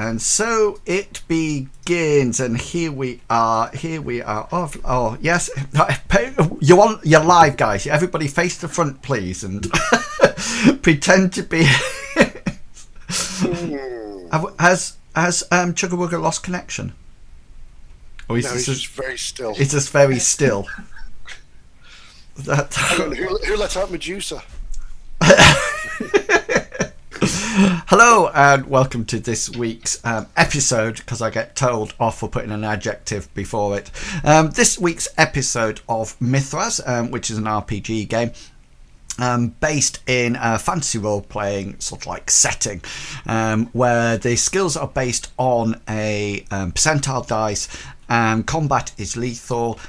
and so it begins. And here we are. Oh yes, you're live, guys. Everybody face the front, please, and pretend to be. Has Chugga lost connection? Or no, he's just very still. It's just very still. Who let out Medusa? Hello and welcome to this week's episode, because I get told off for putting an adjective before it. This week's episode of Mythras, which is an RPG game based in a fantasy role-playing sort of like setting, where the skills are based on a percentile dice. Combat is lethal,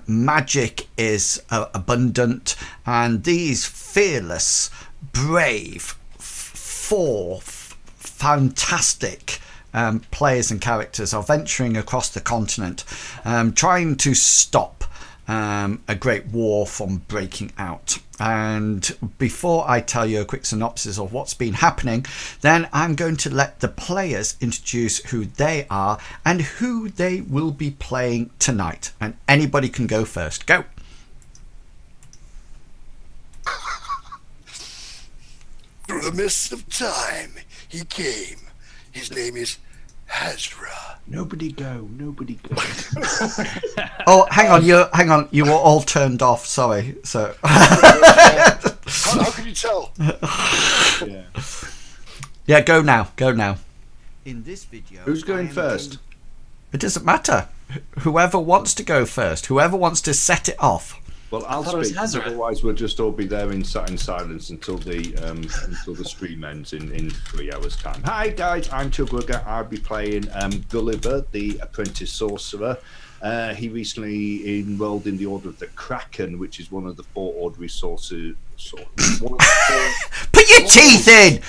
magic is abundant, and these fearless, brave, four fantastic players and characters are venturing across the continent, trying to stop a great war from breaking out. And before I tell you a quick synopsis of what's been happening, then I'm going to let the players introduce who they are and who they will be playing tonight. And anybody can go first. Go. Through the mists of time, he came. His name is Hasra. Nobody go. Oh, hang on. You were all turned off. Sorry. So. How can you tell? Yeah. Go now. In this video, Who's going first? It doesn't matter. Whoever wants to go first. Whoever wants to set it off. Well, I'll speak. Otherwise, we'll just all be there in silence until the stream ends in 3 hours' time. Hi guys, I'm Chugga. I'll be playing Gulliver, the apprentice sorcerer. He recently enrolled in the Order of the Kraken, which is one of the 4 ordinary sorcerers. Put your teeth in.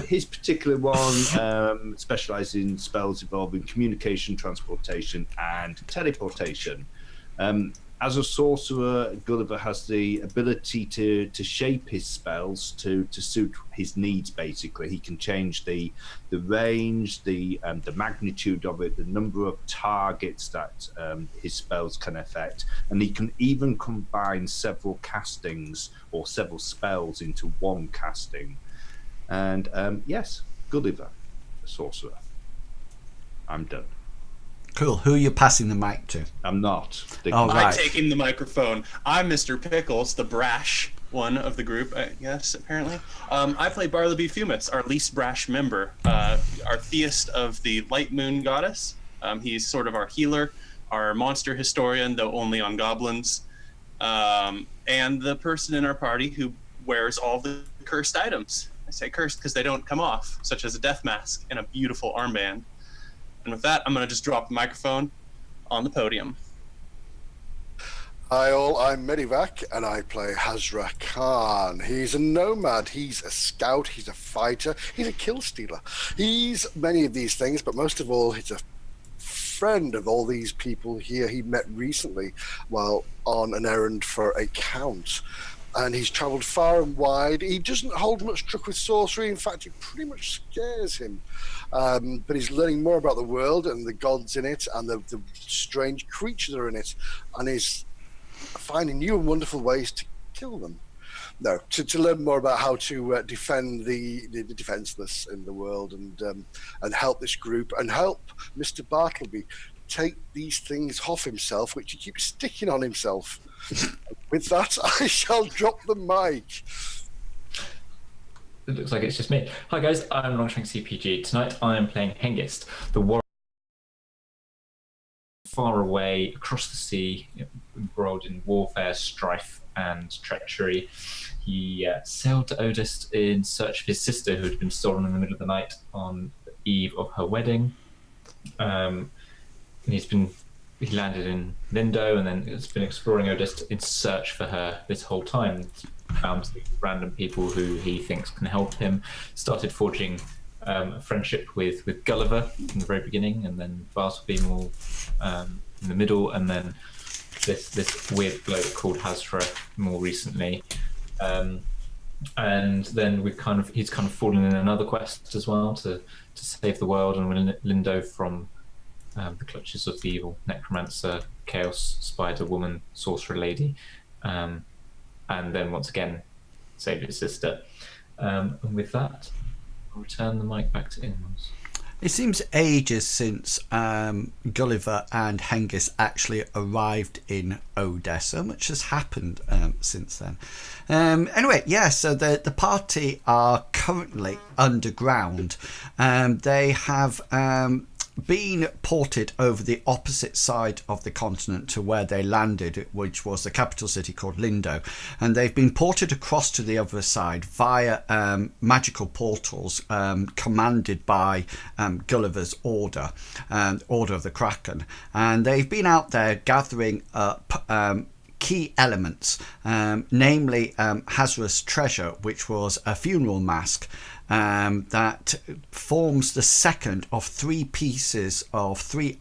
His particular one specialises in spells involving communication, transportation, and teleportation. As a sorcerer, Gulliver has the ability to shape his spells to suit his needs. Basically, he can change the range, the magnitude of it, the number of targets that his spells can affect, and he can even combine several castings or several spells into one casting. And yes, Gulliver, a sorcerer. I'm done. Cool. Who are you passing the mic to? I'm not. Oh, right. I'm taking the microphone. I'm Mr. Pickles, the brash one of the group, I guess, apparently. I play Bartleby Fumis, our least brash member, our theist of the Light Moon goddess. He's sort of our healer, our monster historian, though only on goblins, and the person in our party who wears all the cursed items. I say cursed because they don't come off, such as a death mask and a beautiful armband. And with that, I'm going to just drop the microphone on the podium. Hi all, I'm Medivac, and I play Hasra Khan. He's a nomad, he's a scout, he's a fighter, he's a kill stealer. He's many of these things, but most of all, he's a friend of all these people here he met recently while on an errand for a count. And he's travelled far and wide. He doesn't hold much truck with sorcery. In fact, it pretty much scares him. But he's learning more about the world and the gods in it and the strange creatures that are in it. And he's finding new and wonderful ways to kill them. No, to learn more about how to defend the defenseless in the world and help this group and help Mr. Bartleby take these things off himself, which he keeps sticking on himself. With that, I shall drop the mic. It looks like it's just me. Hi guys, I'm Longshank CPG. Tonight I am playing Hengist, the warrior far away across the sea, embroiled in warfare, strife, and treachery. He sailed to Odes in search of his sister, who had been stolen in the middle of the night on the eve of her wedding. And he landed in Lindowe and then has been exploring Odes in search for her this whole time. Found random people who he thinks can help him. Started forging a friendship with Gulliver in the very beginning, and then Bartleby more in the middle, and then this weird bloke called Hasra more recently. And then he's kind of fallen in another quest as well to save the world and Lindowe from the clutches of the evil necromancer, chaos spider woman, sorcerer lady, and then once again save his sister. And with that, I'll return the mic back to Inmos. It seems ages since Gulliver and Hengist actually arrived in Odes. So much has happened since then. Anyway, yeah, so the party are currently underground. They have been ported over the opposite side of the continent to where they landed, which was the capital city called Lindowe, and they've been ported across to the other side via magical portals commanded by Gulliver's order of the Kraken, and they've been out there gathering up key elements, namely Hasra's treasure, which was a funeral mask that forms the second of three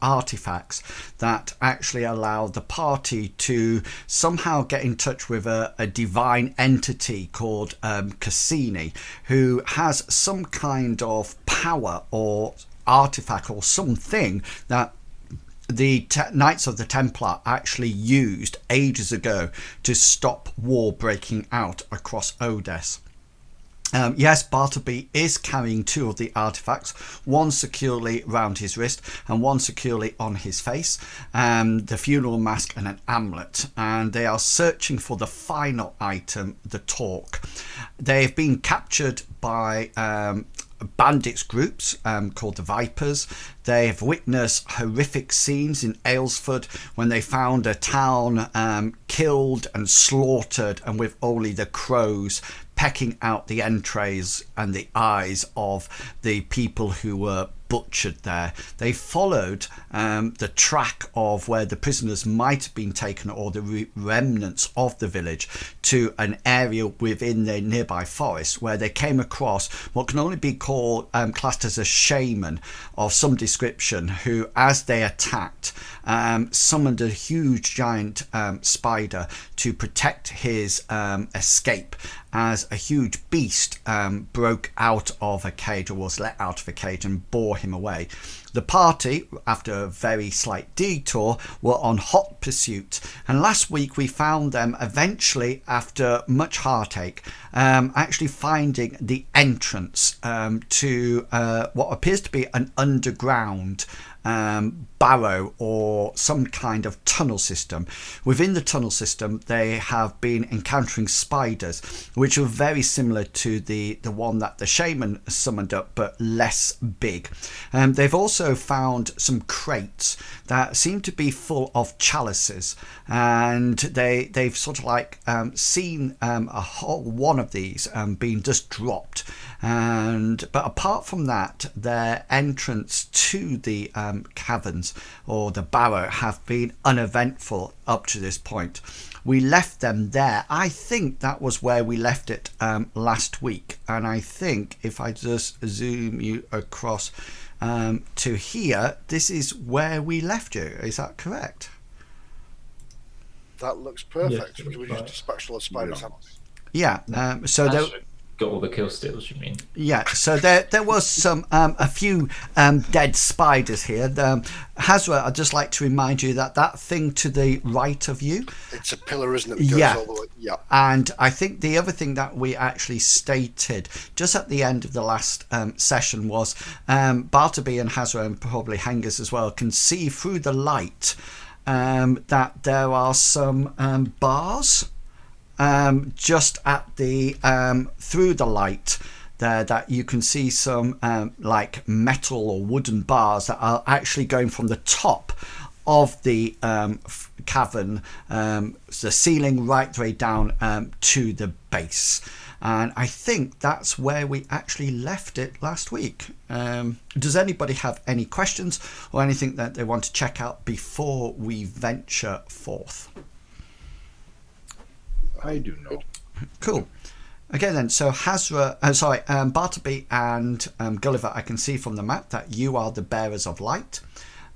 artifacts that actually allow the party to somehow get in touch with a divine entity called Cassini, who has some kind of power or artifact or something that the Knights of the Templar actually used ages ago to stop war breaking out across Odes. Yes, Bartleby is carrying two of the artifacts, one securely round his wrist and one securely on his face, the funeral mask and an amulet, and they are searching for the final item, the torque. They've been captured by bandits groups called the Vipers. They have witnessed horrific scenes in Aylesford when they found a town killed and slaughtered, and with only the crows pecking out the entrails and the eyes of the people who were butchered there. They followed the track of where the prisoners might have been taken, or the remnants of the village, to an area within the nearby forest where they came across what can only be called classed as a shaman of some description, who, as they attacked, summoned a huge giant spider to protect his escape, as a huge beast broke out of a cage, or was let out of a cage, and bore him away. The party, after a very slight detour, were on hot pursuit, and last week we found them eventually, after much heartache, actually finding the entrance to what appears to be an underground barrow or some kind of tunnel system. Within the tunnel system, they have been encountering spiders, which are very similar to the one that the shaman summoned up, but less big. They've also found some crates that seem to be full of chalices, and they've sort of like seen a whole one of these being just dropped. But apart from that, their entrance to the caverns or the barrow have been uneventful up to this point. We left them there. I think that was where we left it last week, and I think if I just zoom you across to here, this is where we left you. Is that correct? That looks perfect. Yes, We just dispatched all the spiders. Yeah. So there. Got all the kill steals, you mean? Yeah, so there was some a few dead spiders here. Hasra, I'd just like to remind you that thing to the right of you. It's a pillar, isn't it? That goes Yeah. all the way. Yeah. And I think the other thing that we actually stated just at the end of the last session was Bartleby and Hasra, and probably Hengist as well, can see through the light that there are some bars just at the through the light there, that you can see some like metal or wooden bars that are actually going from the top of the cavern, the ceiling, right the way down to the base. And I think that's where we actually left it last week. Does anybody have any questions or anything that they want to check out before we venture forth? I do not. Cool. Okay then, so Hasra, Bartleby and Gulliver, I can see from the map that you are the bearers of light.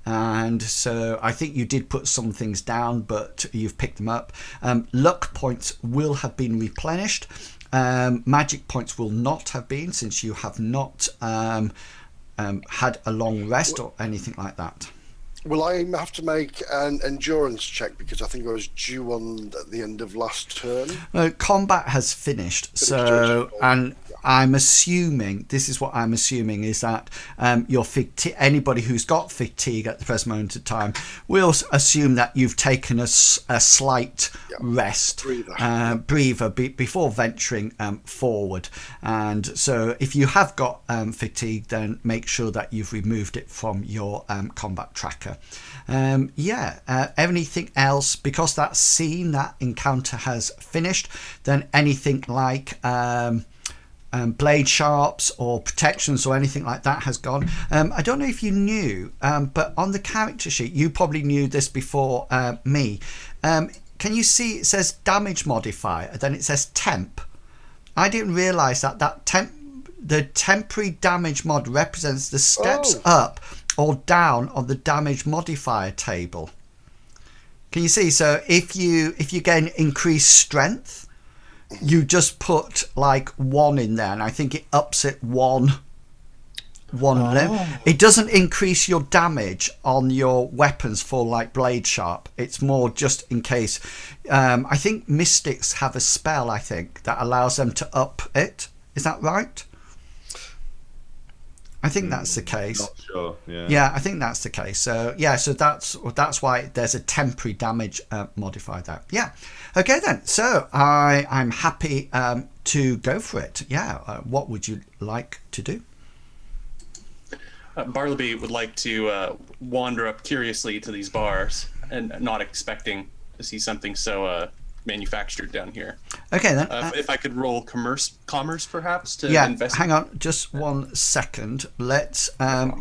and so I think you did put some things down, but you've picked them up. Luck points will have been replenished. Magic points will not have been, since you have not had a long rest or anything like that. Will I have to make an endurance check because I think I was due on at the end of last turn? Combat has finished, so and I'm assuming this is what I'm assuming is that your anybody who's got fatigue at the present moment of time will assume that you've taken a slight rest, breather before venturing forward. And so if you have got fatigue, then make sure that you've removed it from your combat tracker. Anything else, because that scene, that encounter has finished, then anything like blade sharps or protections or anything like that has gone. I don't know if you knew, but on the character sheet, you probably knew this before me. Can you see it says damage modifier, then it says temp? I didn't realise that the temporary damage mod represents the steps up or down on the damage modifier table. Can you see? So if you gain increased strength, you just put like 1 in there, and I think it ups it one limb. It doesn't increase your damage on your weapons for like blade sharp. It's more just in case. I think mystics have a spell, I think, that allows them to up it. Is that right? I think that's the case. Not sure. Yeah, I think that's the case. So so that's why there's a temporary damage modifier there. Yeah. Okay then. So I'm happy to go for it. What would you like to do? Bartleby would like to wander up curiously to these bars, and not expecting to see something so manufactured down here. Okay then. If I could roll commerce perhaps to invest. Hang on, just 1 second. Let's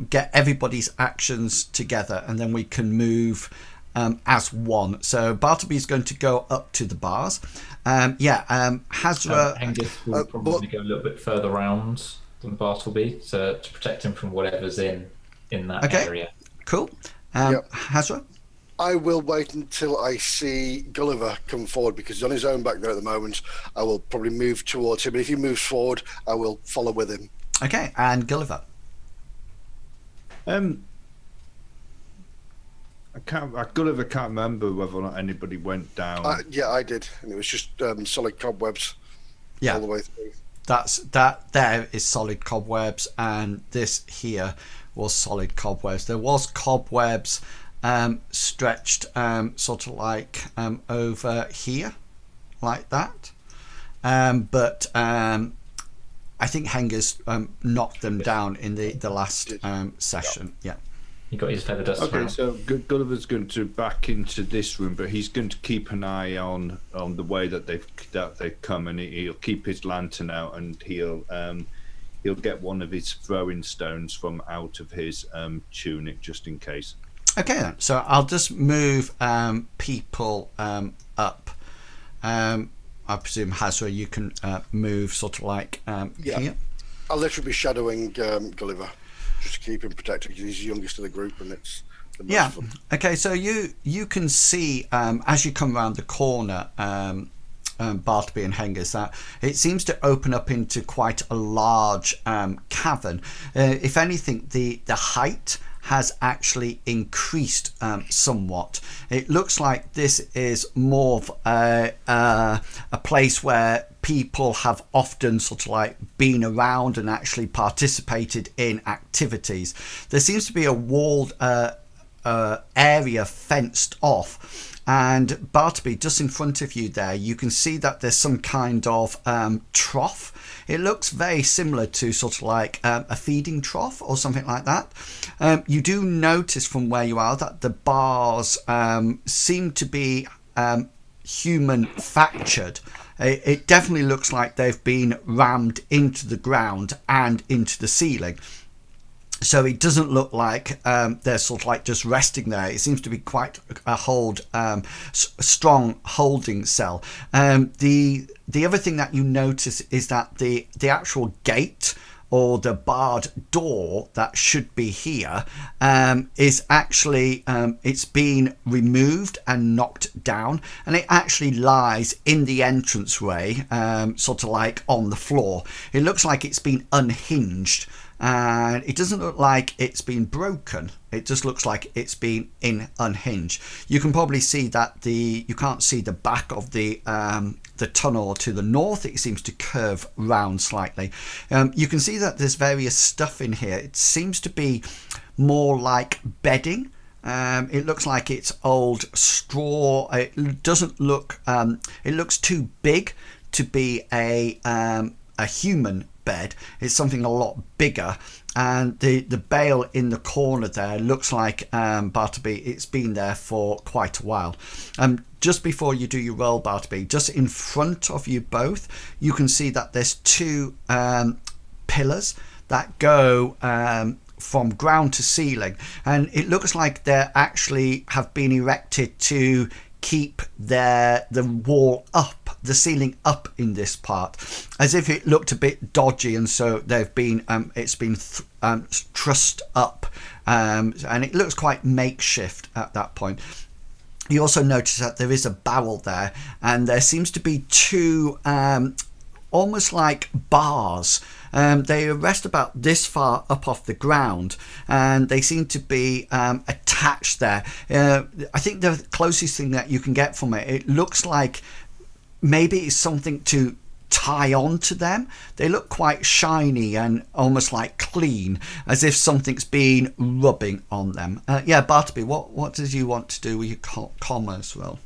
get everybody's actions together, and then we can move as one. So Bartleby's going to go up to the bars. Hasra. Angus will probably go a little bit further round than Bartleby to protect him from whatever's in that area. Cool. Hasra? I will wait until I see Gulliver come forward, because he's on his own back there at the moment. I will probably move towards him, but if he moves forward, I will follow with him. Okay, and Gulliver? Gulliver can't remember whether or not anybody went down. I did, and it was just solid cobwebs all the way through. That there is solid cobwebs, and this here was solid cobwebs. There was cobwebs stretched sort of like over here like that, but I think Henger's knocked them down in the last session. He got his feather dust. Okay, so Gulliver's going to back into this room, but he's going to keep an eye on the way that they've come, and he'll keep his lantern out, and he'll get one of his throwing stones from out of his tunic just in case. Okay then, so I'll just move people up. I presume Hasra, you can move sort of like here. I'll literally be shadowing Gulliver, just to keep him protected, because he's the youngest of the group, and it's the most fun. Okay, so you can see as you come around the corner, Bartleby and Hengers, that it seems to open up into quite a large cavern. If anything, the height has actually increased somewhat. It looks like this is more of a place where people have often sort of like been around and actually participated in activities. There seems to be a walled area fenced off, and Bartleby, just in front of you there, you can see that there's some kind of trough. It looks very similar to sort of like a feeding trough or something like that. You do notice from where you are that the bars seem to be human factured. It definitely looks like they've been rammed into the ground and into the ceiling. So it doesn't look like they're sort of like just resting there. It seems to be quite a strong holding cell. The other thing that you notice is that the actual gate or the barred door that should be here is actually it's been removed and knocked down, and it actually lies in the entranceway, sort of like on the floor. It looks like it's been unhinged, and it doesn't look like it's been broken. It just looks like it's been unhinged. You can probably see that you can't see the back of the tunnel to the north. It seems to curve round slightly. You can see that there's various stuff in here. It seems to be more like bedding. It looks like it's old straw. It doesn't look. It looks too big to be a human bed. It's something a lot bigger, and the bale in the corner there looks like, Bartleby, it's been there for quite a while. Just before you do your roll, Bartleby, just in front of you both, you can see that there's two pillars that go from ground to ceiling, and it looks like they actually have been erected to keep the wall up, the ceiling up in this part, as if it looked a bit dodgy, and so they've been it's been trussed up, and it looks quite makeshift at that point. You also notice that there is a barrel there, and there seems to be two almost like bars. They rest about this far up off the ground, and they seem to be attached there. I think the closest thing that you can get from it, it looks like maybe it's something to tie on to them. They look quite shiny and almost like clean, as if something's been rubbing on them. Yeah, Bartleby, what did you want to do with your commerce roll?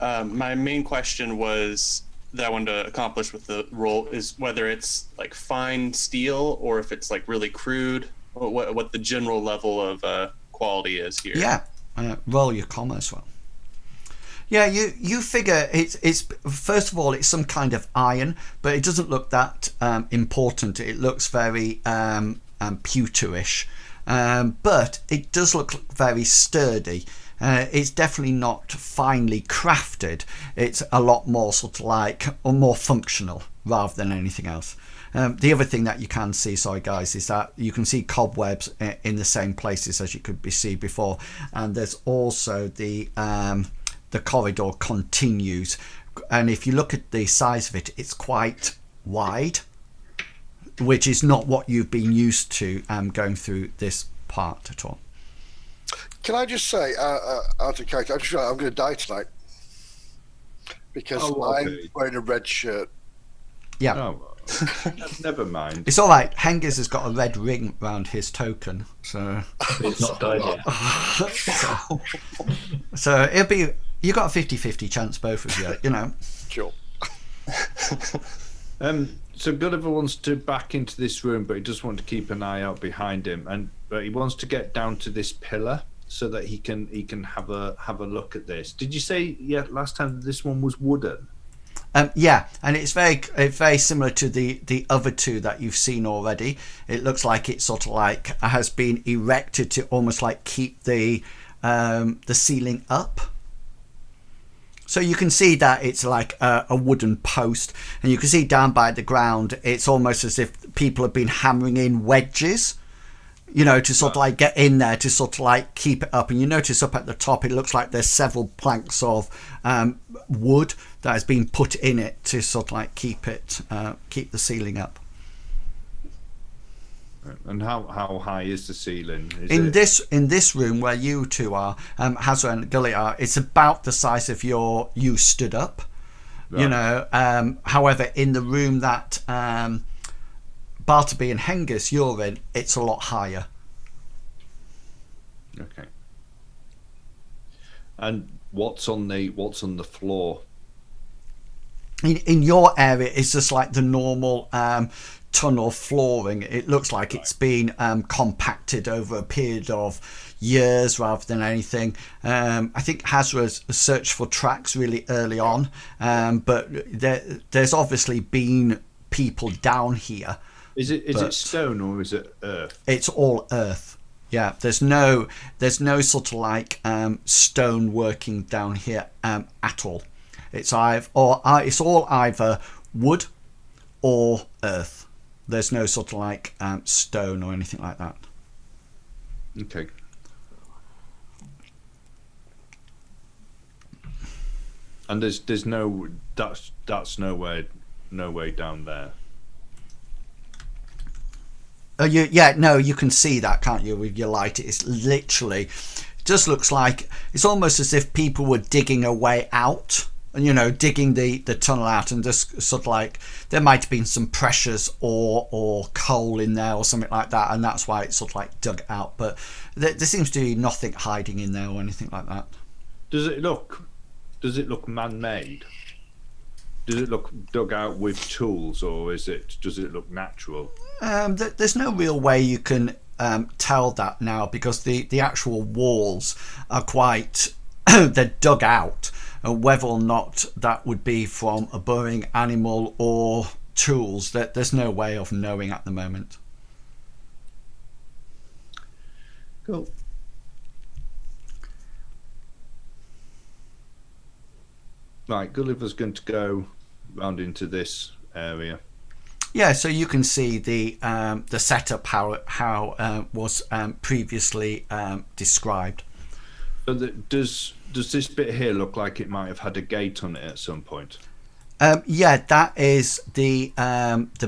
My main question was that I wanted to accomplish with the roll is whether it's like fine steel or if it's like really crude, or what the general level of quality is here. Yeah, roll your commerce roll. Yeah, you figure it's first of all it's some kind of iron, but it doesn't look that important. It looks very pewterish, but it does look very sturdy. It's definitely not finely crafted. It's a lot more sort of like, or more functional rather than anything else. The other thing that you can see, sorry guys, is that you can see cobwebs in the same places as you could see before, and there's also the corridor continues, and if you look at the size of it, it's quite wide, which is not what you've been used to going through this part at all. Can I just say, out of character, I'm going to die tonight because I'm wearing a red shirt. Yeah. Oh, never mind. It's all right. Hengis has got a red ring round his token, so It's not died yet. so it'll be, you got a 50-50 chance, both of you. You know. Sure. So Gulliver wants to back into this room, but he does want to keep an eye out behind him, but he wants to get down to this pillar so that he can have a look at this. Did you say last time that this one was wooden? Yeah, and it's very similar to the other two that you've seen already. It looks like it sort of like has been erected to almost like keep the ceiling up. So you can see that it's like a wooden post, and you can see down by the ground, it's almost as if people have been hammering in wedges, you know, to sort of like get in there to sort of like keep it up. And you notice up at the top, it looks like there's several planks of wood that has been put in it to sort of like keep the ceiling up. And how high is the ceiling? In this room where you two are, Hasra and Gully are, it's about the size of you stood up. Right. You know, however, in the room that Bartleby and Hengis you're in, it's a lot higher. Okay. And what's on the floor? In your area, it's just like the normal tunnel flooring. It looks like it's been compacted over a period of years rather than anything. I think Hasra's searched for tracks really early on, but there's obviously been people down here. Is it stone or is it earth? It's all earth. Yeah, there's no sort of like stone working down here at all. It's all either wood or earth. there's no sort of like stone or anything like that. Okay. And there's no that's nowhere down there. Oh, you can see that, can't you, with your light? It's literally just looks like it's almost as if people were digging a way out, and digging the tunnel out, and just sort of like there might have been some precious ore or coal in there or something like that, and that's why it's sort of like dug out. But there seems to be nothing hiding in there or anything like that. Does it look man-made? Does it look dug out with tools, or does it look natural? There's no real way you can tell that now, because the actual walls are quite they're dug out, and whether or not that would be from a burrowing animal or tools, there's no way of knowing at the moment. Cool. Right, Gulliver's going to go round into this area. Yeah, so you can see the setup how was previously described. So does this bit here look like it might have had a gate on it at some point? Yeah, that is the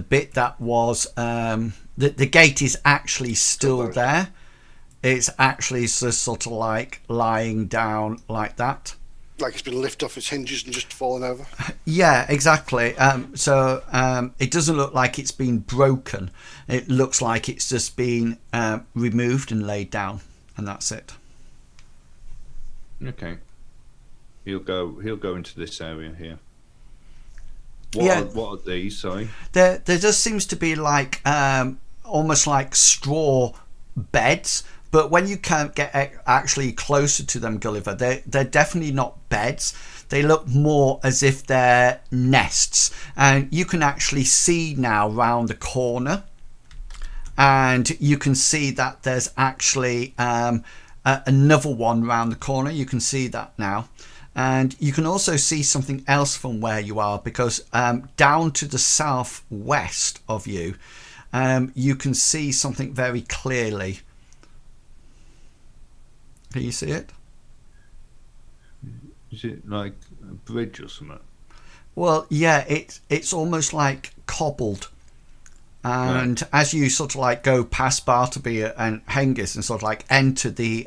bit that was the gate is actually still there. It's actually just sort of like lying down like that. Like it's been lifted off its hinges and just fallen over? Yeah, exactly. So it doesn't look like it's been broken. It looks like it's just been removed and laid down, and that's it. Okay. He'll go into this area here. What are these? Sorry. There just seems to be like almost like straw beds. But when you can't get actually closer to them, Gulliver, they're definitely not beds. They look more as if they're nests. And you can actually see now round the corner. And you can see that there's actually another one round the corner. You can see that now. And you can also see something else from where you are, because down to the southwest of you, you can see something very clearly. Can you see it? Is it like a bridge or something? Well, yeah, it's almost like cobbled. And right. As you sort of like go past Bartleby and Hengist and sort of like enter the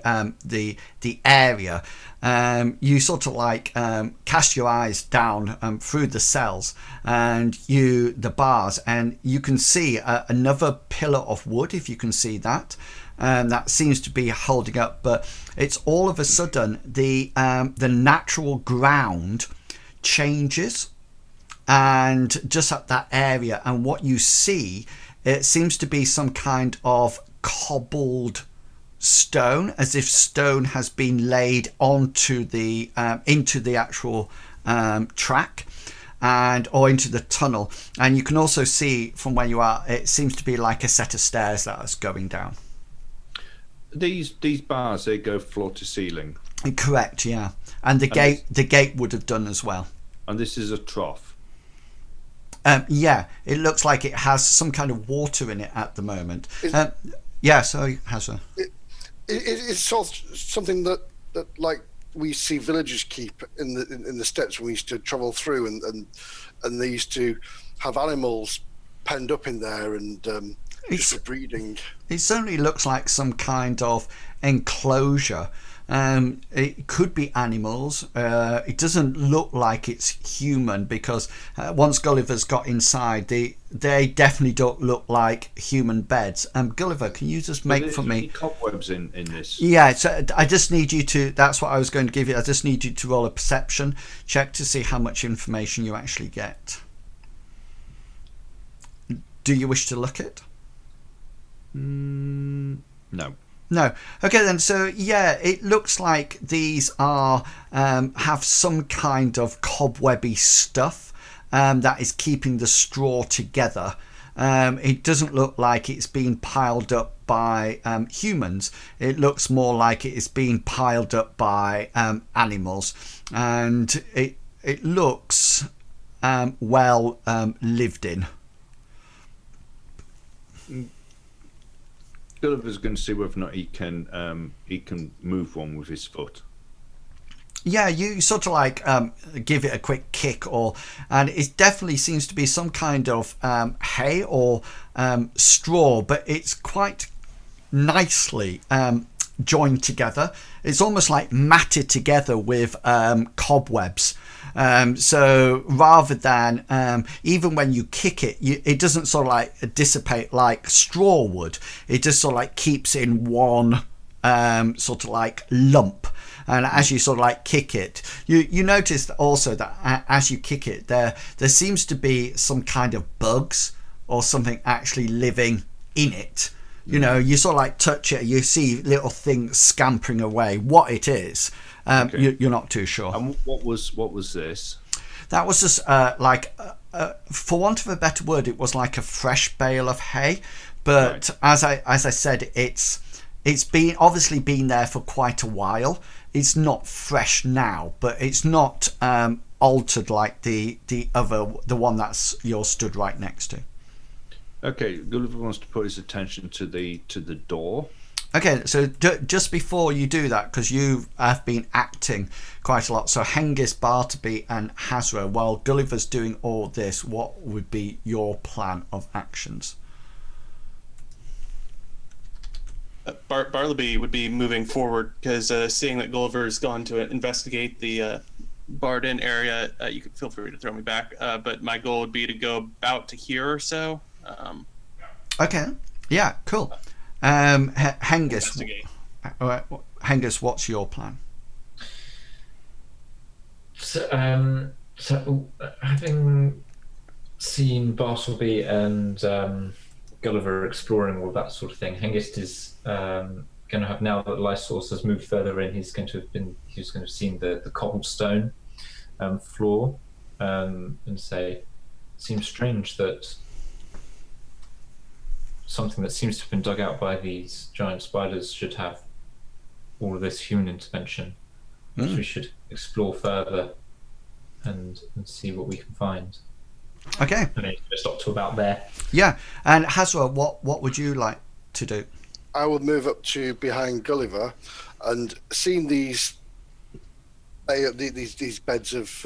area, you sort of like cast your eyes down through the cells and the bars, and you can see another pillar of wood, if you can see that. That seems to be holding up, but it's all of a sudden the natural ground changes, and just at that area, and what you see, it seems to be some kind of cobbled stone, as if stone has been laid onto the into the actual track or into the tunnel. And you can also see from where you are, it seems to be like a set of stairs that is going down. These bars, they go floor to ceiling. Correct, yeah. And the gate would have done as well. And this is a trough. Yeah, it looks like it has some kind of water in it at the moment. Yeah, sorry, Hasra. It's sort of something that like we see villagers keep in the steppes when we used to travel through, and they used to have animals penned up in there and just for breeding. It certainly looks like some kind of enclosure. It could be animals. It doesn't look like it's human, because once Gulliver's got inside, they definitely don't look like human beds. Gulliver, can you just make for me cobwebs in this? Yeah, so I just need you to, that's what I was going to give you. I just need you to roll a perception check to see how much information you actually get. Do you wish to look it? No. No. Okay then. So yeah, it looks like these are have some kind of cobwebby stuff that is keeping the straw together. It doesn't look like it's being piled up by humans. It looks more like it is being piled up by animals, and it looks well lived in. Gulliver's going to see whether or not he can move one with his foot. Yeah, you sort of like give it a quick kick, and it definitely seems to be some kind of hay or straw, but it's quite nicely joined together. It's almost like matted together with cobwebs. So rather than even when you kick it, it doesn't sort of like dissipate like straw would. It just sort of like keeps in one sort of like lump. And as you sort of like kick it, you notice also that as you kick it, there seems to be some kind of bugs or something actually living in it. You know, you sort of like touch it, you see little things scampering away. What it is, you're not too sure. And what was this? That was just for want of a better word, it was like a fresh bale of hay. But as I said, it's obviously been there for quite a while. It's not fresh now, but it's not altered like the one that's you're stood right next to. Okay, Gulliver wants to put his attention to the door. Okay, so just before you do that, because you have been acting quite a lot, so Hengist, Bartleby and Hasra, while Gulliver's doing all this, what would be your plan of actions? Bartleby would be moving forward because seeing that Gulliver's gone to investigate the Barden area, you can feel free to throw me back, but my goal would be to go about to here or so. Okay, yeah, cool. Hengist, Hengist, what's your plan? So having seen Bartleby and Gulliver exploring all that sort of thing, Hengist is going to have, now that Lysource has moved further in, he's going to have seen the cobblestone floor and say, it seems strange that something that seems to have been dug out by these giant spiders should have all of this human intervention. Which we should explore further and see what we can find. Okay. And then stop to about there. Yeah, and Hasra, what would you like to do? I will move up to behind Gulliver, and seeing these beds of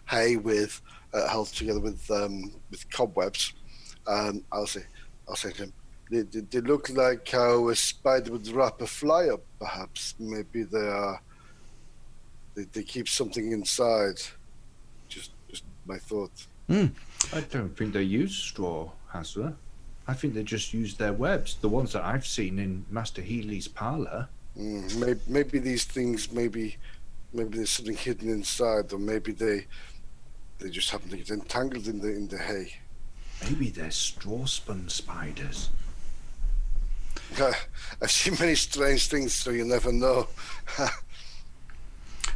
hay with held together with cobwebs, I'll say to him, they look like how a spider would wrap a fly up. Perhaps maybe they keep something inside. Just my thought. I don't think they use straw, Hasra. I think they just use their webs, the ones that I've seen in Master Healy's parlour. Maybe these things, maybe there's something hidden inside, or maybe they just happen to get entangled in the hay. Maybe they're straw-spun spiders. I've seen many strange things, so you never know.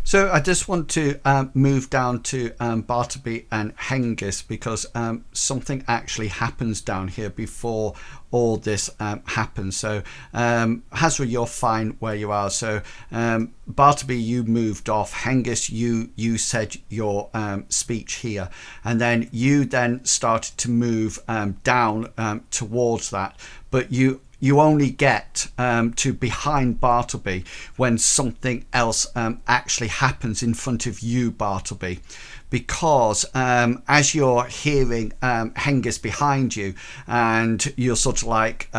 So I just want to move down to Bartleby and Hengist, because something actually happens down here before all this happens. So Hasra, you're fine where you are. So Bartleby, you moved off. Hengist, you said your speech here, and then you then started to move down towards that, but you only get to behind Bartleby when something else actually happens in front of you, Bartleby, because as you're hearing Hengist behind you, and you're sort of like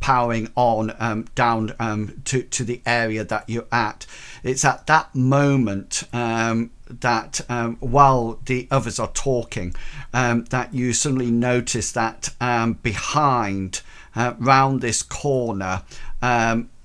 powering on down to the area that you're at, it's at that moment that while the others are talking, that you suddenly notice that behind round this corner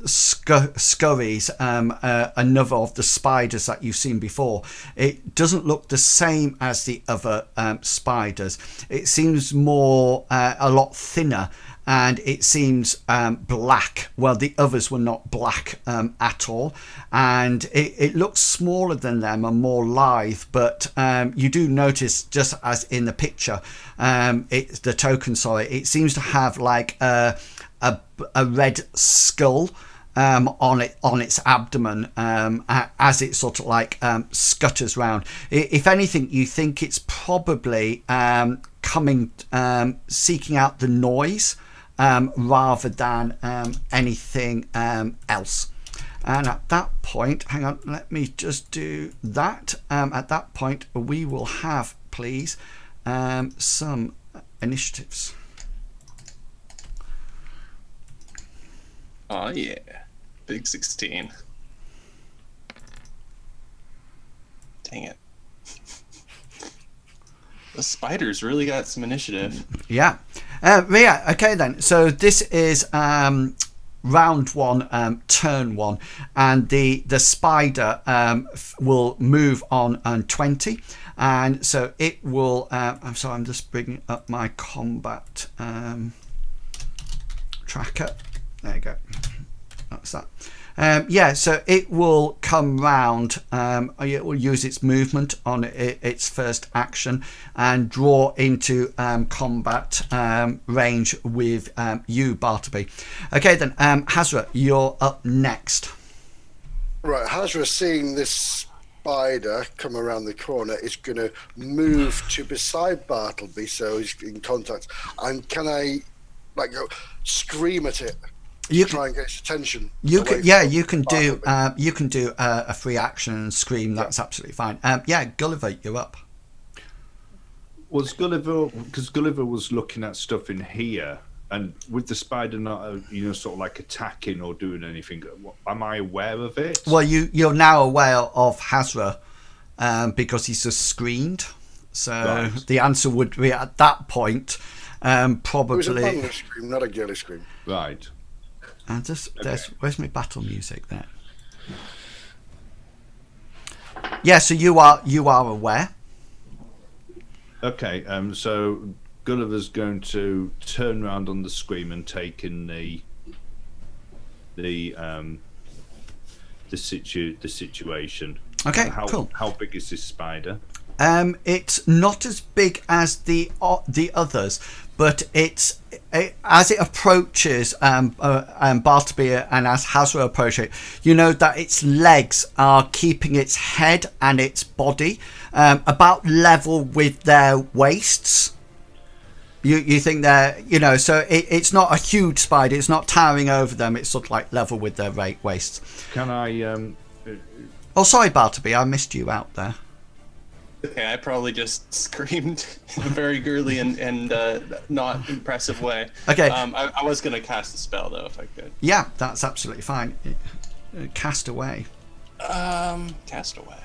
scurries another of the spiders that you've seen before. It doesn't look the same as the other spiders. It seems more a lot thinner, and it seems black. Well, the others were not black at all, and it looks smaller than them and more lithe, but you do notice, just as in the picture, it's the token, sorry, it seems to have like a red skull on its abdomen as it sort of like scutters round. If anything, you think it's probably coming, seeking out the noise rather than anything else. And at that point, hang on, let me just do that. At that point, we will have, please, some initiatives. Oh yeah, big 16. Dang it. The spiders really got some initiative. Yeah. Okay then. So this is round 1, turn 1, and the spider will move on 20, and so it will. I'm sorry. I'm just bringing up my combat tracker. There you go. That's that. Yeah, so it will come round. It will use its movement on its first action and draw into combat range with you, Bartleby. Okay, then, Hasra, you're up next. Right, Hasra, seeing this spider come around the corner, is going to move to beside Bartleby, so he's in contact. And can I, like, go scream at it? You try and get its attention. You can, yeah, you can do a free action and scream. That's absolutely fine. Yeah, Gulliver, you're up. Was Gulliver, because Gulliver was looking at stuff in here, and with the spider not, sort of like attacking or doing anything, am I aware of it? Well, you're now aware of Hasra because he's just screamed. So right. The answer would be at that point probably. It was a manly scream, not a girly scream. Right. And where's my battle music there? Yeah, so you are aware. Okay, so Gulliver's going to turn around on the scream and take in the situation. Okay, cool. How big is this spider? It's not as big as the others, but as it approaches Bartleby and as Hasra approaches it, you know that its legs are keeping its head and its body about level with their waists. You think they're, so it's not a huge spider. It's not towering over them. It's sort of like level with their waists. Can I? Oh, sorry, Bartleby. I missed you out there. Okay, I probably just screamed in a very girly and not impressive way. Okay. I was going to cast a spell, though, if I could. Yeah, that's absolutely fine. Cast away. Cast away.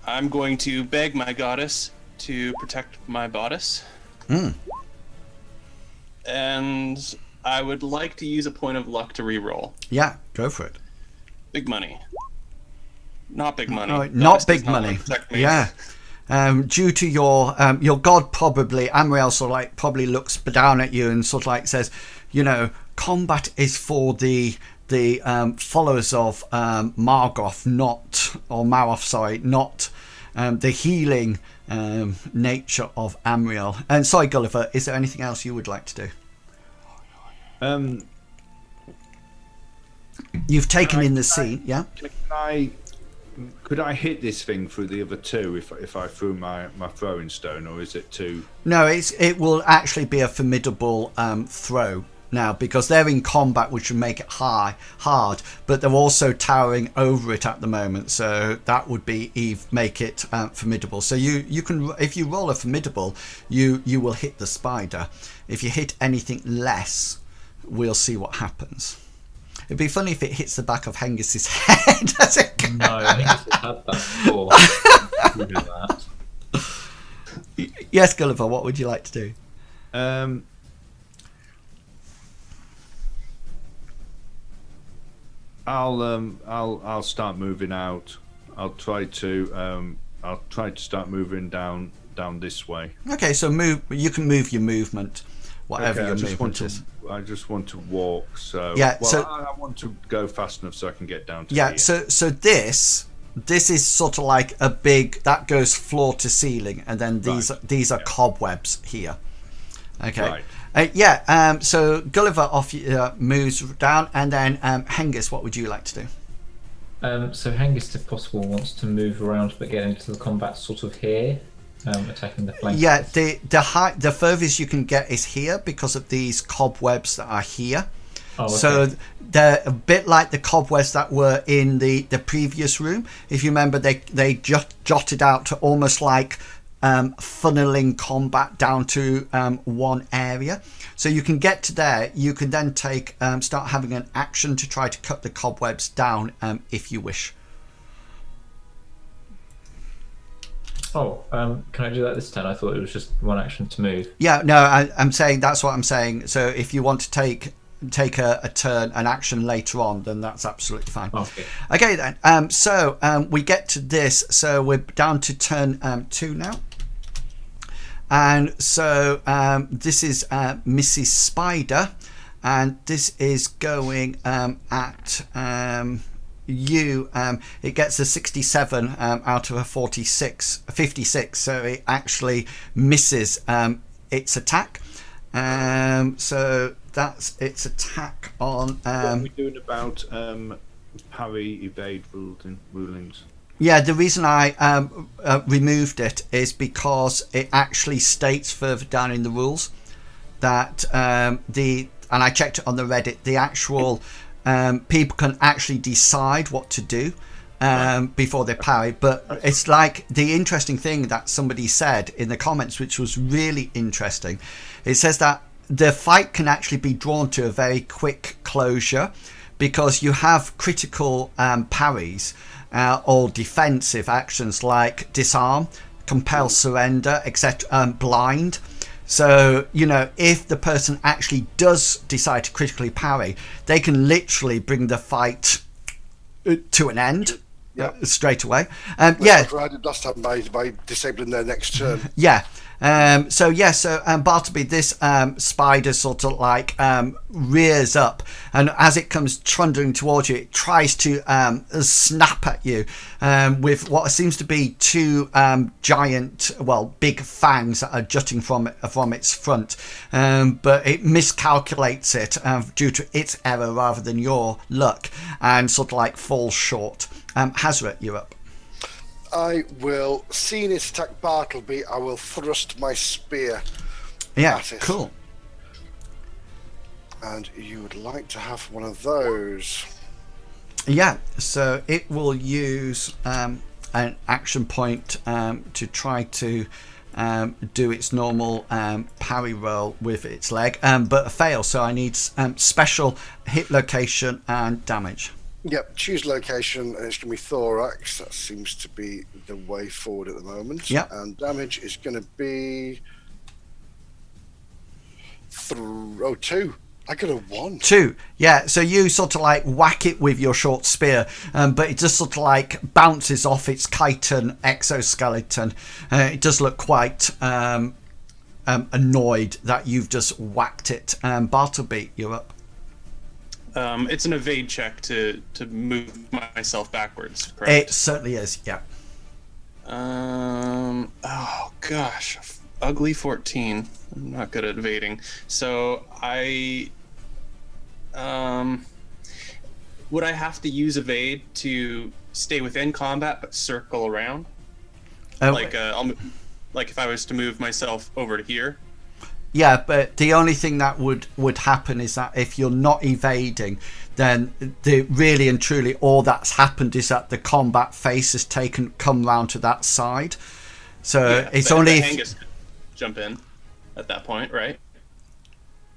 I'm going to beg my goddess to protect my bodice. And I would like to use a point of luck to reroll. Yeah, go for it. Big money. Not big money. Oh, not big money. Yeah. Due to your god, probably Amriel sort of like probably looks down at you and sort of like says, combat is for the followers of Maroth, not the healing nature of Amriel. And sorry, Gulliver, is there anything else you would like to do? You've taken in the scene, yeah. Could I hit this thing through the other two if I threw my throwing stone, or is it too? No, it will actually be a formidable throw now because they're in combat, which would make it hard, but they're also towering over it at the moment, so that would make it formidable. So you can, if you roll a formidable, you will hit the spider. If you hit anything less, we'll see what happens. It'd be funny if it hits the back of Hengist's head. No, Hengist has had that before. Do that. Yes, Gulliver, what would you like to do? I'll start moving out. I'll try to start moving down this way. Okay, so you can move your movement, whatever your movement is. I just want to walk, so yeah. I want to go fast enough so I can get down to yeah. here. So this is sort of like a big that goes floor to ceiling, and then these are cobwebs here. Okay. Right. So Gulliver moves down, and then Hengist, what would you like to do? So Hengist, if possible, wants to move around but get into the combat sort of here. attacking the flank. Yeah, the furthest you can get is here because of these cobwebs that are here. Oh, okay. So they're a bit like the cobwebs that were in the previous room. If you remember, they just jotted out to almost like funneling combat down to one area. So you can get to there. You can then start having an action to try to cut the cobwebs down if you wish. Oh, can I do that this turn? I thought it was just one action to move. Yeah, no, I'm saying that's what I'm saying. So if you want to take a turn, an action later on, then that's absolutely fine. Okay then. So we get to this. So we're down to turn 2 now. And so this is Mrs. Spider, and this is going at you. It gets a 67 out of a 56, so it actually misses its attack. So that's its attack on. What are we doing about parry, evade rulings? Yeah, the reason I removed it is because it actually states further down in the rules that and I checked it on the Reddit, the actual people can actually decide what to do before they parry. But it's like the interesting thing that somebody said in the comments, which was really interesting. It says that the fight can actually be drawn to a very quick closure because you have critical parries or defensive actions like disarm, compel surrender, etc., blind. So, you know, if the person actually does decide to critically parry, they can literally bring the fight to an end straight away. That's what I did last time by disabling their next turn. Yeah. So Bartleby, this spider sort of like rears up, and as it comes trundling towards you, it tries to snap at you with what seems to be two giant, big fangs that are jutting from its front, but it miscalculates it due to its error rather than your luck, and sort of like falls short. Hasra, you're up. I will, seeing it attack Bartleby, I will thrust my spear at it. Cool. And you would like to have one of those. Yeah, so it will use an action point to try to do its normal parry roll with its leg, but fail, so I need special hit location and damage. Yep, choose location, and it's going to be thorax. That seems to be the way forward at the moment. Yep. And damage is going to be 2. I got a 1. 2. Yeah, so you sort of like whack it with your short spear, but it just sort of like bounces off its chitin exoskeleton. It does look quite annoyed that you've just whacked it. Bartleby, you're up. It's an evade check to move myself backwards, correct? It certainly is, yeah. Oh gosh, ugly 14. I'm not good at evading. So would I have to use evade to stay within combat but circle around? Like if I was to move myself over to here. Yeah, but the only thing that would happen is that if you're not evading, then really and truly all that's happened is that the combat face has come round to that side. So it's only if Angus could jump in at that point, right?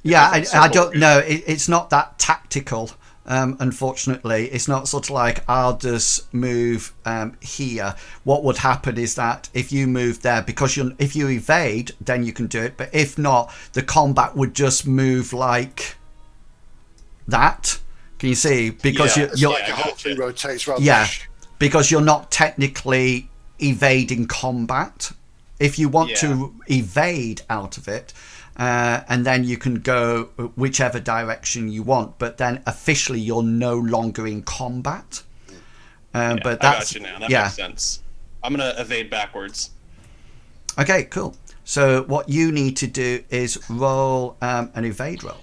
Yeah, I don't know. It's not that tactical. Unfortunately, it's not sort of like I'll just move here. What would happen is that if you move there, because if you evade, then you can do it. But if not, the combat would just move like that. Can you see? Because you're like a whole thing rotates around. Yeah, because you're not technically evading combat. If you want to evade out of it. And then you can go whichever direction you want, but then officially you're no longer in combat. But that's, I got you now. That makes sense. I'm gonna evade backwards. Okay, cool. So what you need to do is roll an evade roll.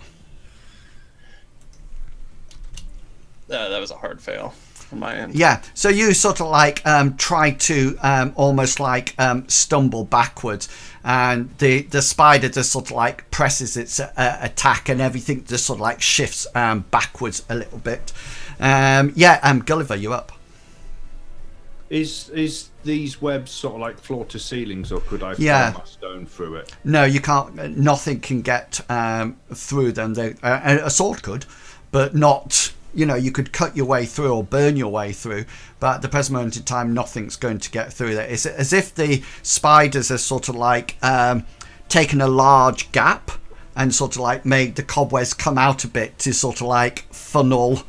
That was a hard fail. on my end. Yeah, so you sort of like try to almost like stumble backwards, and the spider just sort of like presses its attack, and everything just sort of like shifts backwards a little bit. Gulliver, you're up. Is these webs sort of like floor to ceilings, or could I Yeah. throw my stone through it? No, you can't. Nothing can get through them. A sword could, but not. You know, you could cut your way through or burn your way through, but at the present moment in time, nothing's going to get through there. It's as if the spiders are sort of like taken a large gap and sort of like made the cobwebs come out a bit to sort of like funnel,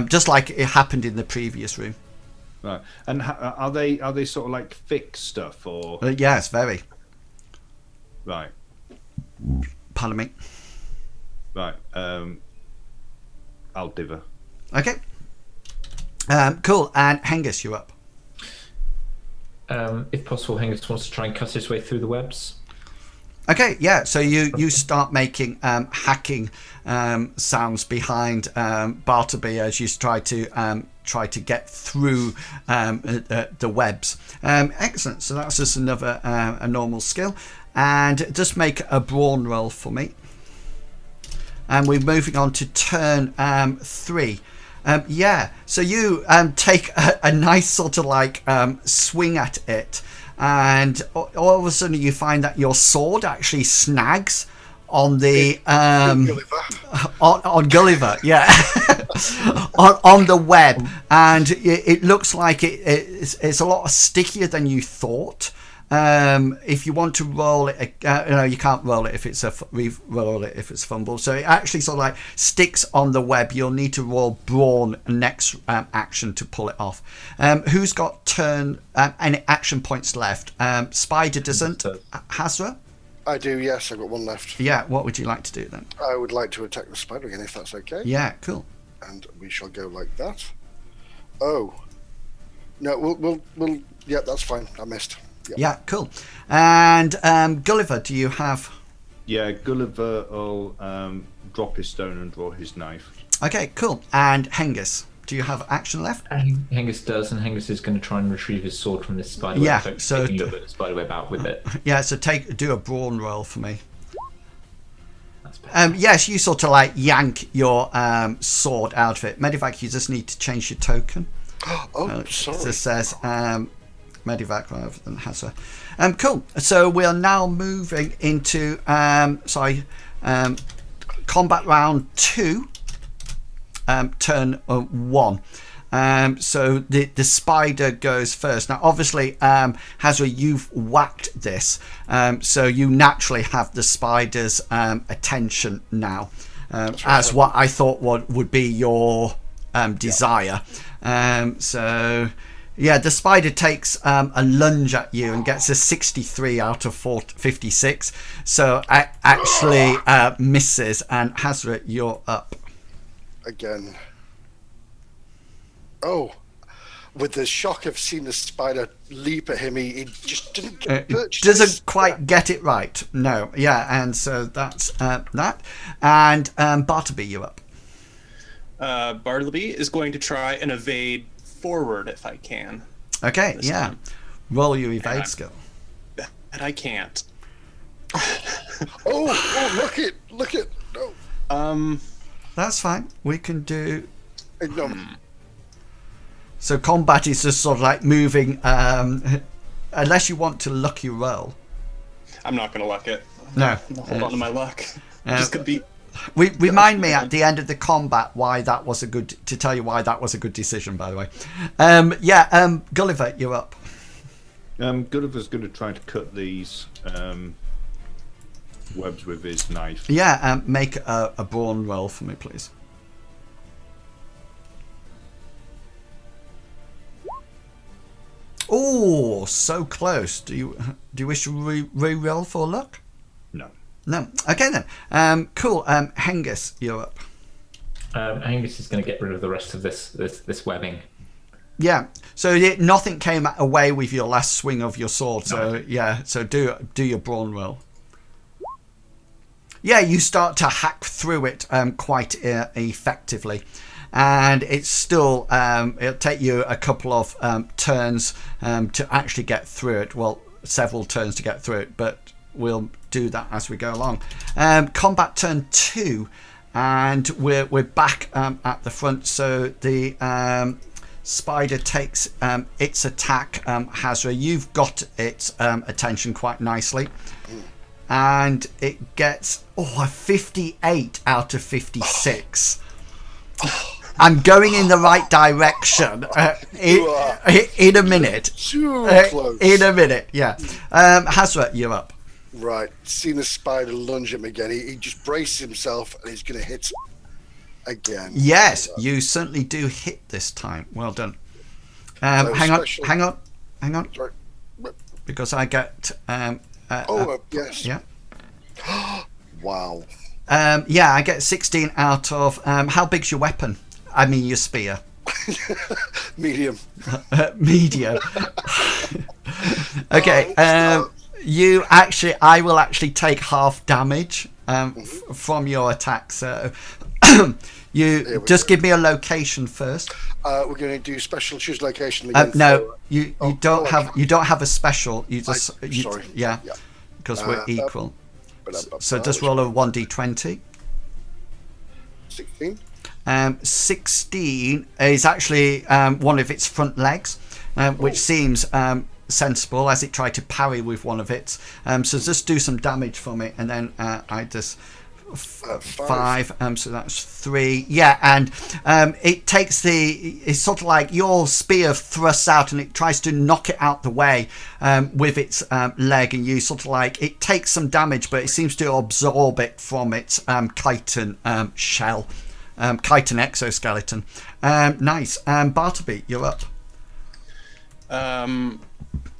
just like it happened in the previous room. Right. And are they sort of like thick stuff, or Yes, very. right? Pardon me. Right. I'll diver. Okay. Cool. And Hengist, you're up. If possible, Hengist wants to try and cut his way through the webs. Okay, yeah. So you start making hacking sounds behind Bartleby as you try to get through the webs. Excellent. So that's just another a normal skill, and just make a brawn roll for me. And we're moving on to turn 3. So you take a nice sort of like swing at it, and all of a sudden you find that your sword actually snags on the on Gulliver, yeah, on the web, and it looks like it's a lot stickier than you thought. If you want to roll it, you can't roll it if it's roll it if it's fumble. So it actually sort of like sticks on the web. You'll need to roll brawn next action to pull it off. Who's got turn any action points left? Spider doesn't. Hasra? I do, yes. I've got one left. Yeah. What would you like to do then? I would like to attack the spider again, if that's okay. Yeah. Cool. And we shall go like that. Oh. No, we'll yeah, that's fine. I missed. Yep. Yeah. Cool. And Gulliver, do you have? Yeah, Gulliver will drop his stone and draw his knife. Okay. Cool. And Hengist, do you have action left? Hengist does, and Hengist is going to try and retrieve his sword from this spider Yeah, web. so Taking the spider web out with it. Yeah. So do a brawn roll for me. That's better. Yes, you sort of like yank your sword out of it. Medivac, you just need to change your token. Oh, sorry. It says Medivac rather than Hasra. Cool. So we are now moving into combat round 2, turn 1. So the spider goes first. Now, obviously, Hasra, you've whacked this, so you naturally have the spider's attention now, as what I thought would be your desire. So, yeah, the spider takes a lunge at you and gets a 63 out of 56. So, actually misses. And Hasra, you're up. Again. Oh, with the shock of seeing the spider leap at him, he just didn't get perched. Doesn't quite get it right. No. Yeah, and so that's that. And Bartleby, you're up. Bartleby is going to try and evade forward if I can. Okay, This yeah. time. Roll your evade Yeah. skill. And I can't. Oh, look it. No. That's fine. We can do... No. So combat is just sort of like moving, unless you want to lucky roll. I'm not going to luck it. No. I'll hold on to my luck. Just could be. Remind me at the end of the combat why that was to tell you why that was a good decision, by the way. Gulliver, you're up. Gulliver's going to try to cut these webs with his knife. Yeah, make a brawn roll for me, please. Oh, so close. Do you wish to re-roll for luck? No. No. Okay then. Cool. Hengist, you're up. Hengist is going to get rid of the rest of this webbing. Yeah. So nothing came away with your last swing of your sword. So No. yeah. So do your brawn roll. Yeah, you start to hack through it quite effectively. and it's still it'll take you a couple of turns to actually get through it. Well, several turns to get through it, but we'll do that as we go along. Combat turn 2, and we're back at the front. So the spider takes its attack. Hasra, you've got its attention quite nicely, and it gets a 58 out of 56. I'm going in the right direction. In a minute. Too close. In a minute, yeah. Hasra, you're up. Right, seeing the spider lunge at me again, he just braces himself and he's going to hit again. Yes, you certainly do hit this time. Well done. So Hang on. Sorry. Because I get... yes. Yeah. Wow. Yeah, I get 16 out of... how big's your weapon? I mean, your spear. Medium. Medium. Okay. I will actually take half damage from your attack. So you just give me a location first. We're going to do special choose location again. No, you don't have a special. You just sorry. Yeah, because we're equal. So just roll a 1d20. 16. 16 is actually one of its front legs, which seems sensible as it tried to parry with one of its. So just do some damage for me, and then I just 5. So that's 3. Yeah, and it takes it's sort of like your spear thrusts out, and it tries to knock it out the way with its leg, and you sort of like it takes some damage, but it seems to absorb it from its chitin shell. Chitin exoskeleton. Nice. Bartleby, you're up.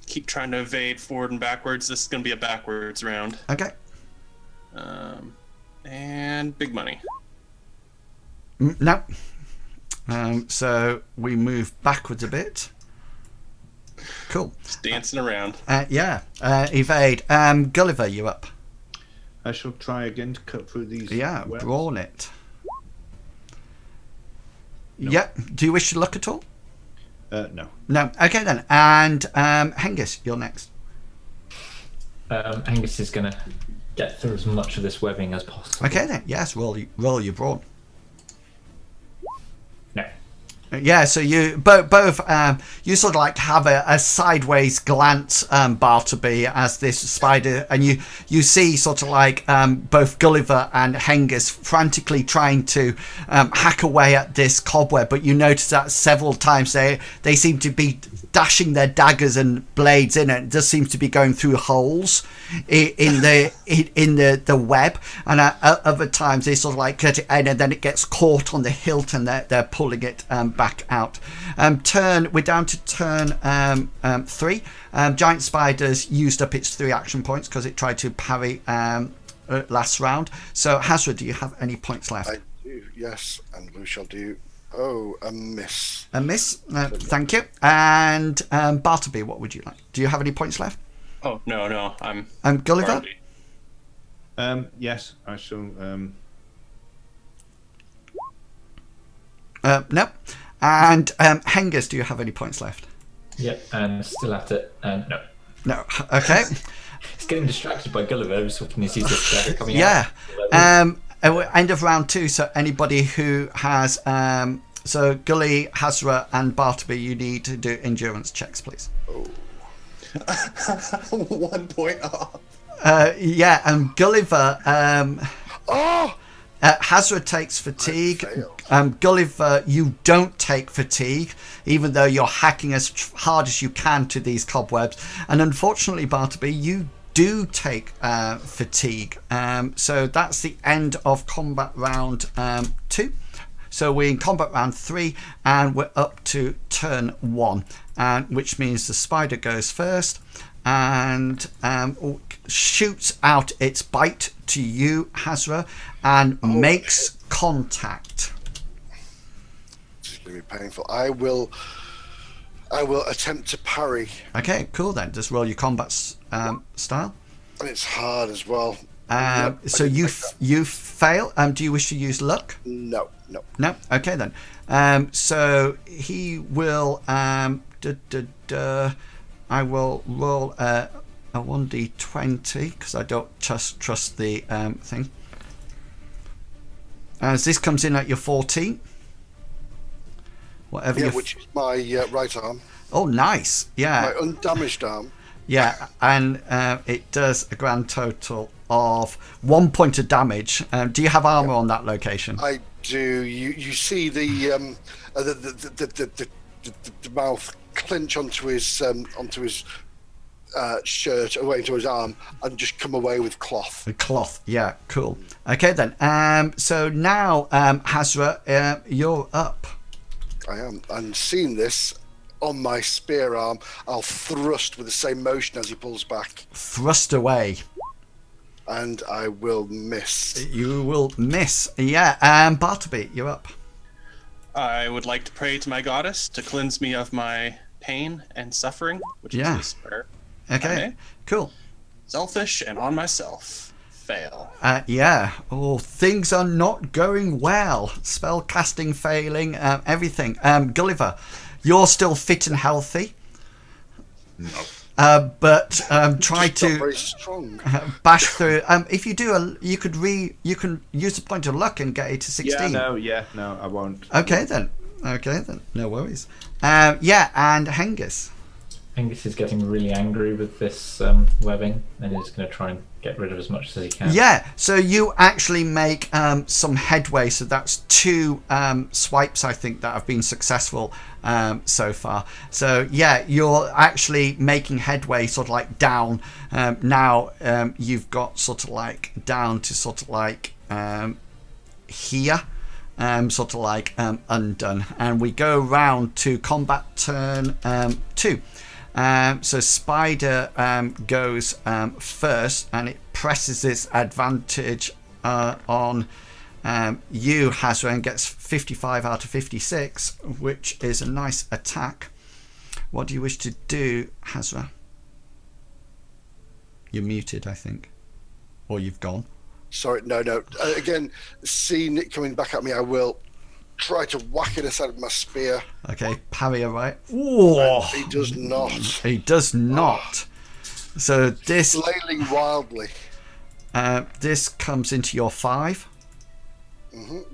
Keep trying to evade forward and backwards. This is going to be a backwards round. Okay. And big money. No. So we move backwards a bit. Cool. Just dancing around. Yeah. Evade. Gulliver, you're up. I shall try again to cut through these. Yeah, webs. brawn it. No. Yeah. Do you wish to look at all? No. No. Okay then. And Hengist, you're next. Angus is going to get through as much of this webbing as possible. Okay then. Yes. Roll your brawn. No. Yeah, so you both you sort of like have a sideways glance, Bartleby, as this spider, and you see sort of like both Gulliver and Hengist frantically trying to hack away at this cobweb, but you notice that several times they seem to be dashing their daggers and blades in it. It just seems to be going through holes in the web, and at other times they sort of like cut it in, and then it gets caught on the hilt, and they're pulling it back out. We're down to turn 3. Giant Spiders used up its 3 action points because it tried to parry last round. So Hasra, do you have any points left? I do, yes, and we shall do a miss. A miss. Thank you. And Bartleby, what would you like? Do you have any points left? Oh no, I'm Gulliver. Bartleby. Yes, I shall. No. And Hengist, do you have any points left? Yep, and still at it. No. No. Okay. He's getting distracted by Gulliver. He's hoping he sees this spider coming Yeah. out. End of round 2. So anybody who has so Gully, Hasra, and Bartleby, you need to do endurance checks, please. 1 point off. Yeah, and Gulliver. Oh! Hasra takes fatigue. Gulliver, you don't take fatigue, even though you're hacking as hard as you can to these cobwebs. And unfortunately, Bartleby, you do take fatigue. So that's the end of combat round 2. So we're in combat round 3, and we're up to turn 1, which means the spider goes first and shoots out its bite to you, Hasra, and makes contact. This is going to be painful. I will attempt to parry. Okay, cool then. Just roll your combat style. And it's hard as well. So you fail. Do you wish to use luck? No. No. Okay then. So he will. I will roll a 1d20 because I don't trust the thing. As this comes in at your 14. Whatever. Yeah, which is my right arm. Oh, nice. Yeah. My undamaged arm. Yeah, and it does a grand total of 1 point of damage. Do you have armor on that location? I do. You see the mouth clench onto his shirt, away into his arm, and just come away with cloth. The cloth. Yeah, cool. Okay then. So now, Hasra, you're up. I am. And seeing this on my spear arm, I'll thrust with the same motion as he pulls back. Thrust away. And I will miss. You will miss. Yeah. Bartleby, you're up. I would like to pray to my goddess to cleanse me of my pain and suffering, which is despair. Okay. Cool. Selfish and on myself. Fail. Yeah. Oh, things are not going well. Spell casting failing. Everything. Gulliver, you're still fit and healthy. No. But try Just not to very strong. bash through. If you do, you can use a point of luck and get it to 16. No, I won't. Okay then. No worries. Yeah, and Hengist. Angus is getting really angry with this webbing, and he's going to try and get rid of as much as he can. Yeah, so you actually make some headway. So that's 2 swipes, I think, that have been successful so far. So yeah, you're actually making headway sort of like down. Now you've got sort of like down to sort of like here. Sort of like undone. And we go round to combat turn 2. So Spider goes first, and it presses its advantage on you, Hasra, and gets 55 out of 56, which is a nice attack. What do you wish to do, Hasra? You're muted, I think. Or you've gone. Sorry, no. Again, seeing it coming back at me, I will try to whack it aside with my spear. Okay, parry right. Ooh. He does not. He does not. So this Flailing wildly. This comes into your 5.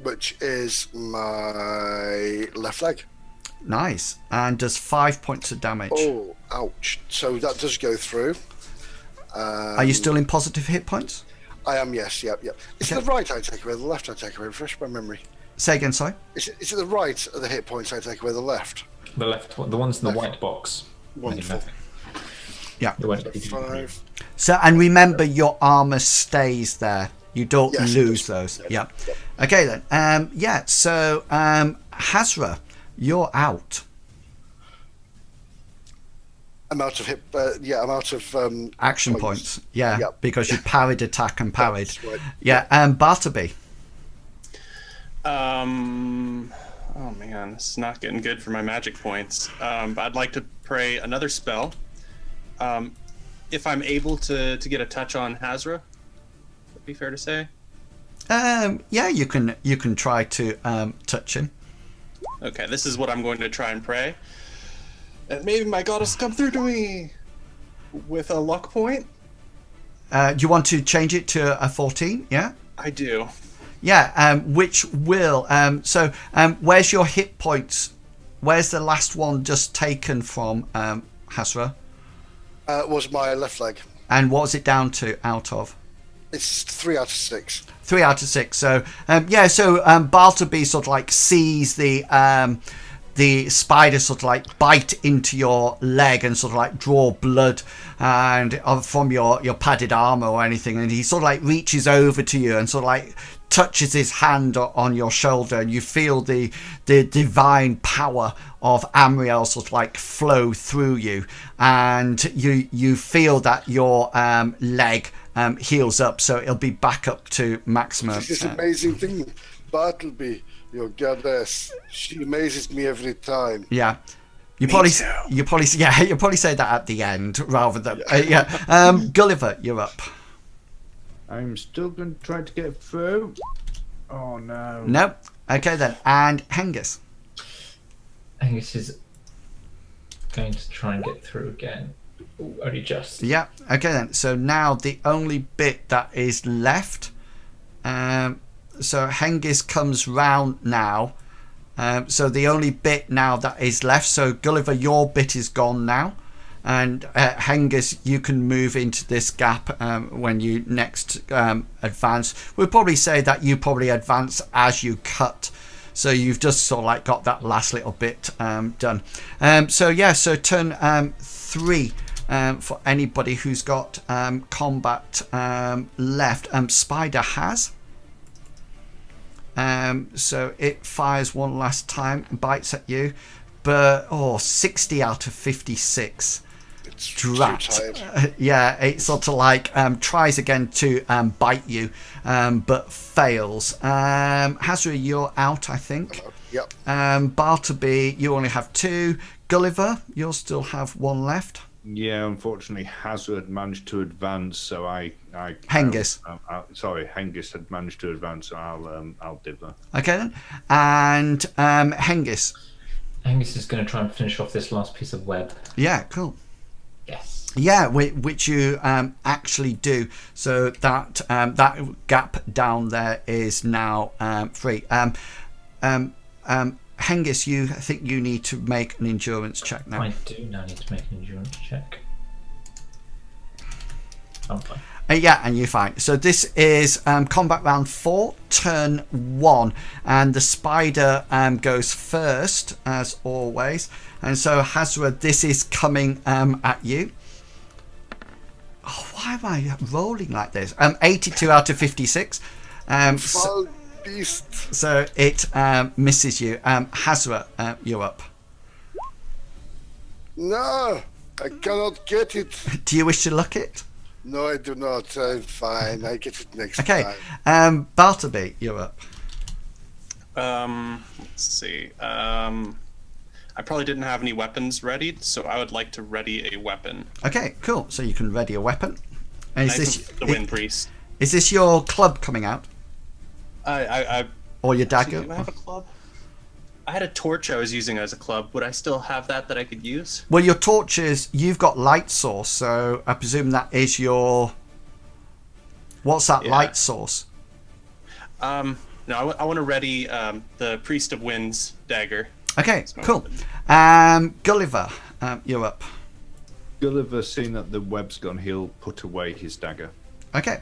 Which is my left leg. Nice. And does 5 points of damage. Oh, ouch. So that does go through. Are you still in positive hit points? I am, yes, yep. Is it the right I take away, the left I take away? Refresh my memory. Say again, sorry? Is it the right of the hit points I take away, the left? The left one, the ones in the white box. Wonderful. Yeah. The one- 5. So, and remember, your armor stays there. You don't Yes, lose it those. does. Yeah. Yep. Okay then. Yeah. So, Hasra, you're out. I'm out of I'm out of Action points. Yeah. Yep. Because you parried attack and parried. That's right. Yeah. Bartleby. Oh man, this is not getting good for my magic points. But I'd like to pray another spell. If I'm able to get a touch on Hasra, would be fair to say. Yeah, you can try to touch him. Okay, this is what I'm going to try and pray. And maybe my goddess come through to me with a luck point. Do you want to change it to a 14? Yeah. I do. Yeah. Which will. So, where's your hit points? Where's the last one just taken from, Hasra? Was my left leg. And what was it down to out of? It's 3 out of 6. 3 out of 6. So yeah. So Bartleby sort of like sees the spider sort of like bite into your leg and sort of like draw blood and from your padded armor or anything, and he sort of like reaches over to you and sort of like touches his hand on your shoulder, and you feel the divine power of Amriel sort of like flow through you, and you feel that your leg heals up, so it'll be back up to maximum. This is amazing thing, Bartleby, your goddess. She amazes me every time. Yeah. You probably say that at the end rather than yeah. Gulliver, you're up. I'm still going to try to get through. Oh no. Nope. Okay then. And Hengist. Angus is going to try and get through again. Ooh, only just. Yeah. Okay then. So now the only bit that is left. So Hengist comes round now. So the only bit now that is left. So Gulliver, your bit is gone now. And Hengist, you can move into this gap when you next advance. We'll probably say that you probably advance as you cut. So you've just sort of like got that last little bit done. So turn 3 for anybody who's got combat left. Spider has. So it fires one last time and bites at you. But 60 out of 56. Drat. Yeah, it sort of like tries again to bite you, but fails. Hasra, you're out, I think. Yep. Bartleby, you only have 2. Gulliver, you'll still have 1 left. Yeah, unfortunately, Hasra had managed to advance, so Hengist. Hengist had managed to advance, so I'll dither. Okay then, and Hengist. Angus is going to try and finish off this last piece of web. Yeah, cool. Yes. Yeah, which you actually do. So that that gap down there is now free. Hengist, I think you need to make an endurance check now. I do now need to make an endurance check. I'm fine. Yeah, and you're fine. So this is combat round 4, turn 1, and the spider goes first as always. And so Hasra, this is coming at you. Oh, why am I rolling like this? 82 out of 56. Beast. So it misses you. Hasra, you're up. No, I cannot get it. Do you wish to look it? No, I do not. I'm fine. I get it next Okay. time. Bartleby, you're up. Let's see. I probably didn't have any weapons ready, so I would like to ready a weapon. Okay, cool. So you can ready a weapon. And The Wind Priest. Is this your club coming out? I Or your dagger? do I have a club? I had a torch I was using as a club. Would I still have that I could use? Well, your torches, you've got light source, so I presume that is your... What's that light source? No, I want to ready the Priest of Wind's dagger. Okay, cool. Gulliver, you're up. Gulliver, seeing that the web's gone, he'll put away his dagger. Okay.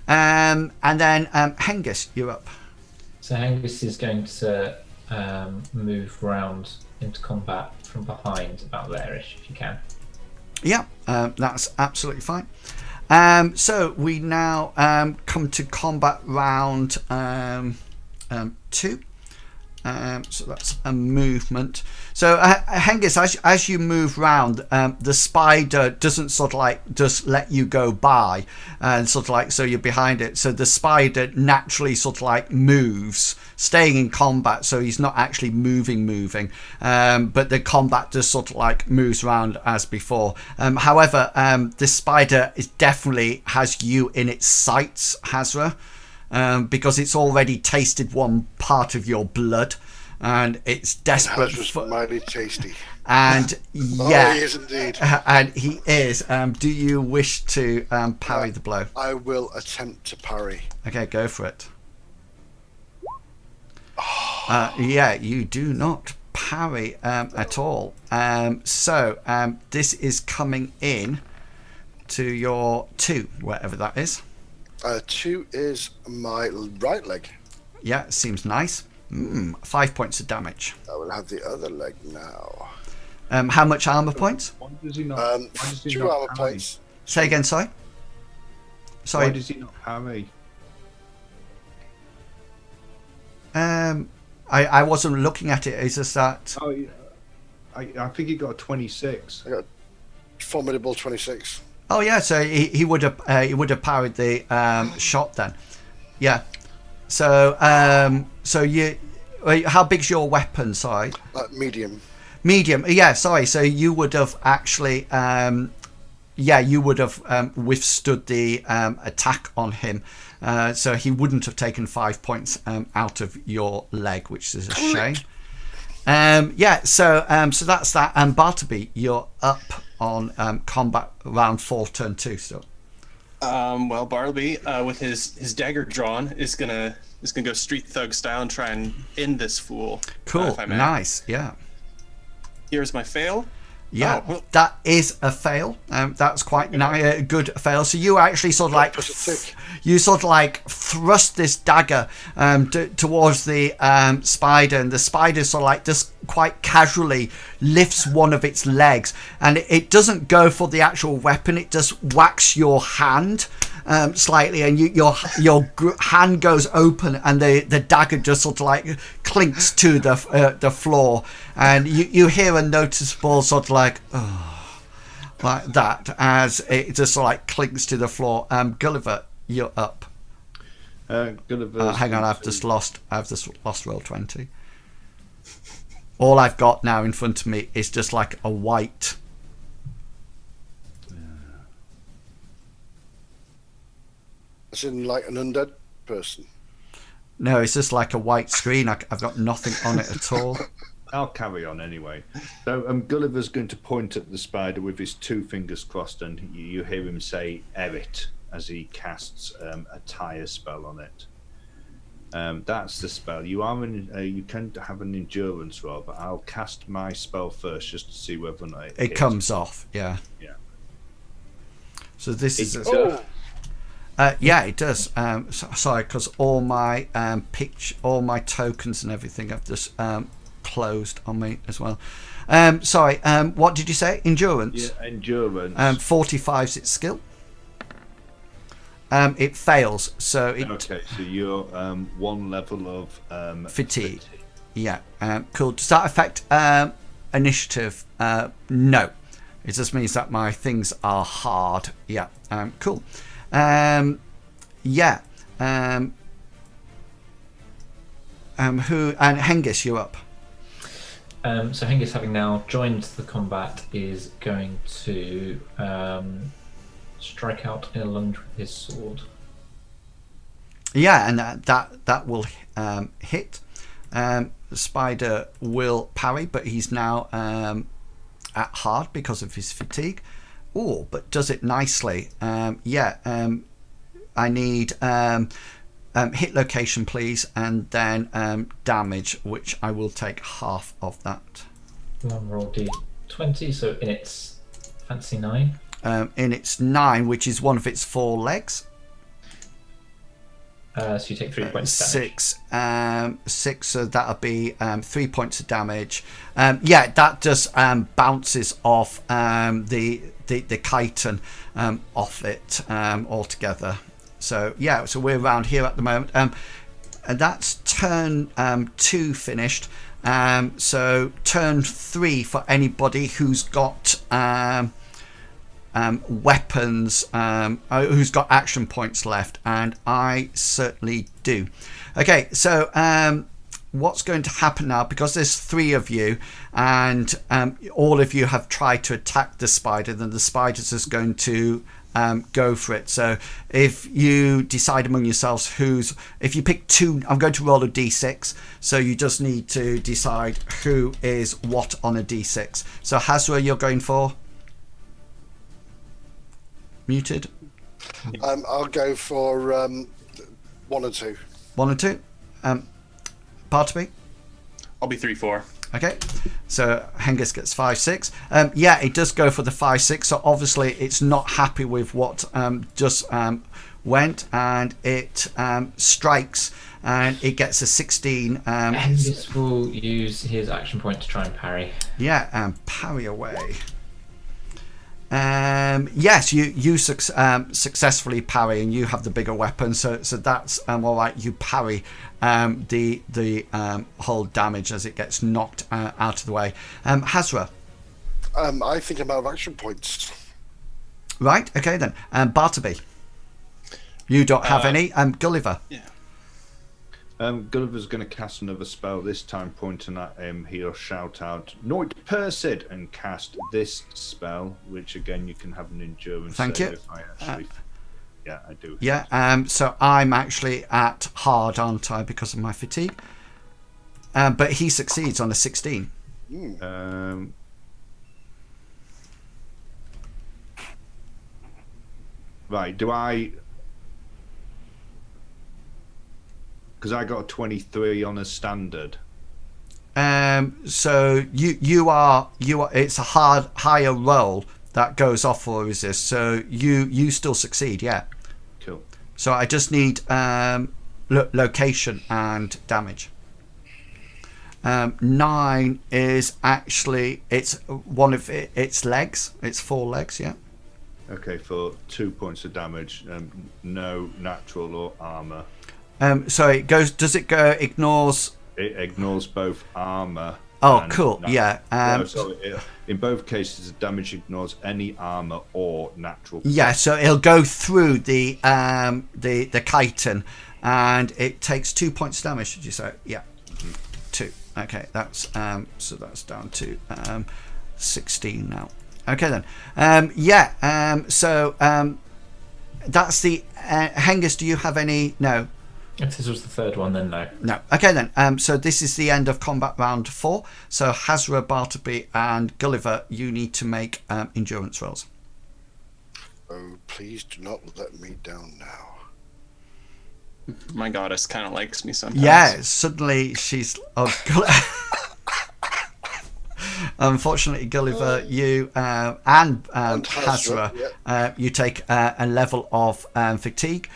And then Hengist, you're up. So Hengist is going to move round into combat from behind, about there-ish, if you can. Yeah, that's absolutely fine. So we now come to combat round 2. So that's a movement. So Hengist, as you move round, the spider doesn't sort of like just let you go by, and sort of like so you're behind it. So the spider naturally sort of like moves, staying in combat. So he's not actually moving, but the combat just sort of like moves around as before. However, the spider definitely has you in its sights, Hasra. Because it's already tasted one part of your blood, and it's desperate for mighty tasty. And yeah, oh, he is indeed. And he is. Do you wish to parry the blow? I will attempt to parry. Okay, go for it. Yeah, you do not parry at all. So this is coming in to your 2, wherever that is. 2 is my right leg. Yeah, seems nice. 5 points of damage. I will have the other leg now. How much armor points? Why does he not? Why does he 2 not armor parry? points. Say again, sorry. Why does he not parry? I wasn't looking at it. It's just that. Oh, yeah. I think he got a 26. I got formidable 26. Oh yeah, so he would have parried the shot then. Yeah. So so you, how big's your weapon? Sorry. Medium. Medium. Yeah. Sorry. So you would have actually you would have withstood the attack on him. So he wouldn't have taken 5 points out of your leg, which is a shame. So that's that. And Bartleby, you're up on combat round 4, turn 2 still. Well, Bartleby, with his dagger drawn, is gonna go street thug style and try and end this fool. Cool, if I may. nice, yeah. Here's my fail. Yeah, Oh, well. that is a fail. That's quite a good fail. So you actually sort of like thrust this dagger towards the spider, and the spider sort of like just quite casually lifts one of its legs, and it doesn't go for the actual weapon. It just whacks your hand slightly, and your hand goes open, and the dagger just sort of like clinks to the floor, and you hear a noticeable sort of like like that as it just sort of like clinks to the floor. Gulliver, you're up. Hang on, I've just lost roll 20. All I've got now in front of me is just like a white. As in like an undead person? No, it's just like a white screen. I've got nothing on it at all. I'll carry on anyway. So Gulliver's going to point at the spider with his 2 fingers crossed, and you hear him say "Erit" as he casts a tire spell on it. That's the spell. You can have an endurance roll, but I'll cast my spell first just to see whether or not it comes off. Yeah. Yeah. So this is. Yeah, it does. Sorry, because all my all my tokens and everything have just closed on me as well. Sorry. What did you say? Endurance. Yeah, endurance. 45's its skill. It fails, so it. Okay, so you're 1 level of fatigue. Yeah. Cool. Does that affect initiative? No. It just means that my things are hard. Yeah. Cool. Yeah. Who and Hengist, you're up. So Hengist, having now joined the combat, is going to strike out in a lunge with his sword. Yeah, and that will hit. The spider will parry, but he's now at hard because of his fatigue. Oh, but does it nicely. I need hit location, please, and then damage, which I will take half of that. Roll D20, so in its fancy 9. In its 9, which is one of its 4 legs. So you take 3 points of damage. 6, so that'll be 3 points of damage. That just bounces off the chitin off it altogether. So so we're around here at the moment, and that's turn 2 finished. So turn 3 for anybody who's got weapons, who's got action points left, and I certainly do. Okay, so what's going to happen now, because there's 3 of you and all of you have tried to attack the spider, then the spider's just going to go for it. So if you decide among yourselves if you pick 2, I'm going to roll a d6, so you just need to decide who is what on a d6. So Hasra, you're going for? Muted. I'll go for 1 and 2. 1 and 2. Bartleby? I'll be 3-4. Okay, so Hengist gets 5, 6. It does go for the 5, 6. So obviously it's not happy with what just went, and it strikes, and it gets a 16. Hengist will use his action point to try and parry. Parry away. Yes, you successfully parry, and you have the bigger weapon, so that's all right. You parry the whole damage as it gets knocked out of the way. Hasra. I think I'm out of action points. Right. Okay then. Bartleby. You don't have any. Gulliver. Yeah. Gulliver's going to cast another spell, this time pointing at him. He'll shout out, Noit Persid, and cast this spell, which again you can have an endurance Thank save you. if I actually... yeah, I do. Yeah, so I'm actually at hard, aren't I, because of my fatigue? But he succeeds on a 16. Right, do I... Because I got a 23 on a standard. So you are it's a higher roll that goes off for resist. So you still succeed, yeah. Cool. So I just need location and damage. 9 is actually it's one of its legs. It's 4 legs, yeah. Okay, for 2 points of damage, no natural or armor. So it goes. Does it go? Ignores. It ignores both armor. Oh, cool. Yeah. In both cases, the damage ignores any armor or natural. Yeah. So it'll go through the chitin, and it takes 2 points of damage. Did you say? Yeah. 2. Okay. That's so that's down to 16 now. Okay then. So that's the Hengist. Do you have any? No. If this was the third one, then no. No. Okay then. So this is the end of combat round 4. So Hasra, Bartleby, and Gulliver, you need to make endurance rolls. Oh, please do not let me down now. My goddess kind of likes me sometimes. Yeah. Suddenly she's. Unfortunately, Gulliver, you and Hasra, you take a level of fatigue.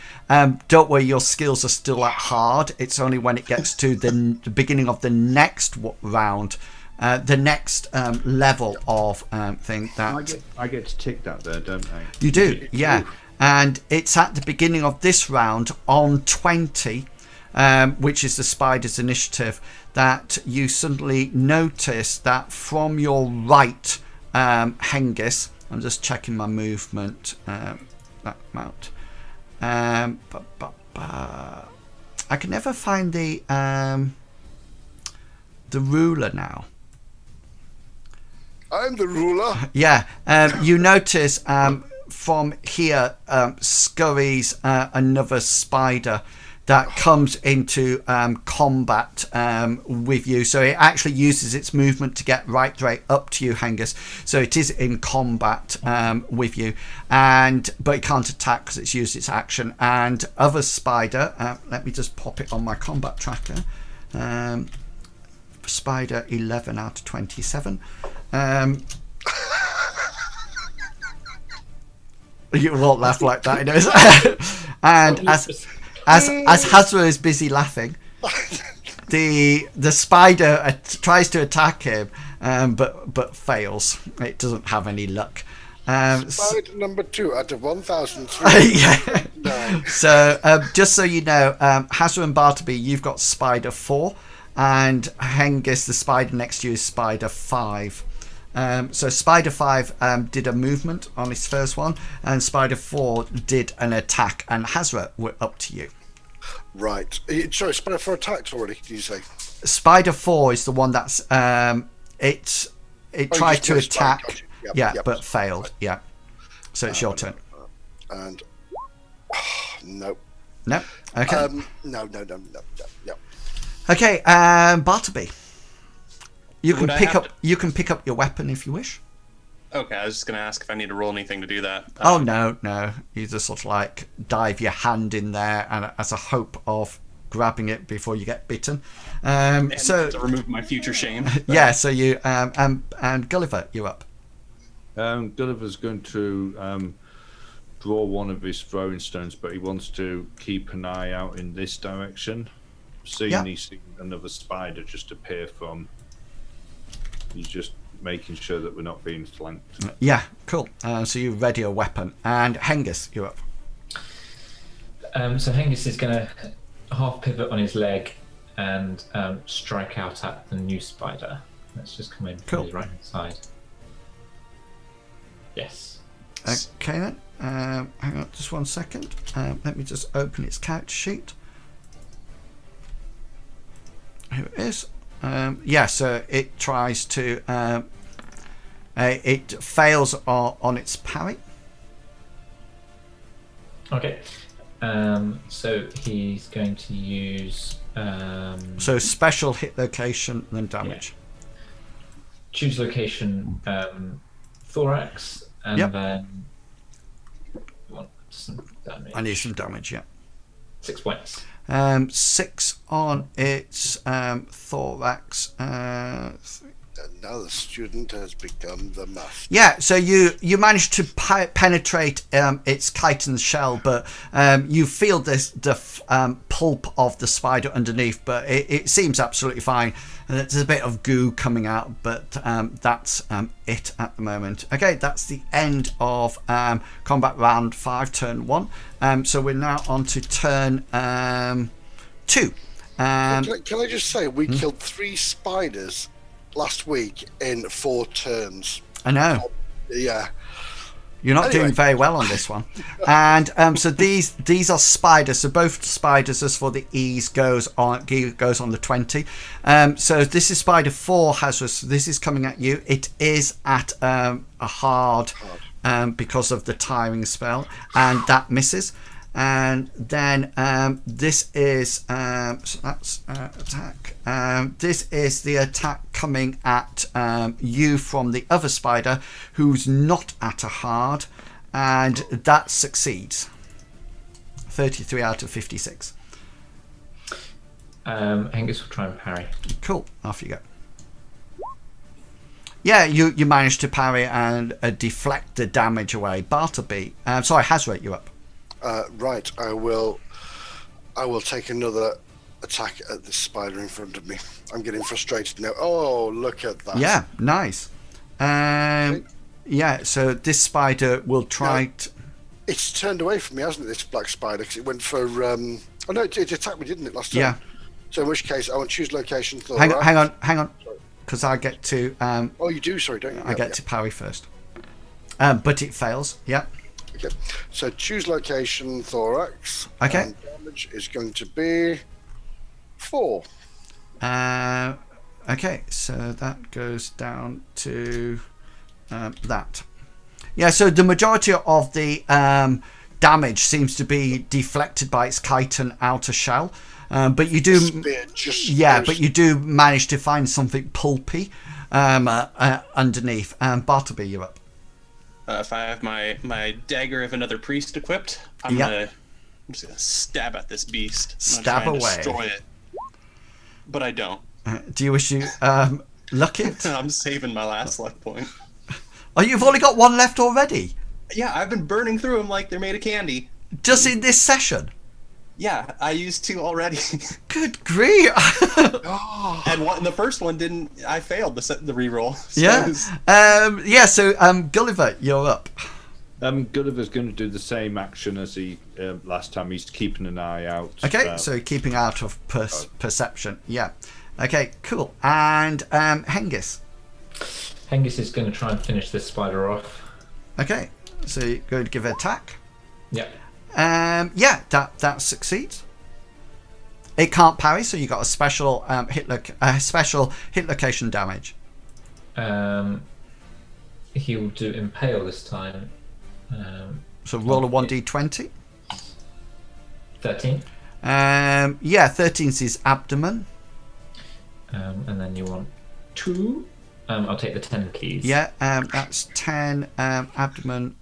Don't worry, your skills are still at hard. It's only when it gets to the beginning of the next round, the next level of thing that I get to tick that there, don't I? you do, yeah. And it's at the beginning of this round on 20, which is the spider's initiative, that you suddenly notice that from your right, Hengist, I'm just checking my movement, that amount. I can never find the ruler now. I'm the ruler. Yeah, you notice from here scurries another spider that comes into combat with you. So it actually uses its movement to get right up to you, Hengist. So it is in combat with you, but it can't attack because it's used its action. And other spider, let me just pop it on my combat tracker. Spider 11 out of 27. You won't laugh like that, you know. And as Hasra is busy laughing, the spider tries to attack him, but fails. It doesn't have any luck. Spider number 2 out of 1,000. Yeah. No. So just so you know, Hasra and Bartleby, you've got spider 4, and Hengist, the spider next to you, is spider 5. So Spider 5 did a movement on his first one, and Spider 4 did an attack, and Hasra, we're up to you. Right. Sorry, Spider 4 attacked already, did you say? Spider 4 is the one that's it tried to attack, Yep. but failed. Yeah. So it's your turn. And no. No. Okay. No. Okay. Bartleby. You can pick up your weapon if you wish. Okay, I was just going to ask if I need to roll anything to do that. Oh, no. You just sort of like dive your hand in there and as a hope of grabbing it before you get bitten. So to remove my future shame. Yeah, so you and Gulliver, you're up. Gulliver's going to draw one of his throwing stones, but he wants to keep an eye out in this direction. He's seen another spider just appear from... He's just making sure that we're not being flanked. Yeah, cool. So you ready a weapon. And Hengist, you're up. So Hengist is going to half pivot on his leg and strike out at the new spider. Let's just come in from his right hand side. Yes. Okay then. Hang on just 1 second. Let me just open its character sheet. Here it is. Yeah, so it tries to. It fails on its parry. Okay. So he's going to use. So special hit location, then damage. Choose location, thorax, and Yep. then you want some damage. I need some damage. Yeah. 6 points. 6 on its thorax. And now the student has become the master. Yeah, so you manage to penetrate its chitin's shell, but you feel the pulp of the spider underneath, but it seems absolutely fine. There's a bit of goo coming out, but that's it at the moment. Okay, that's the end of combat round 5, turn 1. So we're now on to turn 2. Can I just say, we killed 3 spiders last week in 4 turns. I know. Yeah. You're not Anyway. doing very well on this one. And so these are spiders. So both spiders, as for the E's, goes on the 20. So this is spider 4, Hasra. So this is coming at you. It is at a hard because of the tiring spell, and that misses. And then this is so that's attack. This is the attack coming at you from the other spider, who's not at a hard, and that succeeds. 33 out of 56. Hengist will try and parry. Cool. Off you go. Yeah, you managed to parry and deflect the damage away. Bartleby, sorry, Hasra, you're up. Right, I will take another attack at this spider in front of me. I'm getting frustrated now. Oh, look at that. Yeah, nice. Yeah, so this spider will try to... It's turned away from me, hasn't it, this black spider? Because it went for... oh, no, it attacked me, didn't it, last time? Yeah. So in which case, I want to choose location. Hang on. Because I get to... oh, you do? Sorry, don't you? I get to parry first. But it fails, yeah. Okay, so choose location, thorax. Okay. And damage is going to be 4. Okay, so that goes down to that. Yeah, so the majority of the damage seems to be deflected by its chitin outer shell, but you do, but you do manage to find something pulpy underneath. Bartleby, you're up. If I have my dagger of another priest equipped, I'm just gonna stab at this beast. Stab away. away. Destroy it. But I don't. Do you wish you luck it? I'm saving my last luck point. Oh, you've only got 1 left already? Yeah, I've been burning through them like they're made of candy. Just in this session? Yeah, I used 2 already. Good grief! And the first one didn't. I failed the reroll. So Yeah. So Gulliver, you're up. Gulliver's going to do the same action as he last time. He's keeping an eye out. Okay, so keeping out of perception. Yeah. Okay, cool. And Hengist. Hengist is going to try and finish this spider off. Okay, so you're going to give it an attack. Yeah. Yeah, that succeeds. It can't parry, so you got a special hit location damage. He will do impale this time. So roll a 1d20. 13. Yeah, 13 is his abdomen. And then you want 2. I'll take the 10 keys. Yeah, that's 10 abdomen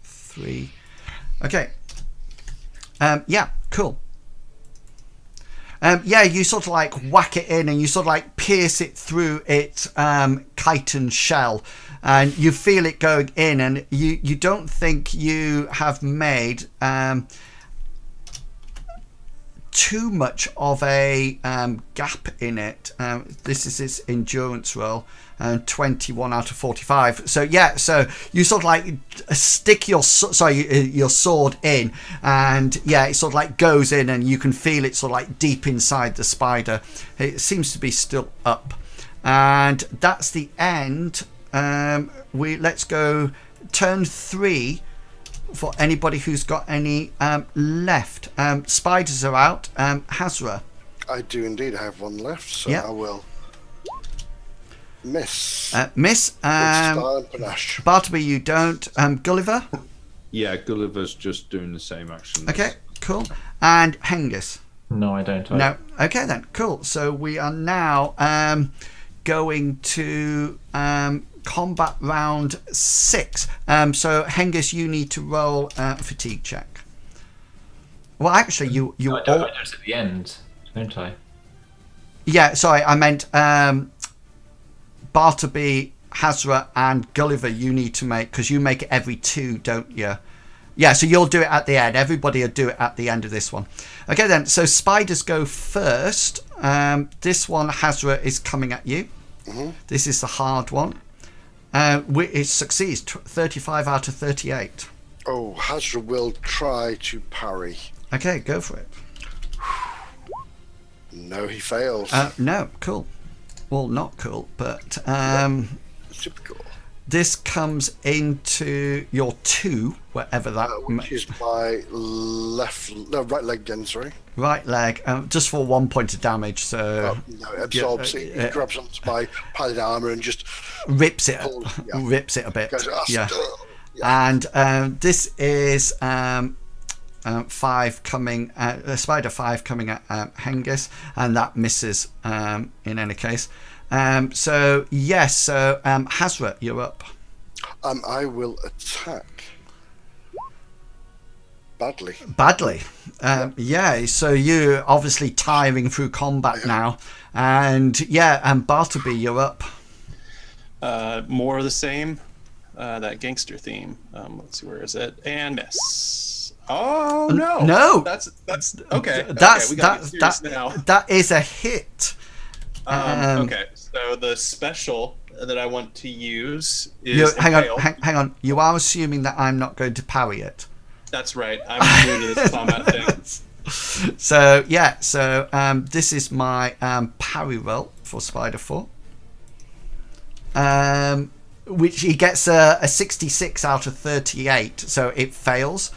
3. Okay. Yeah, cool. Yeah, you sort of like whack it in and you sort of like pierce it through its chitin shell, and you feel it going in, and you don't think you have made too much of a gap in it. This is its endurance roll, 21 out of 45. So yeah, so you sort of like stick your sword in, and yeah, it sort of like goes in, and you can feel it sort of like deep inside the spider. It seems to be still up, and that's the end. Let's go turn 3. For anybody who's got any left. Spiders are out. Hasra. I do indeed. I have one left, so Yeah. I will miss. Miss. With style and panache. Bartleby, you don't. Gulliver. Yeah, Gulliver's just doing the same action. Okay, cool. And Hengist. No, I don't. No. Okay then. Cool. So we are now going to combat round 6. So Hengist, you need to roll a fatigue check. Well, actually, you I do it at the end, don't I? Yeah. Sorry, I meant Bartleby, Hasra, and Gulliver. You need to make, because you make it every 2, don't you? Yeah, so you'll do it at the end. Everybody will do it at the end of this one. Okay, then. So spiders go first. This one, Hasra, is coming at you. Mm-hmm. This is the hard one. It succeeds. 35 out of 38. Oh, Hasra will try to parry. Okay, go for it. No, he fails. No, cool. Well, not cool, but Typical. this comes into your 2, wherever that... Which is my right leg again, sorry. Right leg, just for 1 point of damage, so No, it absorbs it. He grabs onto my padded armour and just rips it, pulls, rips it a bit. goes, Yeah, yeah. and this is 5 coming, spider 5 coming at Hengist, and that misses in any case. So yes, so Hasra, you're up. I will attack. Badly. Yeah, so you're obviously tiring through combat now, and Bartleby, you're up. More of the same. That gangster theme. Let's see, where is it? And miss. Oh no! No, That's okay. That's we gotta get serious now. that is a hit. Okay, so the special that I want to use is Hang Impale. on. You are assuming that I'm not going to parry it. That's right. I'm new to this combat thing. So this is my parry roll for Spider 4, which he gets a 66 out of 38, so it fails.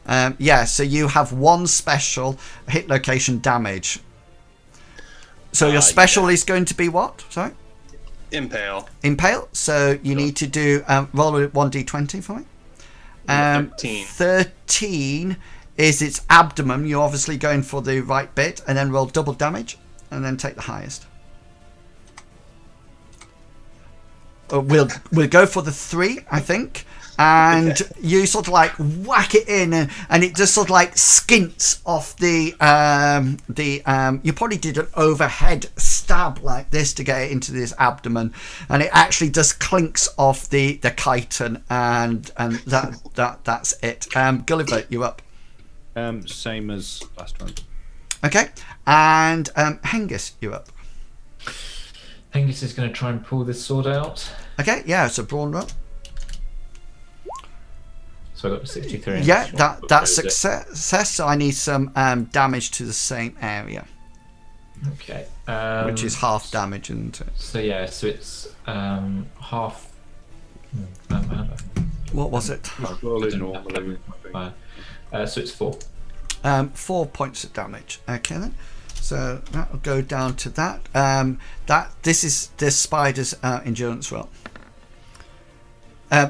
So you have 1 special hit location damage. So your special is going to be what? Sorry? Impale. So you need to do roll a 1d20 for me. 13. 13 is its abdomen. You're obviously going for the right bit, and then roll double damage, and then take the highest. We'll go for the 3, I think. And you sort of like whack it in, and it just sort of like skints off the you probably did an overhead stab like this to get it into this abdomen, and it actually just clinks off the chitin, and that's it. Gulliver, you're up. Same as last round. Okay, and Hengist, you're up. Hengist is going to try and pull this sword out. Okay, yeah, it's a brawn roll. So I got 63. Yeah, that's success. So I need some damage to the same area, Okay. which is half damage, isn't it? So yeah, so it's half. What was it? I'll roll it normally. So it's 4. 4 points of damage. Okay then. So that'll go down to that. This is the spider's endurance roll.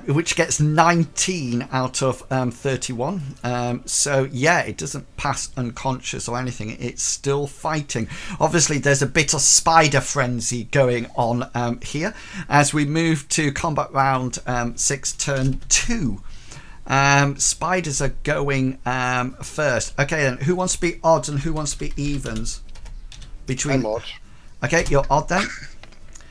Which gets 19 out of 31. So yeah, it doesn't pass unconscious or anything. It's still fighting. Obviously, there's a bit of spider frenzy going on here as we move to combat round 6, turn 2. Spiders are going first. Okay, then who wants to be odds and who wants to be evens? I'm odd. Okay, you're odd then.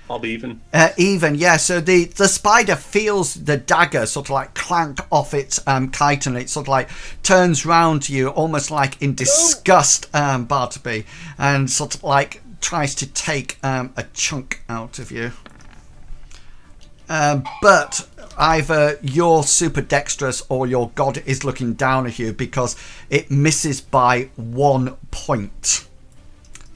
I'll be even. Even, yeah. So the spider feels the dagger sort of like clank off its chitin. It sort of like turns round to you, almost like in disgust, Bartleby, and sort of like tries to take a chunk out of you. But either you're super dexterous or your god is looking down at you, because it misses by 1 point.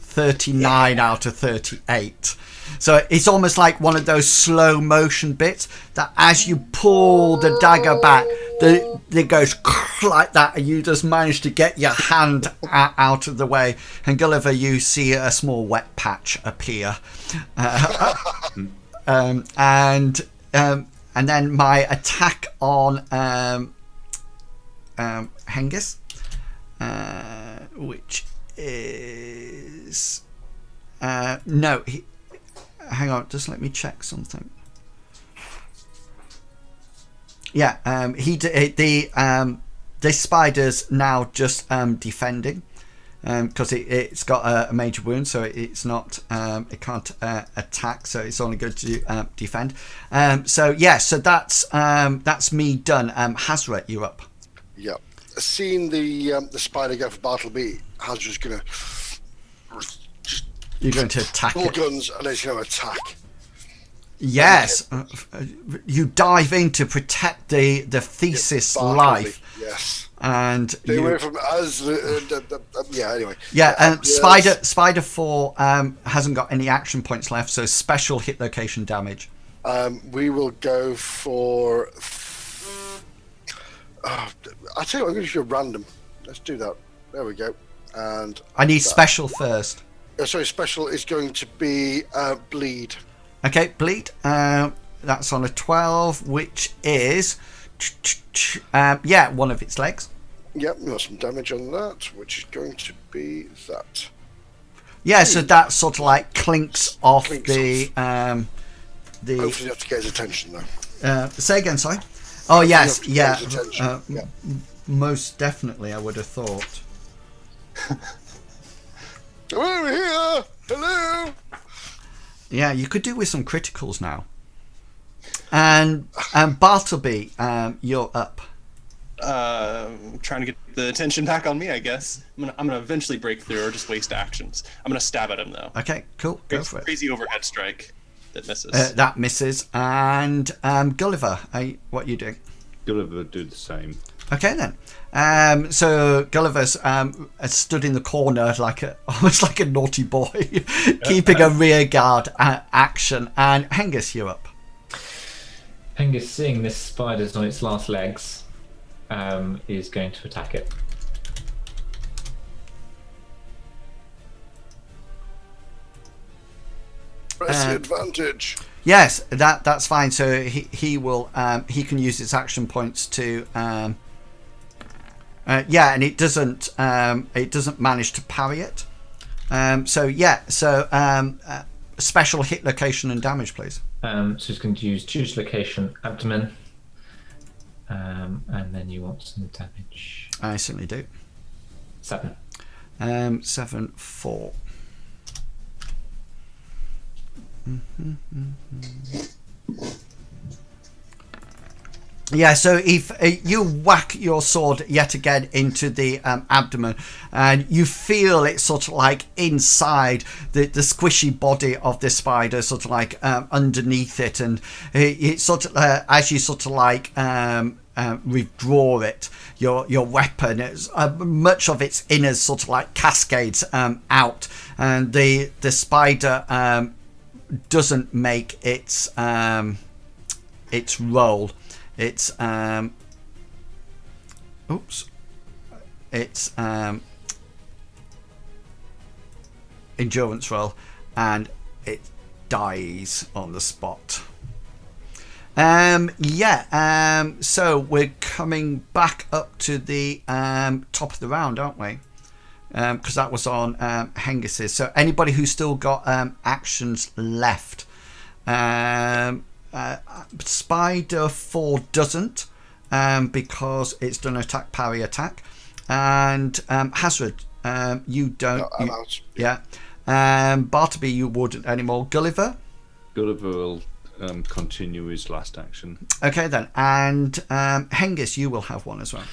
39 out of 38. So it's almost like one of those slow motion bits that as you pull the dagger back, it goes like that, and you just manage to get your hand out of the way. And Gulliver, you see a small wet patch appear, and then my attack on Hengist, which is no. Hang on, just let me check something. Yeah, this spider's now just defending, because it's got a major wound, so it's not it can't attack, so it's only good to defend. So that's me done. Hasra, you're up. Yeah, seeing the spider go for Bartleby, Hasra's gonna. You're going to attack Full it. guns, and he's going to attack. Yes, you dive in to protect the Thesis life. Yes. And Stay away from us. Yeah. Anyway. Yeah. Yes. Spider 4 hasn't got any action points left, so special hit location damage. We will go for. I'll tell you what, I'm going to do random. Let's do that. There we go. And I need special first. Sorry, special is going to be bleed. Okay, bleed. That's on a 12, which is one of its legs. Yep, we got some damage on that, which is going to be that. Yeah, so that sort of like clinks off the. Hopefully, you have to get his attention though. Say again, sorry. Oh yes, yeah. Yeah. Most definitely, I would have thought. Come over here! Hello! Yeah, you could do with some criticals now. And Bartleby, you're up. Trying to get the attention back on me, I guess. I'm gonna eventually break through or just waste actions. I'm gonna stab at him though. Okay, cool. Go for it. Crazy overhead strike that misses. That misses. And Gulliver, what are you doing? Gulliver would do the same. Okay then. So Gulliver's stood in the corner almost like a naughty boy, keeping a rear guard action. And Hengist, you're up. Hengist, seeing this spider's on its last legs, is going to attack it. Press the advantage. Yes, that's fine. So he will he can use his action points to and it doesn't manage to parry it. Special hit location and damage, please. So he's going to use choose location, abdomen, and then you want some damage. I certainly do. 7. 7, 4. Yeah, so if you whack your sword yet again into the abdomen, and you feel it sort of like inside the squishy body of the spider, sort of like underneath it, and it sort of as you sort of like withdraw it, your weapon, much of its innards sort of like cascades out, and the spider doesn't make its roll. It's endurance roll, and it dies on the spot. So we're coming back up to the top of the round, aren't we? Because that was on Hengist's. So anybody who's still got actions left. Spider 4 doesn't, because it's done attack, parry, attack. And Hasra, you don't. No, I'm out. Yeah. Bartleby, you wouldn't anymore. Gulliver? Gulliver will continue his last action. Okay then. And Hengist, you will have one as well.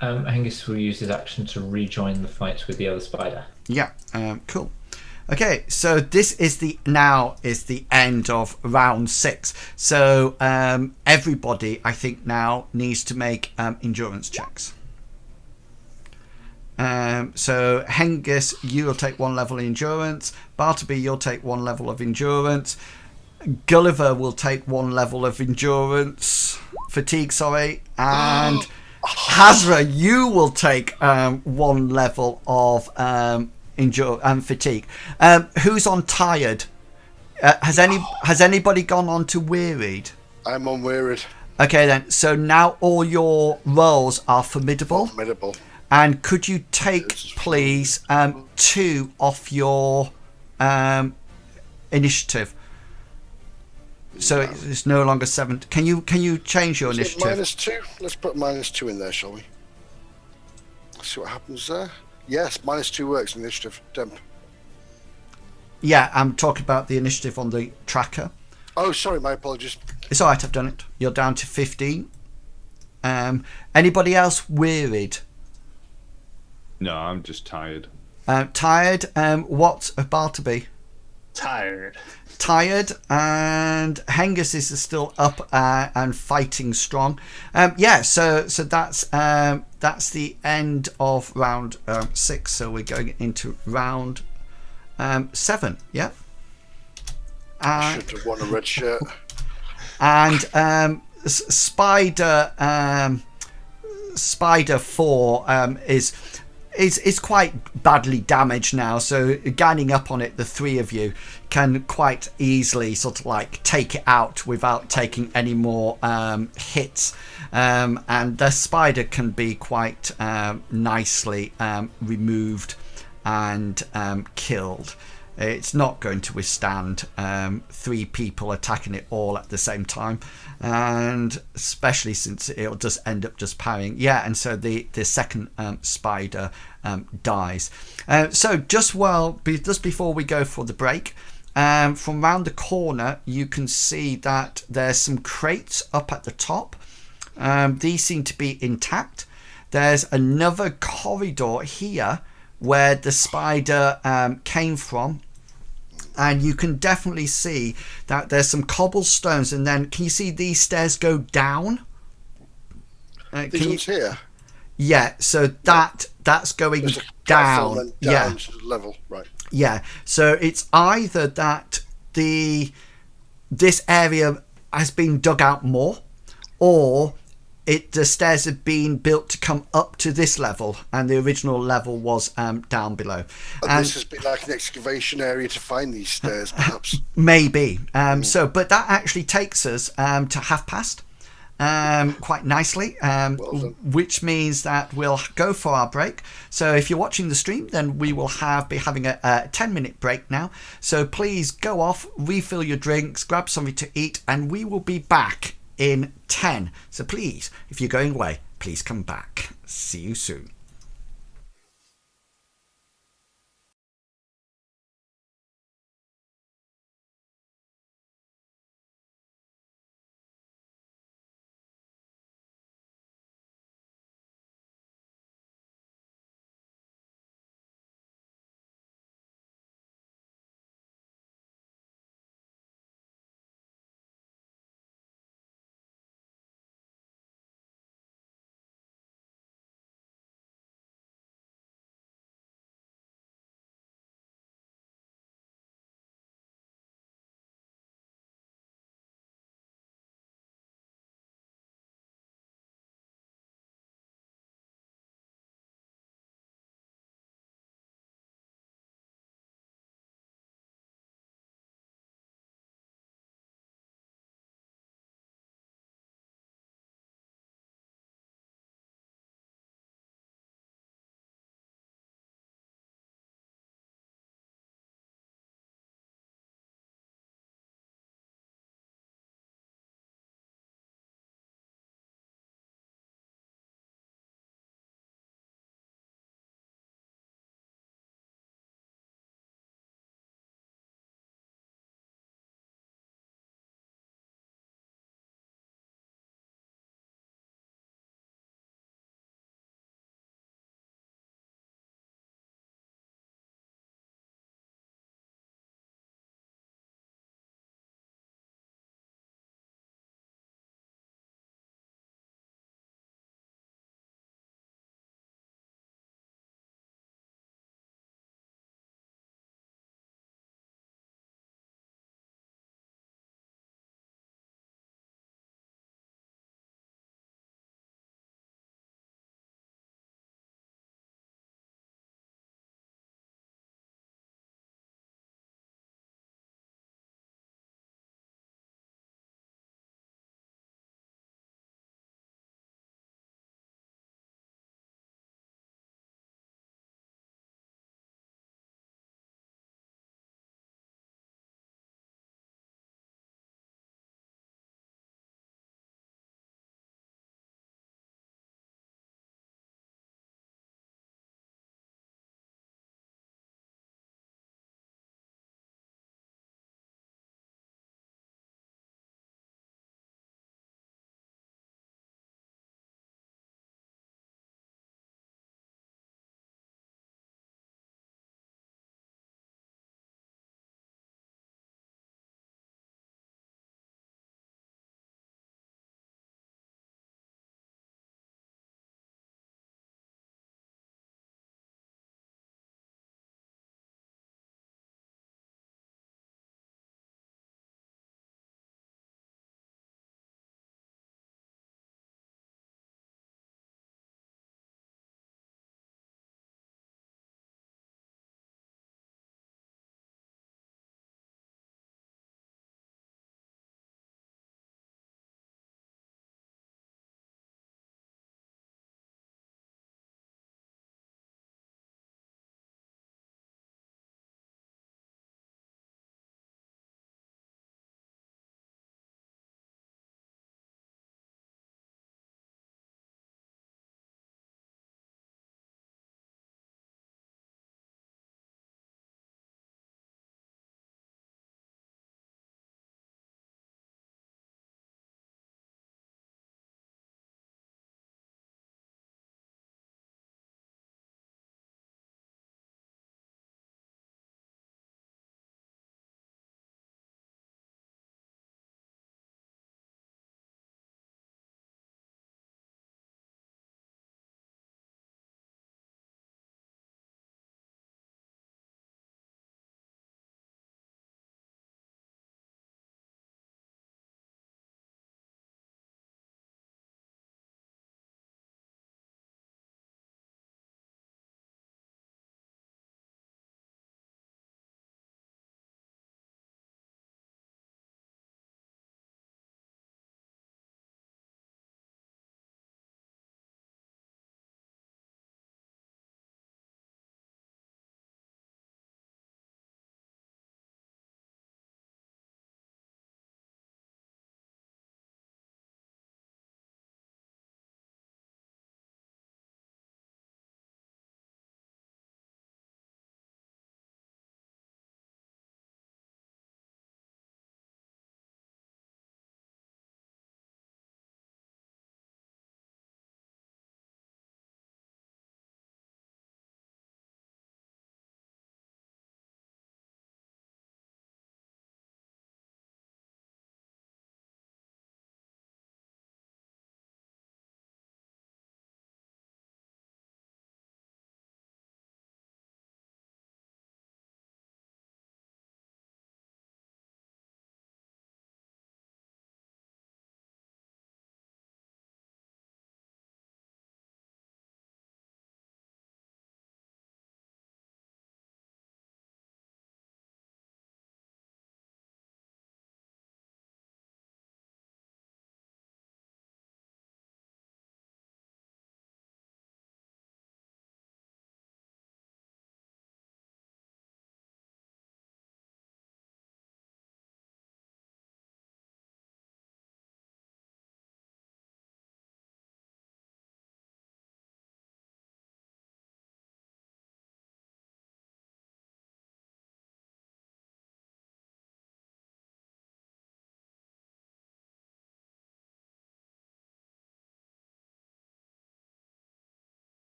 Hengist will use his action to rejoin the fight with the other spider. Yeah. Cool. Okay, so this is the end of round 6. So everybody, I think, now needs to make endurance checks. So Hengist, you will take 1 level of endurance. Bartleby, you'll take 1 level of endurance. Gulliver will take 1 level of endurance. fatigue, sorry, and Hasra, you will take 1 level of fatigue. Who's on tired? Has anybody gone on to wearied? I'm unwearied. Okay then. So now all your rolls are formidable. Formidable. And could you take, please, 2 off your initiative? So it's no longer 7. Can you change your initiative? -2. Let's put -2 in there, shall we? Let's see what happens there. Yes, -2 works. Initiative. Temp. Yeah, I'm talking about the initiative on the tracker. Oh, sorry, my apologies. It's all right. I've done it. You're down to 15. Anybody else wearied? No, I'm just tired. Tired. What's Bartleby? Tired. Tired, and Hengus is still up and fighting strong. So that's the end of round 6. So we're going into round 7. Yeah. I should have worn a red shirt. And Spider 4 is quite badly damaged now, so gaining up on it, the 3 of you can quite easily sort of like take it out without taking any more hits, and the spider can be quite nicely removed and killed. It's not going to withstand 3 people attacking it all at the same time, and especially since it'll just end up just parrying. Yeah, and so the second spider dies. So just before we go for the break, from round the corner you can see that there's some crates up at the top. These seem to be intact. There's another corridor here where the spider came from, and you can definitely see that there's some cobblestones, and then can you see these stairs go down? These ones here? Yeah, so that's going down. Down to the level, right? Yeah, so it's either that this area has been dug out more, or the stairs have been built to come up to this level, and the original level was down below. And this has been like an excavation area to find these stairs, perhaps. Maybe. But that actually takes us to 1:30 quite nicely, which means that we'll go for our break. So if you're watching the stream, then we will be having a 10-minute break now. So please go off, refill your drinks, grab something to eat, and we will be back in 10. So please, if you're going away, please come back. See you soon.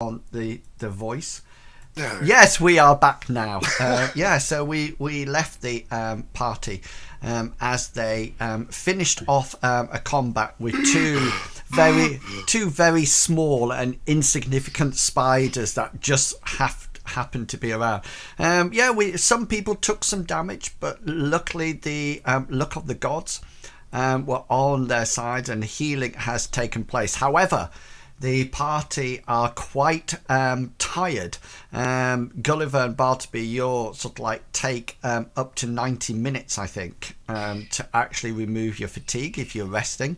on the voice. No. Yes, we are back now. So we left the party as they finished off a combat with two very small and insignificant spiders that just happened to be around. Some people took some damage, but luckily the luck of the gods were on their side and healing has taken place. However, the party are quite tired. Gulliver and Bartleby, you're sort of like take up to 90 minutes, I think, to actually remove your fatigue if you're resting.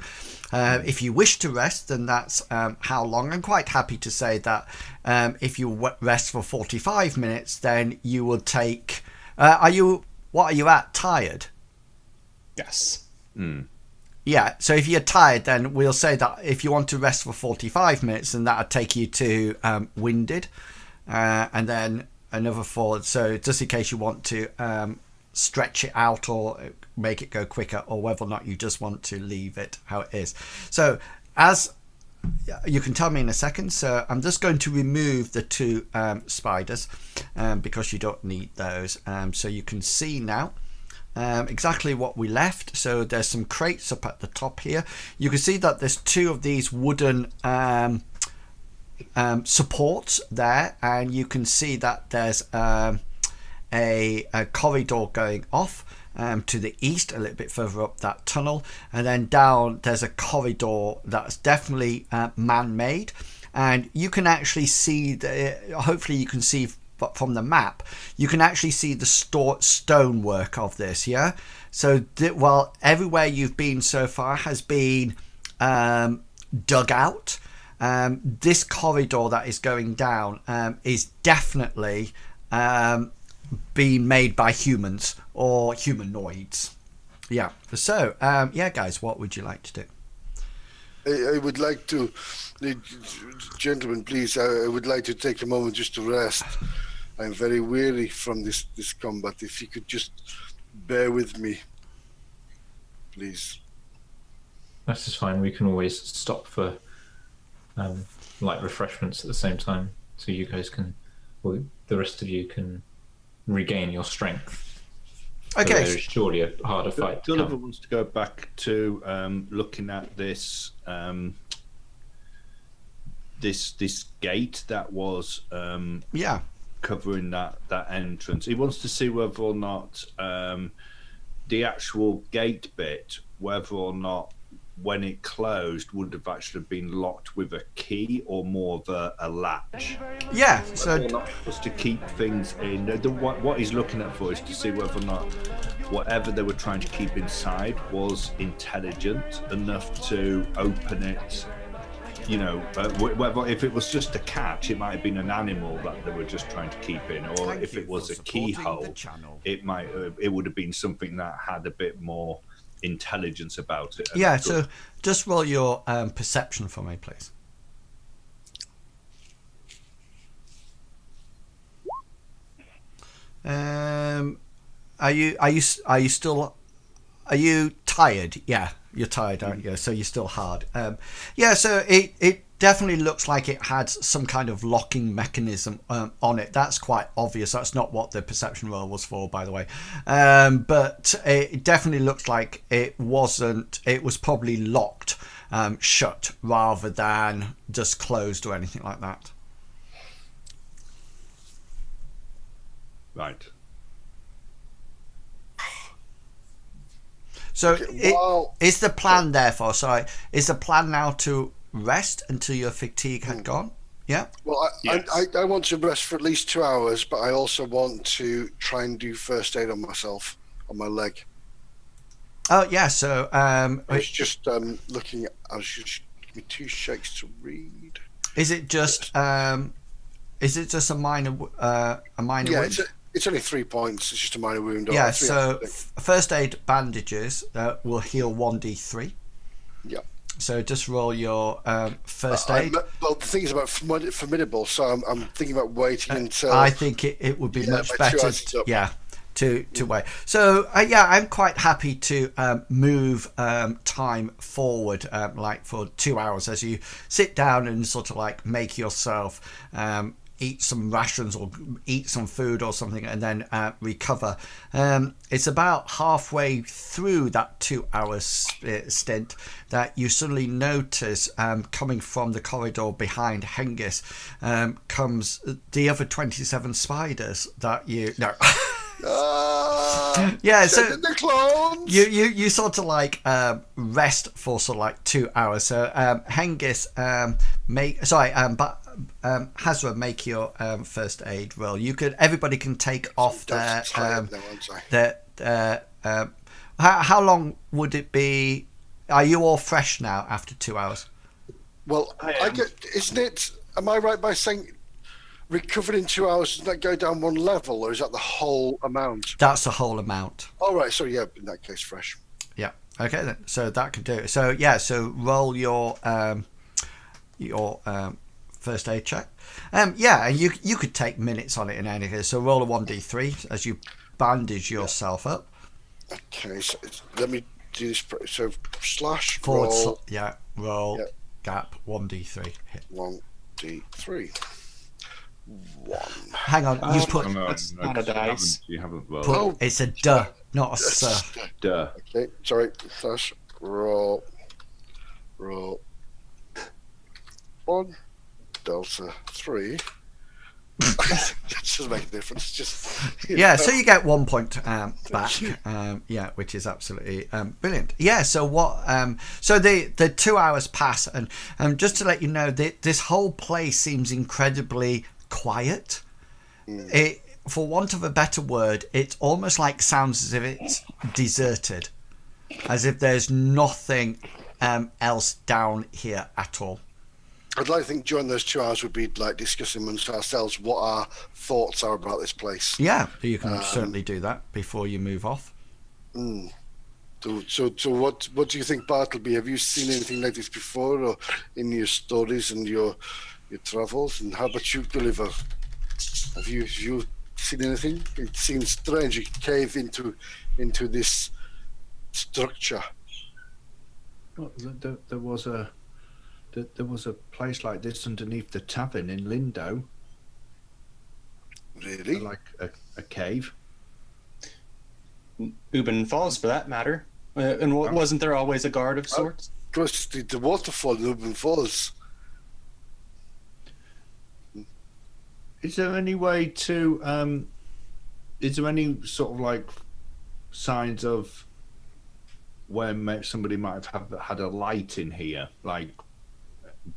If you wish to rest, then that's how long. I'm quite happy to say that if you rest for 45 minutes, then you will take... what are you at? Tired? Yes. Yeah, so if you're tired, then we'll say that if you want to rest for 45 minutes, then that'll take you to winded, and then another 4. So just in case you want to stretch it out or make it go quicker, or whether or not you just want to leave it how it is. So as you can tell me in a second, so I'm just going to remove the 2 spiders because you don't need those. So you can see now exactly what we left. So there's some crates up at the top here. You can see that there's 2 of these wooden supports there, and you can see that there's a corridor going off to the east a little bit further up that tunnel, and then down there's a corridor that's definitely man-made, and you can actually see hopefully you can see. But from the map, you can actually see the stonework of this, yeah? So while everywhere you've been so far has been dug out, this corridor that is going down is definitely being made by humans or humanoids. Yeah. So, guys, what would you like to do? I would like to, gentlemen, please, I would like to take a moment just to rest. I'm very weary from this combat. If you could just bear with me, please. That's just fine. We can always stop for light refreshments at the same time, so you guys can, well, the rest of you can regain your strength. Okay. There's surely a harder fight. Gulliver wants to go back to looking at this this gate that was covering that entrance. He wants to see whether or not the actual gate bit, whether or not when it closed would have actually been locked with a key or more of a latch. Yeah, so just to keep things in. What he's looking at for is to see whether or not whatever they were trying to keep inside was intelligent enough to open it. You know, whether if it was just a catch, it might have been an animal that they were just trying to keep in, or if it was a keyhole, it would have been something that had a bit more intelligence about it. Yeah, so just roll your perception for me, please. Are you tired? Yeah, you're tired, aren't you? So you're still hard. So it definitely looks like it had some kind of locking mechanism on it. That's quite obvious. That's not what the perception roll was for, by the way. But it definitely looks like it wasn't. It was probably locked shut rather than just closed or anything like that. Right. So Okay, is the plan therefore? Sorry, is the plan now to rest until your fatigue had gone? Yeah. Well, Yes. I want to rest for at least 2 hours, but I also want to try and do first aid on myself, on my leg. Oh yeah. So I was just looking at. I was just give me 2 shakes to read. is it just a minor Yeah, wound? it's only 3 points. It's just a minor wound. Yeah. Or three, So I think. first aid bandages will heal 1d3. Yeah. So just roll your first aid. Well, the thing is about formidable, so I'm thinking about waiting until. I think it would be much by 2 better. hours is up. Yeah, to wait. So yeah, I'm quite happy to move time forward, like for 2 hours, as you sit down and sort of like make yourself eat some rations or eat some food or something, and then recover. It's about halfway through that 2 hours stint that you suddenly notice, coming from the corridor behind Hengist, comes the other 27 spiders that you know. Yeah, so the clones. you sort of like rest for sort of like 2 hours. So Hengist, Hasra, make your first aid roll. Everybody can take off their how long would it be? Are you all fresh now after 2 hours? Well, isn't it? Am I right by saying recovered in 2 hours, does that go down one level, or is that the whole amount? That's the whole amount. All right. So yeah, in that case, fresh. Yeah. Okay then. So that can do it. So yeah. So roll your first aid check. Yeah, and you could take minutes on it in any case. So roll a 1d3 as you bandage yourself up. Okay. So let me do this. So slash Forward. roll. Roll. Yep. Gap 1d3. Hit. 1d3. 1. Hang on. You put. That's not a dice. You haven't rolled. It's a duh, not a sir. Duh. Okay. Sorry. Slash roll. 1 delta 3. That doesn't make a difference. Just yeah. So you get 1 point back. Yeah, which is absolutely brilliant. Yeah. So what? So the 2 hours pass, and just to let you know, this whole place seems incredibly quiet. It, for want of a better word, it almost like sounds as if it's deserted, as if there's nothing else down here at all. I'd like to think during those 2 hours we'd be like discussing amongst ourselves what our thoughts are about this place. Yeah, you can certainly do that before you move off. So what do you think, Bartleby? Have you seen anything like this before, or in your stories and your travels? And how about you, Gulliver? Have you seen anything? It seems strange. You cave into this structure. Well, there was a place like this underneath the tavern in Lindowe. Really? Like a cave. Ubin Falls, for that matter. And wasn't there always a guard of sorts? Plus the waterfall, Lubin Falls. Is there any way to? Is there any sort of like signs of when somebody might have had a light in here, like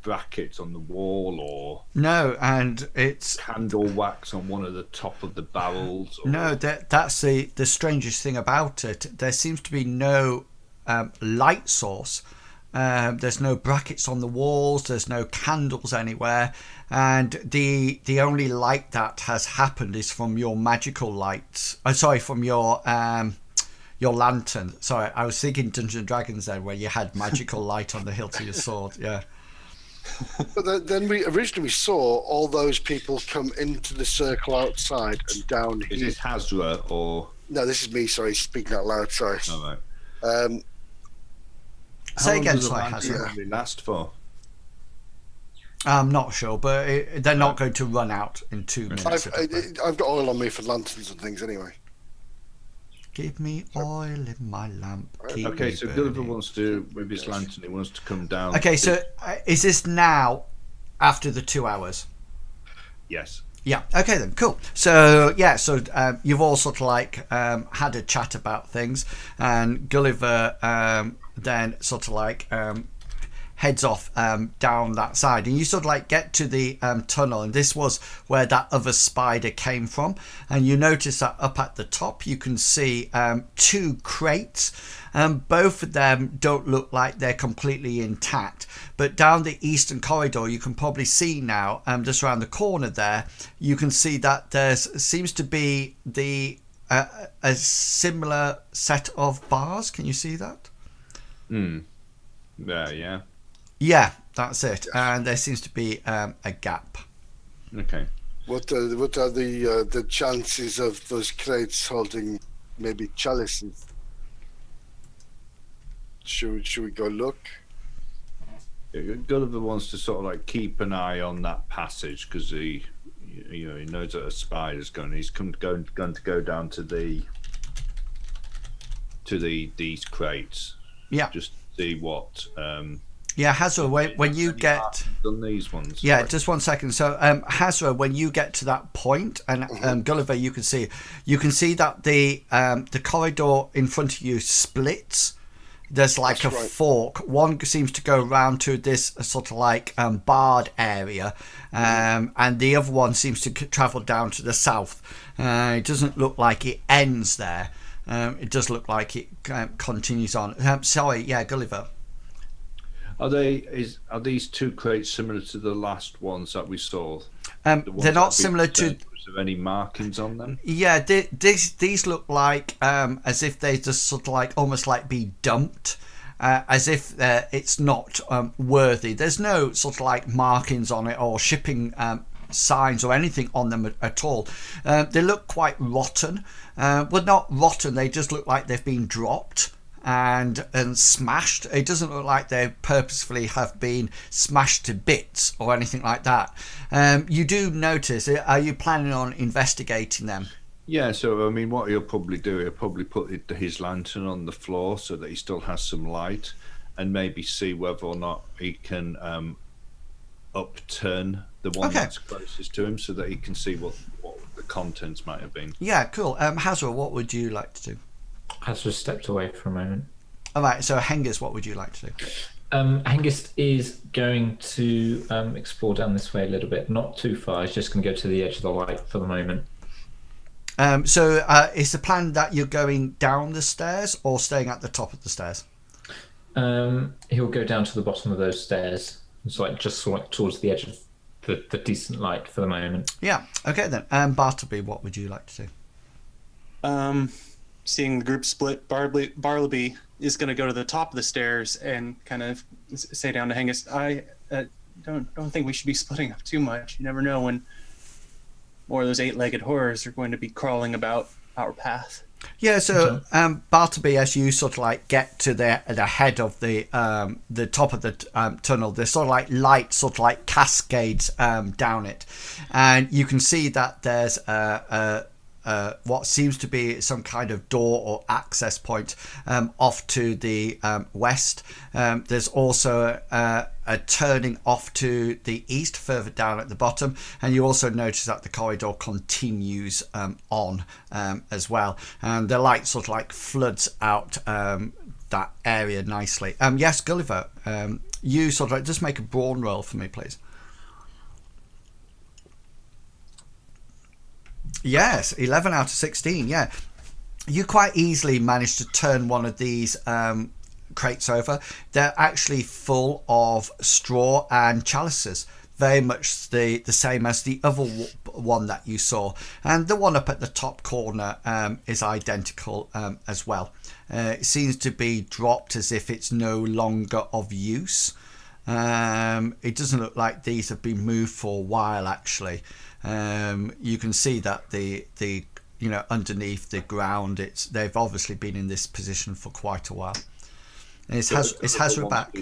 brackets on the wall, or no, and it's candle wax on one of the top of the barrels? Or... No, that's the strangest thing about it. There seems to be no light source. There's no brackets on the walls. There's no candles anywhere, and the only light that has happened is from your magical lights. From your lantern. Sorry, I was thinking Dungeons and Dragons then, where you had magical light on the hilt of your sword. Yeah. But then we originally saw all those people come into the circle outside and down here. Is this Hasra or? No, this is me. Sorry, speaking out loud. Sorry. All right. Say again, sorry, Hasra. How long last for? I'm not sure, but they're not going to run out in 2 minutes. I've got oil on me for lanterns and things anyway. Give me oil in my lamp. Okay, so Gulliver wants to, with his lantern, he wants to come down. Okay, so is this now after the 2 hours? Yes. Yeah. Okay then. Cool. So yeah. So you've all sort of like had a chat about things, and Gulliver then sort of like heads off down that side, and you sort of like get to the tunnel, and this was where that other spider came from, and you notice that up at the top you can see 2 crates. Both of them don't look like they're completely intact, but down the eastern corridor you can probably see now, just around the corner there, you can see that there seems to be a similar set of bars. Can you see that? Yeah. Yeah, that's it. And there seems to be a gap. Okay. What are the chances of those crates holding maybe chalices? Should we go look? Gulliver wants to sort of like keep an eye on that passage because he knows that a spider's going. He's going to go down to these crates. Yeah. Just see what. Yeah, Hasra, when you get done these ones. Yeah, Sorry. just 1 second. So, Hasra, when you get to that point, and Gulliver, you can see that the corridor in front of you splits. There's like That's a right. fork. One seems to go round to this sort of like barred area, and the other one seems to travel down to the south. It doesn't look like it ends there. It does look like it continues on. Sorry, yeah, Gulliver. Are these two crates similar to the last ones that we saw? They're not similar to. Was there any markings on them? Yeah, these look like as if they just sort of like almost like be dumped, as if it's not worthy. There's no sort of like markings on it or shipping signs or anything on them at all. They look quite rotten. Well, not rotten. They just look like they've been dropped and smashed. It doesn't look like they purposefully have been smashed to bits or anything like that. You do notice, are you planning on investigating them? Yeah, so I mean, what he'll probably do, he'll probably put his lantern on the floor so that he still has some light, and maybe see whether or not he can upturn the one that's closest to him so that he can see what the contents might have been. Yeah, cool. Hasra, what would you like to do? Hasra stepped away for a moment. All right, so Hengist, what would you like to do? Hengist is going to explore down this way a little bit, not too far. He's just going to go to the edge of the light for the moment. So is the plan that you're going down the stairs or staying at the top of the stairs? He'll go down to the bottom of those stairs. It's like just sort of towards the edge of the decent light for the moment. Yeah, okay then. Bartleby, what would you like to do? Seeing the group split, Bartleby is going to go to the top of the stairs and kind of say down to Hengist, I don't think we should be splitting up too much. You never know when more of those eight-legged horrors are going to be crawling about our path. Yeah, so Bartleby, as you sort of like get to the head of the top of the tunnel, there's sort of like light, sort of like cascades down it, and you can see that there's what seems to be some kind of door or access point off to the west. There's also a turning off to the east further down at the bottom, and you also notice that the corridor continues on as well, and the light sort of like floods out that area nicely. Yes, Gulliver, you sort of like just make a brawn roll for me, please. Yes, 11 out of 16. Yeah, you quite easily managed to turn one of these crates over. They're actually full of straw and chalices, very much the same as the other one that you saw, and the one up at the top corner is identical as well. It seems to be dropped as if it's no longer of use. It doesn't look like these have been moved for a while, actually. You can see that the underneath the ground, they've obviously been in this position for quite a while. Is Hasra back?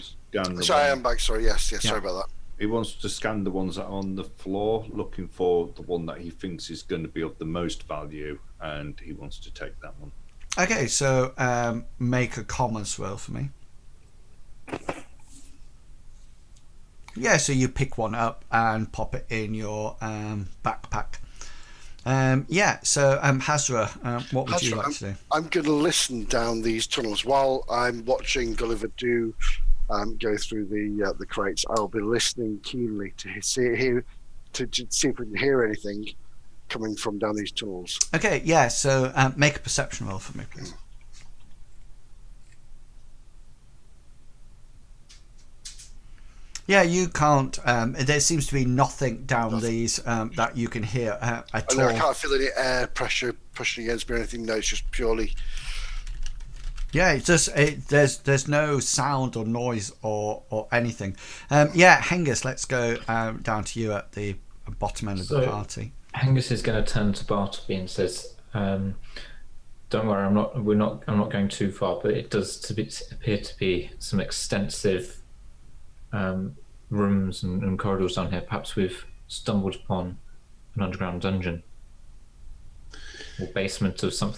Sorry, I am back. Sorry, yes, sorry about that. He wants to scan the ones that are on the floor, looking for the one that he thinks is going to be of the most value, and he wants to take that one. Okay, so make a commons roll for me. Yeah, so you pick one up and pop it in your backpack. So Hasra, what would you like to do? I'm going to listen down these tunnels while I'm watching Gulliver go through the crates. I'll be listening keenly to see if we can hear anything coming from down these tunnels. Okay, yeah. So make a perception roll for me, please. Yeah, you can't. There seems to be nothing down these that you can hear at all. I can't feel any air pressure pushing against me or anything. No, it's just purely. Yeah, it's just there's no sound or noise or anything. Hengist, let's go down to you at the bottom end of the party. Angus is going to turn to Bartleby and says, "Don't worry, I'm not going too far, but it does appear to be some extensive rooms and corridors down here. Perhaps we've stumbled upon an underground dungeon or basement of some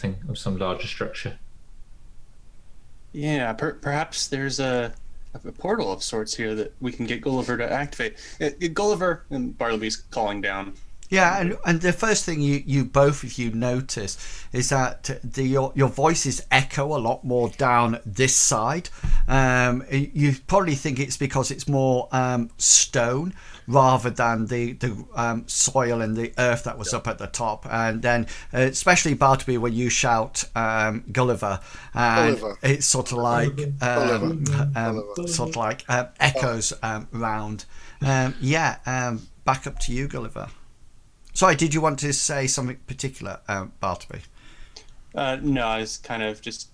larger structure." Yeah, perhaps there's a portal of sorts here that we can get Gulliver to activate. Gulliver, and Bartleby's calling down. Yeah, and the first thing you both of you notice is that your voices echo a lot more down this side. You probably think it's because it's more stone rather than the soil and the earth that was up at the top. And then, especially Bartleby, when you shout Gulliver, and it's sort of like echoes round. Back up to you, Gulliver. Sorry, did you want to say something particular, Bartleby? No, I was kind of just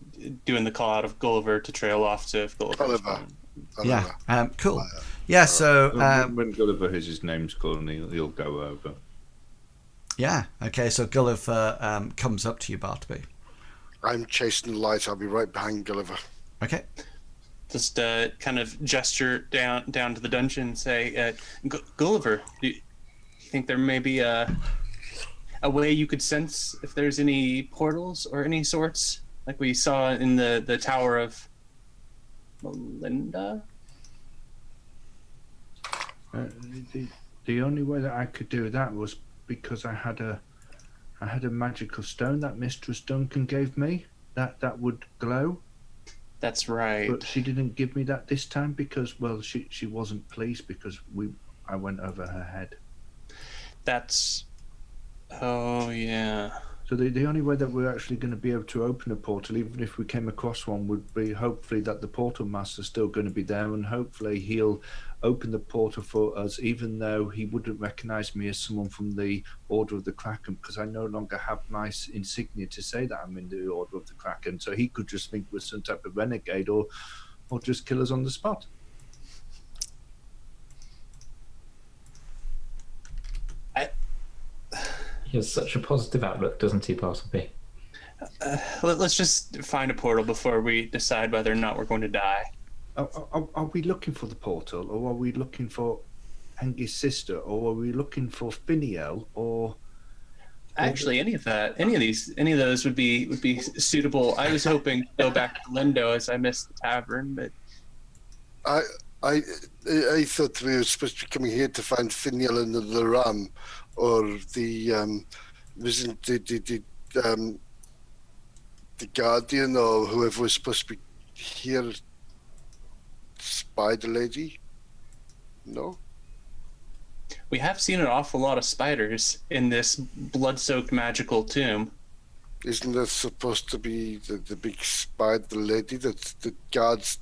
doing the call out of Gulliver to trail off to Gulliver. Yeah, cool. Yeah, so... when Gulliver hears his name's called, he'll go over. Yeah, okay, so Gulliver comes up to you, Bartleby. I'm chasing the light. I'll be right behind Gulliver. Okay. Just kind of gesture down to the dungeon and say, Gulliver, do you think there may be a way you could sense if there's any portals or any sorts, like we saw in the Tower of Melinda? The only way that I could do that was because I had a magical stone that Mistress Duncan gave me that would glow. That's right. But she didn't give me that this time because, well, she wasn't pleased because I went over her head. Oh yeah. So the only way that we're actually going to be able to open a portal, even if we came across one, would be hopefully that the portal master's still going to be there, and hopefully he'll open the portal for us, even though he wouldn't recognise me as someone from the Order of the Kraken, because I no longer have my insignia to say that I'm in the Order of the Kraken. So he could just think we're some type of renegade or just kill us on the spot. He has such a positive outlook, doesn't he, Bartleby? Let's just find a portal before we decide whether or not we're going to die. Are we looking for the portal, or are we looking for Angus' sister, or are we looking for Finiel, or? Actually, any of those would be suitable. I was hoping to go back to Lindowe as I missed the tavern, but I thought we were supposed to be coming here to find Finiel and the ram, or the guardian, or whoever was supposed to be here. Spider lady? No? We have seen an awful lot of spiders in this blood-soaked magical tomb. Isn't that supposed to be the big spider lady that guards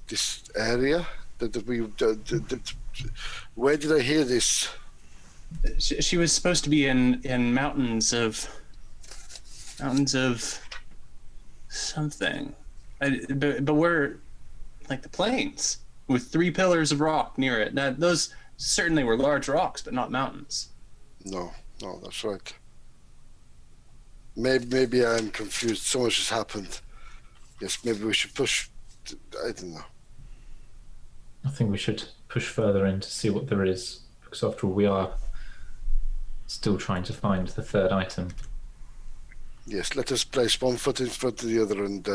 this area? Where did I hear this? She was supposed to be in mountains of something. But we're like the plains with 3 pillars of rock near it. Now, those certainly were large rocks, but not mountains. No, that's right. Maybe I'm confused. So much has happened. Yes, maybe we should push. I don't know. I think we should push further in to see what there is, because after all, we are still trying to find the third item. Yes, let us place one foot in front of the other and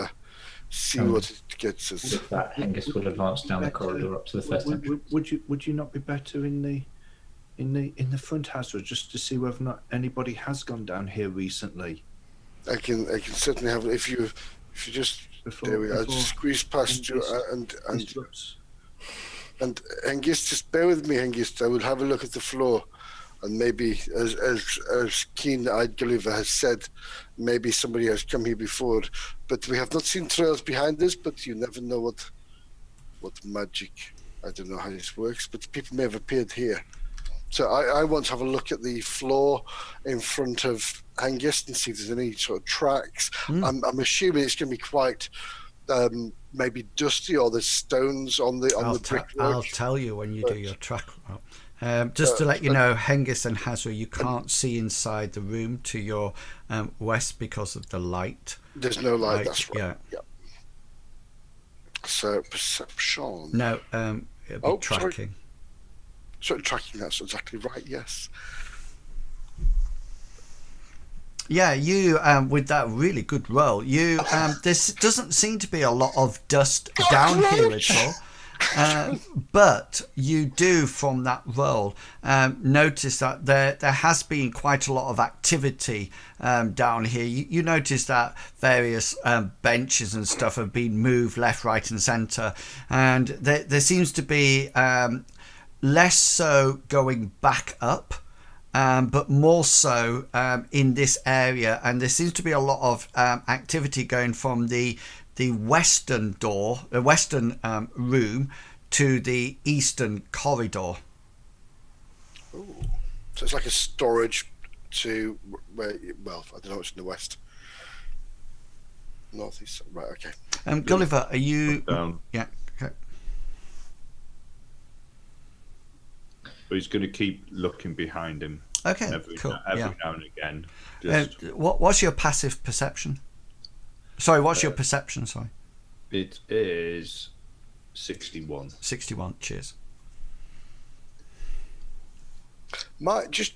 see what it gets us. With that, Hengist will advance down the corridor up to the first entrance. Would you not be better in the front, Hasra, just to see whether or not anybody has gone down here recently? I can certainly have. If you just there we are. I'll just squeeze past you and Hengist, just bear with me, Hengist. I will have a look at the floor. And maybe, as keen-eyed Gulliver has said, maybe somebody has come here before. But we have not seen trails behind us, but you never know what magic, I don't know how this works, but people may have appeared here. So I want to have a look at the floor in front of Hengist and see if there's any sort of tracks. I'm assuming it's going to be quite maybe dusty, or there's stones on the brickwork. I'll tell you when you do your track. Just to let you know, Hengist and Hasra, you can't see inside the room to your west because of the light. There's no light, that's right. Yeah. Yep. So perception. No, it'll be tracking. So tracking, that's exactly right, yes. Yeah, you with that really good roll. You this doesn't seem to be a lot of dust down here at all, but you do from that roll notice that there has been quite a lot of activity down here. You notice that various benches and stuff have been moved left, right, and centre, and there seems to be less so going back up. But more so in this area, and there seems to be a lot of activity going from the western door, the western room, to the eastern corridor. Ooh. So it's like a storage to where? Well, I don't know. It's in the west, northeast. Right. Okay. Gulliver, are you? Yeah. Okay. But he's going to keep looking behind him. Okay, every cool. now and again. Just, what's your passive perception? Sorry, what's your perception? Sorry. It is 61. 61. Cheers. Just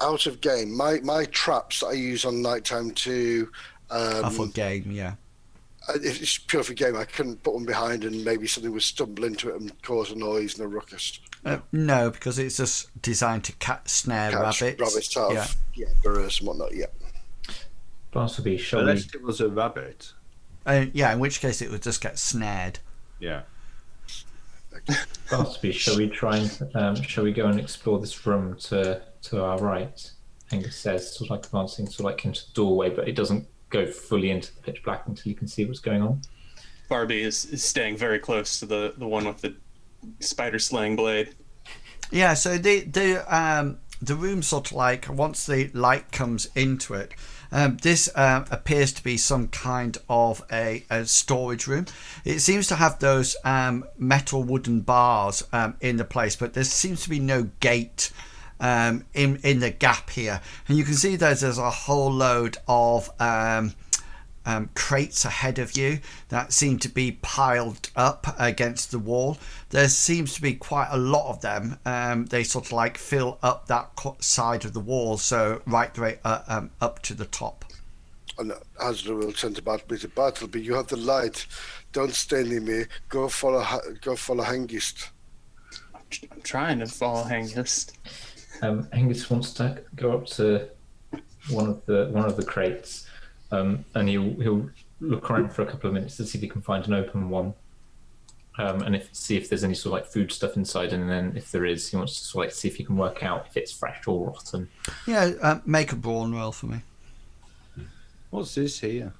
out of game. My traps that I use on nighttime to. For game, yeah. It's pure for game. I couldn't put one behind and maybe something would stumble into it and cause a noise and a ruckus. No, because it's just designed to snare rabbits. Rabbits out of burrows and whatnot, yeah. Bartleby, shall Unless it was a rabbit. Yeah, in which case it would just get snared. Yeah. Bartleby, shall we try and shall we go and explore this room to our right? Angus says, sort of like advancing sort of like into the doorway, but it doesn't go fully into the pitch black until you can see what's going on. Barbie is staying very close to the one with the spider slaying blade. Yeah, so the room sort of like once the light comes into it, this appears to be some kind of a storage room. It seems to have those metal wooden bars in the place, but there seems to be no gate in the gap here, and you can see there's a whole load of crates ahead of you that seem to be piled up against the wall. There seems to be quite a lot of them. They sort of like fill up that side of the wall, so right the way up to the top. And Hasra will turn to Bartleby, you have the light. Don't stay near me. Go follow Hengist. I'm trying to follow Hengist. Hengist wants to go up to one of the crates, and he'll look around for a couple of minutes to see if he can find an open one, and see if there's any sort of like food stuff inside, and then if there is, he wants to sort of like see if he can work out if it's fresh or rotten. Yeah, make a brawn roll for me. What's this here?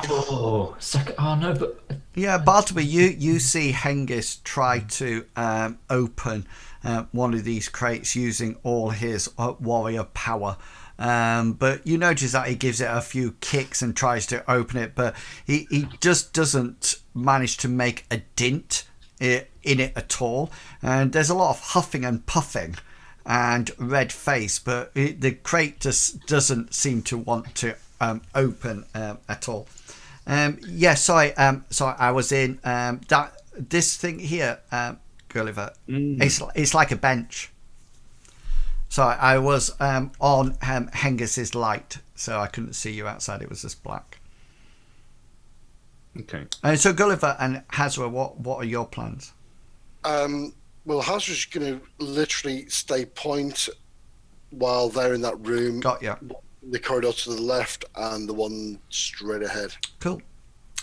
Oh no, but yeah, Bartleby, you see Hengist try to open one of these crates using all his warrior power, but you notice that he gives it a few kicks and tries to open it, but he just doesn't manage to make a dint in it at all, and there's a lot of huffing and puffing and red face, but the crate just doesn't seem to want to open at all. Sorry, I was in this thing here, Gulliver. It's like a bench. So I was on Hengist's light, so I couldn't see you outside. It was just black. Okay. So Gulliver and Hasra, what are your plans? Well, Hasra's going to literally stay point while they're in that room. Got ya. The corridor to the left and the one straight ahead. Cool.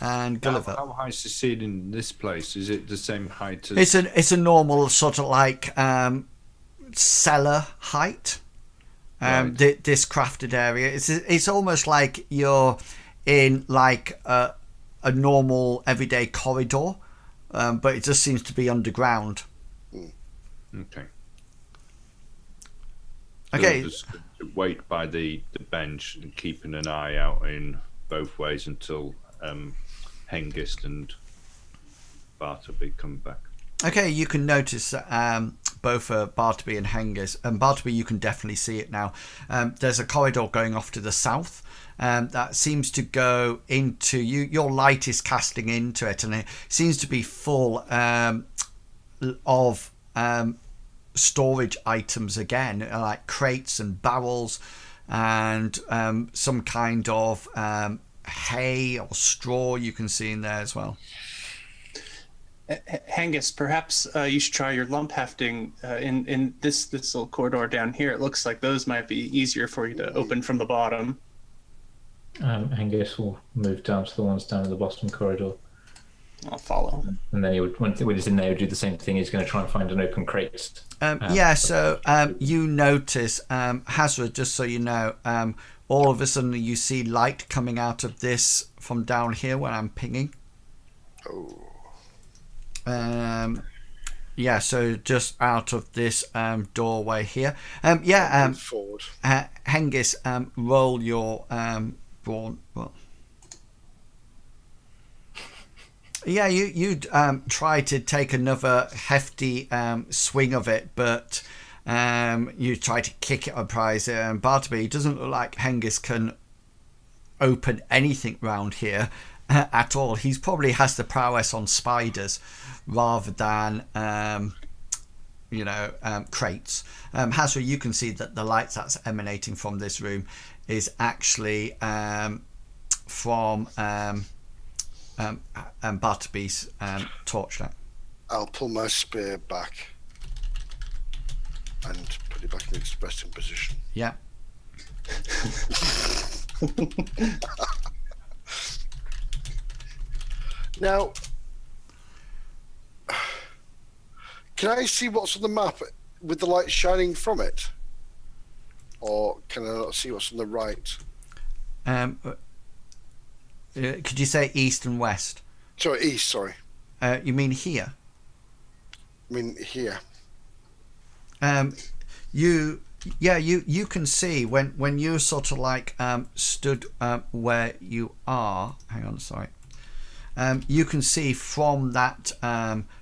And Gulliver. How high is the ceiling in this place? Is it the same height as... It's a normal sort of like cellar height. Right. This crafted area. It's almost like you're in like a normal everyday corridor, but it just seems to be underground. Okay. Okay. So just wait by the bench and keeping an eye out in both ways until Hengist and Bartleby come back. Okay, you can notice both Bartleby and Hengist. Bartleby, you can definitely see it now. There's a corridor going off to the south that seems to go into you. Your light is casting into it, and it seems to be full of storage items again, like crates and barrels and some kind of hay or straw you can see in there as well. Hengist, perhaps you should try your lump hefting in this little corridor down here. It looks like those might be easier for you to open from the bottom. Angus will move down to the ones down in the bottom corridor. I'll follow. And then he would, when he's in there, he would do the same thing. He's going to try and find an open crate. You notice, Hasra, just so you know, all of a sudden you see light coming out of this from down here when I'm pinging. Oh. So just out of this doorway here. Forward. Hengist, roll your brawn. Well, yeah, you try to take another hefty swing of it, but you try to kick it on prize. Bartleby, it doesn't look like Hengist can open anything round here at all. He probably has the prowess on spiders rather than crates. Hasra, you can see that the light that's emanating from this room is actually from Bartleby's torchlight. I'll pull my spear back and put it back in its resting position. Yeah. Now, can I see what's on the map with the light shining from it? Or can I not see what's on the right? Could you say east and west? Sorry, east, sorry. You mean here? I mean here. You can see when you sort of like stood where you are. Hang on, sorry. You can see from that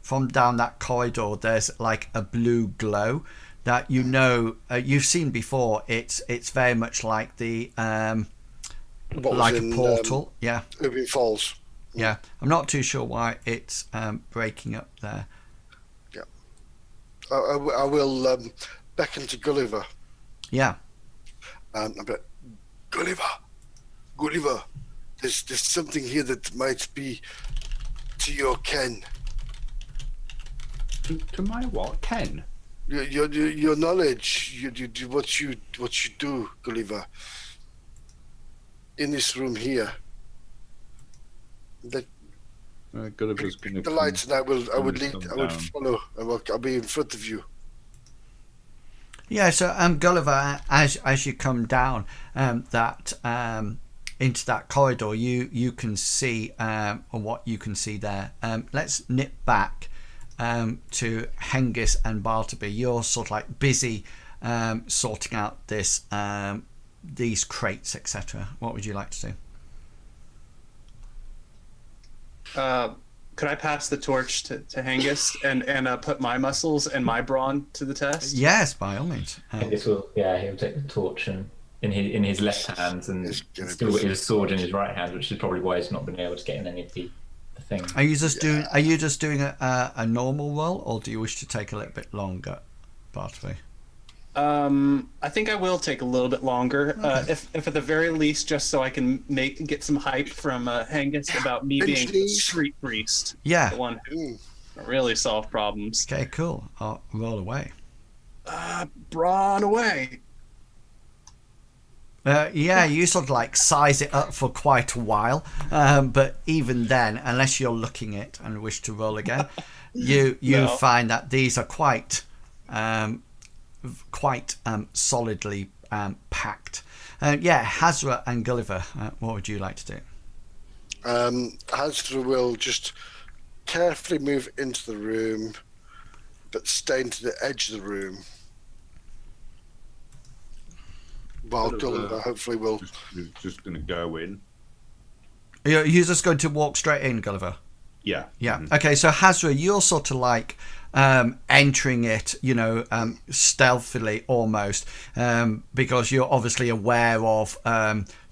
from down that corridor there's like a blue glow that you've seen before. It's very much like the like a portal. Urban Falls. Yeah, I'm not too sure why it's breaking up there. Yeah, I will beckon to Gulliver. Yeah. But Gulliver, there's something here that might be to your ken. To my what? Ken? Your knowledge, what you do, Gulliver. In this room here. Gulliver's going to the lights, and I would follow, and I'll be in front of you. Yeah, so Gulliver, as you come down that into that corridor, you can see what you can see there. Let's nip back to Hengist and Bartleby. You're sort of like busy sorting out this these crates, etc. What would you like to do? Could I pass the torch to Hengist and put my muscles and my brawn to the test? Yes, by all means. He'll take the torch and in his left hand, and still got his sword in his right hand, which is probably why he's not been able to get in any of the things. Are you just doing a normal roll, or do you wish to take a little bit longer, Bartleby? I think I will take a little bit longer, Okay. if at the very least, just so I can get some hype from Hengist about me being a street priest. Yeah. The one who really solve problems. Okay, cool. I'll roll away. Brawn away. You sort of like size it up for quite a while, but even then, unless you're looking it and wish to roll again, you find that these are quite solidly packed. Hasra and Gulliver, what would you like to do? Hasra will just carefully move into the room, but stay into the edge of the room. While Gulliver hopefully will... Just going to go in. You're just going to walk straight in, Gulliver? Yeah. Yeah. Okay. So Hasra, you're sort of like entering it, stealthily almost, because you're obviously aware of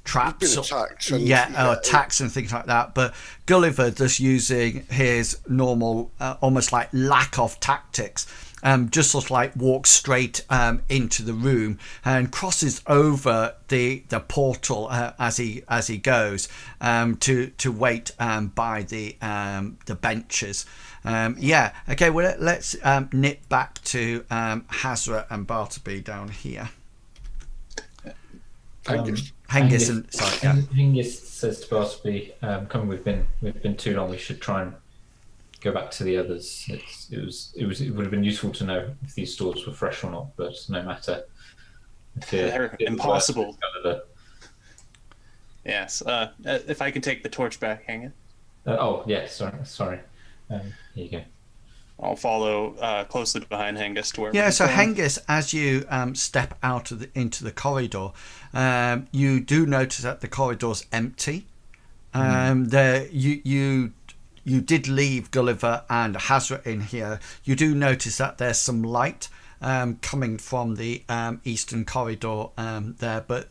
traps, Been attacked and, attacks and things like that. But Gulliver, just using his normal, almost like lack of tactics, just sort of like walks straight into the room and crosses over the portal as he goes to wait by the benches. Okay. Well, let's nip back to Hasra and Bartleby down here. Hengist and sorry. Yeah. Hengist says to Bartleby, "Come, we've been too long. We should try and go back to the others. It would have been useful to know if these stores were fresh or not, but no matter. They're impossible. Yes. If I can take the torch back, Hengist. Yes. Sorry. Here you go. I'll follow closely behind Hengist to where. Yeah. So Hengist, as you step out into the corridor, you do notice that the corridor's empty. You did leave Gulliver and Hasra in here. You do notice that there's some light coming from the eastern corridor there, but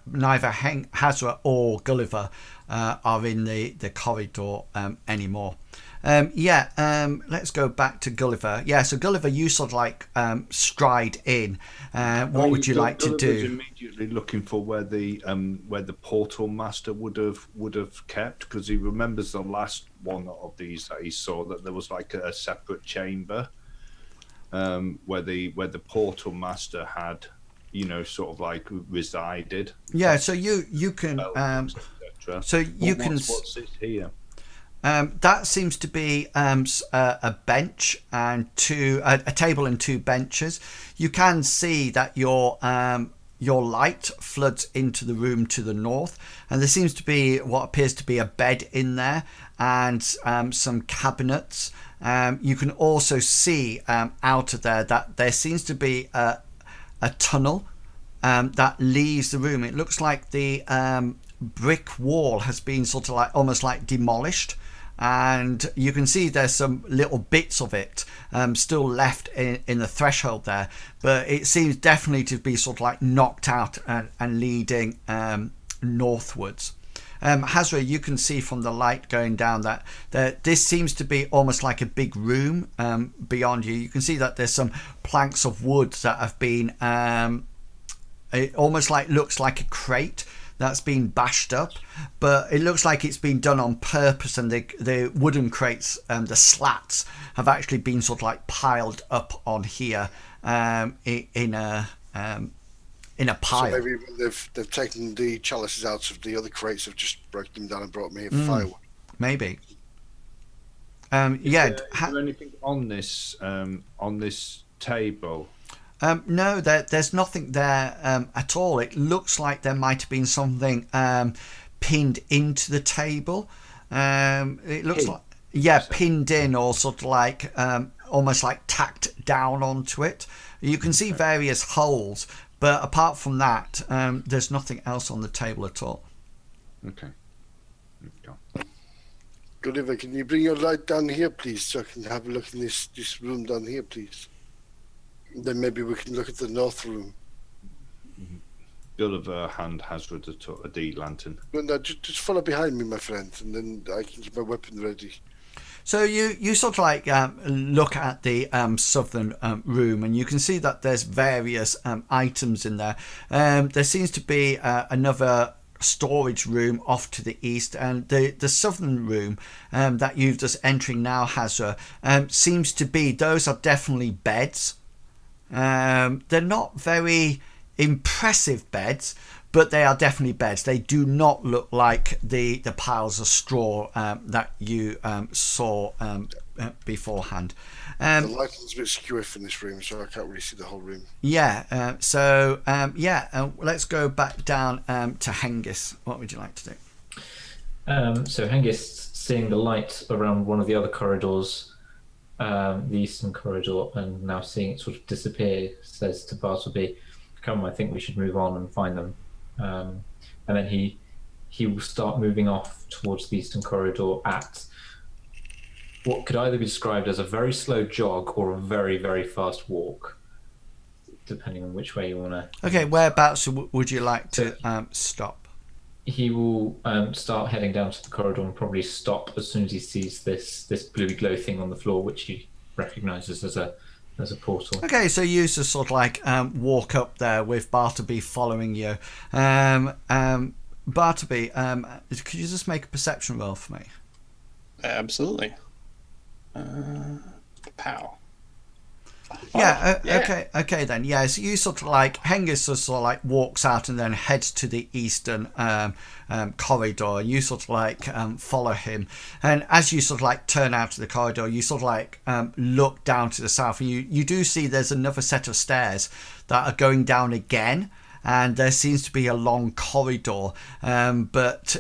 neither Hasra or Gulliver are in the corridor anymore. Let's go back to Gulliver. Yeah, so Gulliver, you sort of like stride in. What would you like to do? Immediately looking for where the portal master would have kept, because he remembers the last one of these that he saw, that there was like a separate chamber where the portal master had, sort of like resided. Yeah, so you can What's this here? That seems to be a bench and a table and two benches. You can see that your light floods into the room to the north, and there seems to be what appears to be a bed in there and some cabinets. You can also see out of there that there seems to be a tunnel that leaves the room. It looks like the brick wall has been sort of like almost like demolished, and you can see there's some little bits of it still left in the threshold there, but it seems definitely to be sort of like knocked out and leading northwards. Hasra, you can see from the light going down that this seems to be almost like a big room beyond you. You can see that there's some planks of wood that have been it almost like looks like a crate that's been bashed up, but it looks like it's been done on purpose, and the wooden crates, the slats, have actually been sort of like piled up on here in a pile. So maybe when they've taken the chalices out of the other crates, have just broken them down and brought me a firewood. Maybe. Is there anything on this table? No, there's nothing there at all. It looks like there might have been something pinned into the table. It looks pinned in, or sort of like almost like tacked down onto it. You can see various holes, but apart from that, there's nothing else on the table at all. Okay. Gulliver, can you bring your light down here, please, so I can have a look in this room down here, please? Then maybe we can look at the north room. Gulliver hand Hasra a D lantern. No, just follow behind me, my friend, and then I can keep my weapon ready. So you sort of like look at the southern room, and you can see that there's various items in there. There seems to be another storage room off to the east, and the southern room that you've just entering now, Hasra, seems to be, those are definitely beds. They're not very impressive beds, but they are definitely beds. They do not look like the piles of straw that you saw beforehand. The lighting's a bit skewy in this room, so I can't really see the whole room. Let's go back down to Hengist. What would you like to do? So Hengist, seeing the light around one of the other corridors, the eastern corridor, and now seeing it sort of disappear, says to Bartleby, "Come, I think we should move on and find them." And then he will start moving off towards the eastern corridor at what could either be described as a very slow jog or a very, very fast walk, depending on which way you want to. Okay, whereabouts would you like to stop? He will start heading down to the corridor and probably stop as soon as he sees this bluey glow thing on the floor, which he recognises as a portal. Okay, so you just sort of like walk up there with Bartleby following you. Bartleby, could you just make a perception roll for me? Absolutely. Pow. Yeah. Okay then. Yeah, so you sort of like Hengist sort of like walks out and then heads to the eastern corridor. You sort of like follow him, and as you sort of like turn out of the corridor, you sort of like look down to the south, and you do see there's another set of stairs that are going down again. And there seems to be a long corridor, but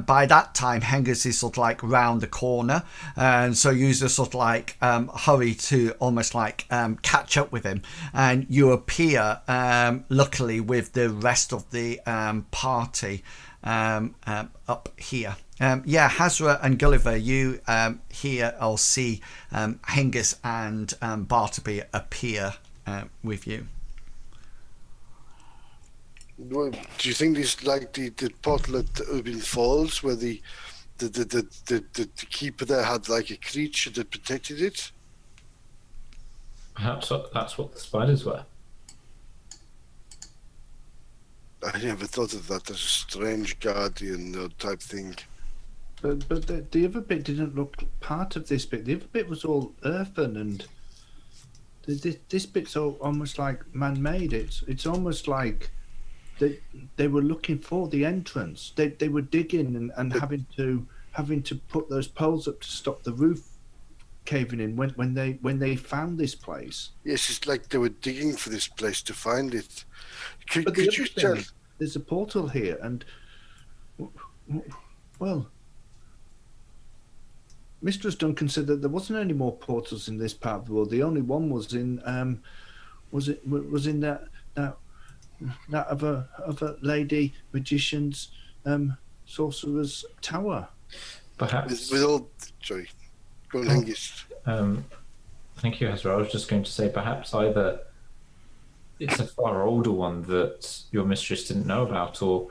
by that time Hengist is sort of like round the corner, and so you just sort of like hurry to almost like catch up with him, and you appear luckily with the rest of the party up here. Hasra and Gulliver, you hear or see Hengist and Bartleby appear with you. Well, do you think this like the portal at Urban Falls, where the keeper there had like a creature that protected it? Perhaps that's what the spiders were. I never thought of that as a strange guardian type thing. But the other bit didn't look part of this bit. The other bit was all earthen, and this bit's almost like man-made. It's almost like they were looking for the entrance. They were digging and having to put those poles up to stop the roof caving in when they found this place. Yes, it's like they were digging for this place to find it. But Could you tell? There's a portal here, and well, Mythras don't consider there wasn't any more portals in this part of the world. The only one was in was in that other lady magician's sorcerer's tower. Perhaps. With all, sorry, go on, Hengist. Thank you, Hasra. I was just going to say perhaps either it's a far older one that your mistress didn't know about, or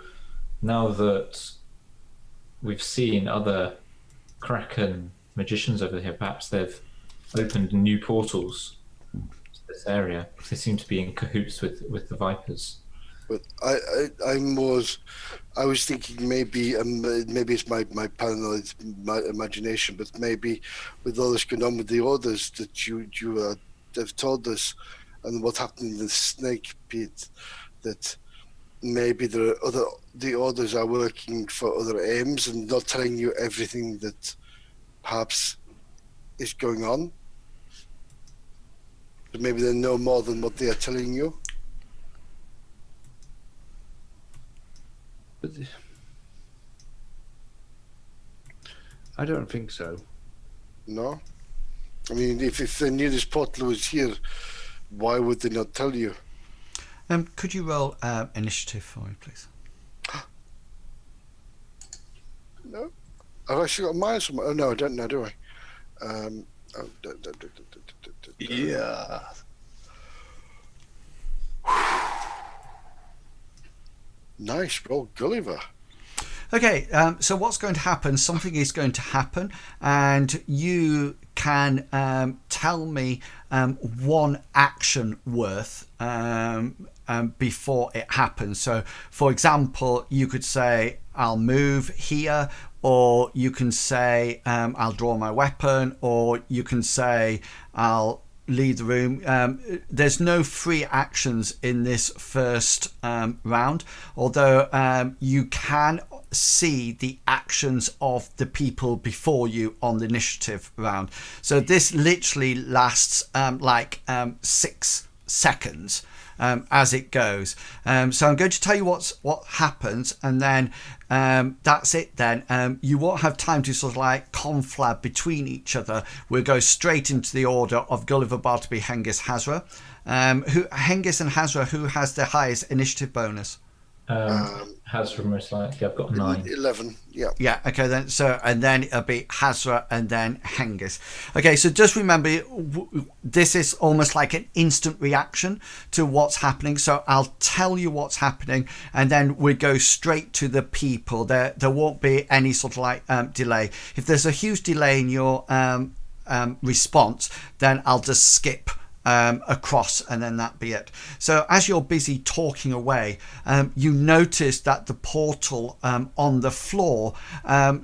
now that we've seen other Kraken magicians over here, perhaps they've opened new portals to this area. They seem to be in cahoots with the Vipers. But I was thinking maybe it's my paranoid imagination, but maybe with all this going on with the orders that you have told us, and what happened in the snake pit, that maybe the orders are working for other aims and not telling you everything that perhaps is going on. But maybe they know more than what they are telling you. But I don't think so. No? I mean, if they knew this portal was here, why would they not tell you? Could you roll initiative for me, please? No? I've actually got mine somewhere. Oh, no, I don't know, do I? Yeah. Nice roll, Gulliver. Okay, so what's going to happen? Something is going to happen, and you can tell me one action worth before it happens. So, for example, you could say, I'll move here, or you can say, I'll draw my weapon, or you can say, I'll leave the room. There's no free actions in this first round, although you can see the actions of the people before you on the initiative round. So this literally lasts 6 seconds as it goes. So I'm going to tell you what happens, and then that's it then. You won't have time to sort of like conflab between each other. We'll go straight into the order of Gulliver, Bartleby, Hengist, Hasra. Hengist and Hasra, who has the highest initiative bonus? Hasra most likely. I've got 9. 11. Yeah. Yeah, okay then. So, and then it'll be Hasra and then Hengist. Okay, so just remember, this is almost like an instant reaction to what's happening. So I'll tell you what's happening, and then we go straight to the people. There won't be any sort of like delay. If there's a huge delay in your response, then I'll just skip across, and then that be it. So as you're busy talking away, you notice that the portal on the floor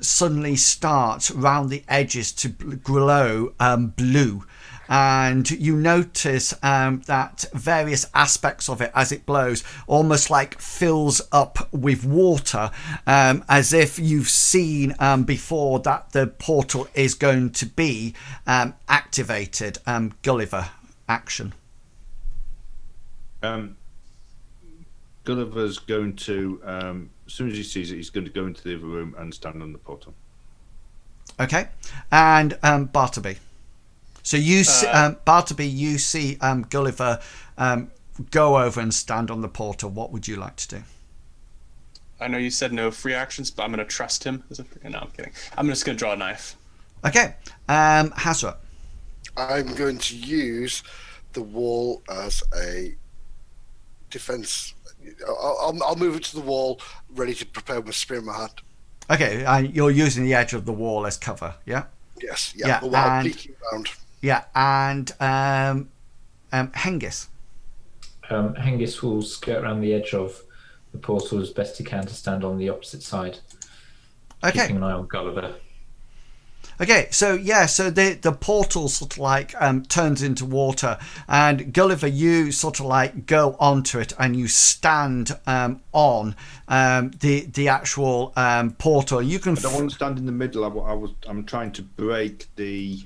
suddenly starts round the edges to glow blue, and you notice that various aspects of it, as it blows, almost like fills up with water, as if you've seen before that the portal is going to be activated. Gulliver, action. Gulliver's going to, as soon as he sees it, he's going to go into the other room and stand on the portal. Okay, and Bartleby. So you see, Bartleby, you see Gulliver go over and stand on the portal. What would you like to do? I know you said no free actions, but I'm going to trust him. No, I'm kidding. I'm just going to draw a knife. Okay, Hasra. I'm going to use the wall as a defense. I'll move it to the wall, ready to prepare with a spear in my hand. Okay, and you're using the edge of the wall as cover, yeah? Yes, Yeah, the wall and- peeking around. Yeah, and Hengist. Hengist will skirt around the edge of the portal as best he can to stand on the opposite side, Okay. keeping an eye on Gulliver. Okay, so yeah, so the portal sort of like turns into water, and Gulliver, you sort of like go onto it, and you stand on the actual portal. You can. I don't want to stand in the middle. I'm trying to break the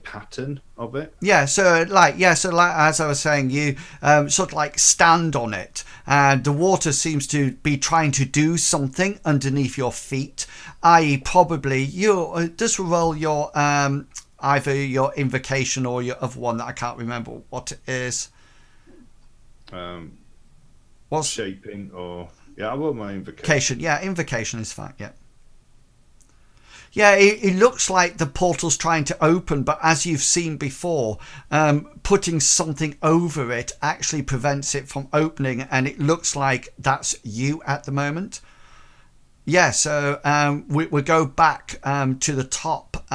pattern of it. So like as I was saying, you sort of like stand on it, and the water seems to be trying to do something underneath your feet, i.e. probably you just roll your either your invocation or your other one that I can't remember what it is. What's Shaping or I roll my invocation. Yeah, invocation is fine. Yeah, it looks like the portal's trying to open, but as you've seen before, putting something over it actually prevents it from opening, and it looks like that's you at the moment. Yeah, so we go back to the top.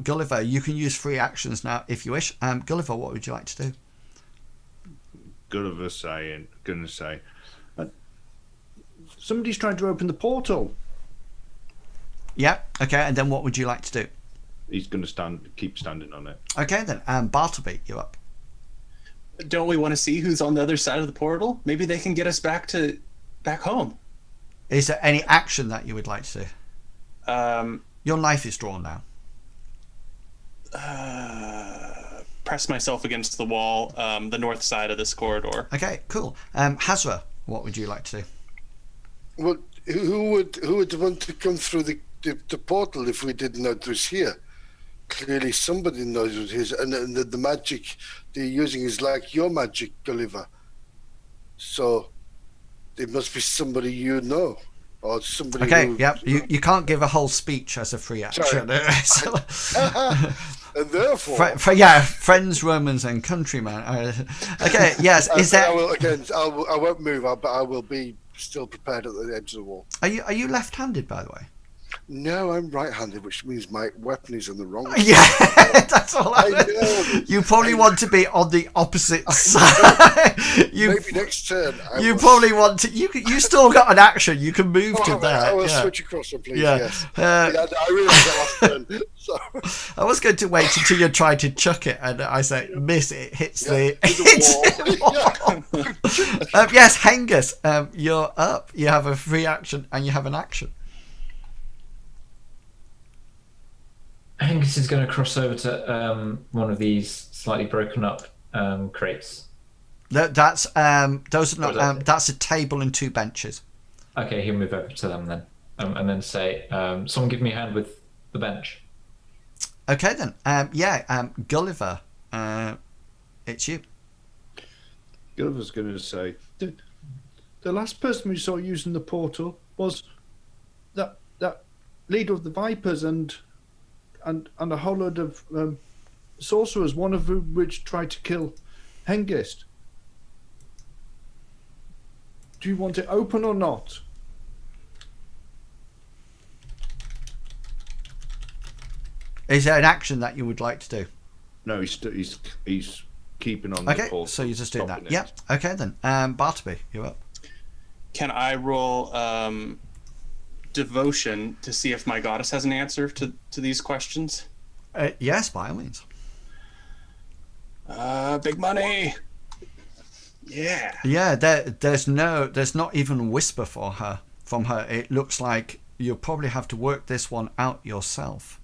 Gulliver, you can use free actions now if you wish. Gulliver, what would you like to do? Gulliver's going to say, somebody's trying to open the portal. Yeah, okay, and then what would you like to do? He's going to keep standing on it. Okay, then, Bartleby, you're up. Don't we want to see who's on the other side of the portal? Maybe they can get us back home. Is there any action that you would like to do? Your knife is drawn now. Press myself against the wall, the north side of this corridor. Okay, cool. Hasra, what would you like to do? Well, who would want to come through the portal if we didn't know it was here? Clearly somebody knows it is, and the magic they're using is like your magic, Gulliver. So it must be somebody you know, or somebody. Okay, you can't give a whole speech as a free action. And therefore, friends, Romans, and countrymen. Okay, yes. Is there? I won't move, but I will be still prepared at the edge of the wall. Are you left-handed, by the way? No, I'm right-handed, which means my weapon is on the wrong side. Yeah, that's all I know. You probably want to be on the opposite side. Maybe next turn. You probably want to. You still got an action. You can move to that. I will switch across, then, please. Yeah. Yes. I realised that last turn. So. I was going to wait until you tried to chuck it, and I say miss. It hits the wall. Yes, Hengist, you're up. You have a free action, and you have an action. Hengist is going to cross over to one of these slightly broken up crates. That's those are not. That's a table and 2 benches. Okay, he'll move over to them then, and then say, "Someone give me a hand with the bench." Okay then. Gulliver, it's you. Gulliver's going to say, the last person we saw using the portal was that leader of the Vipers and a whole load of sorcerers, one of which tried to kill Hengist. Do you want it open or not? Is there an action that you would like to do? No, he's keeping on the Okay, portal. so you're just doing that. stopping Yep. it. Okay then. Bartleby, you're up. Can I roll devotion to see if my goddess has an answer to these questions? Yes, by all means. Big money. Yeah. Yeah, there's not even whisper from her. It looks like you'll probably have to work this one out yourself.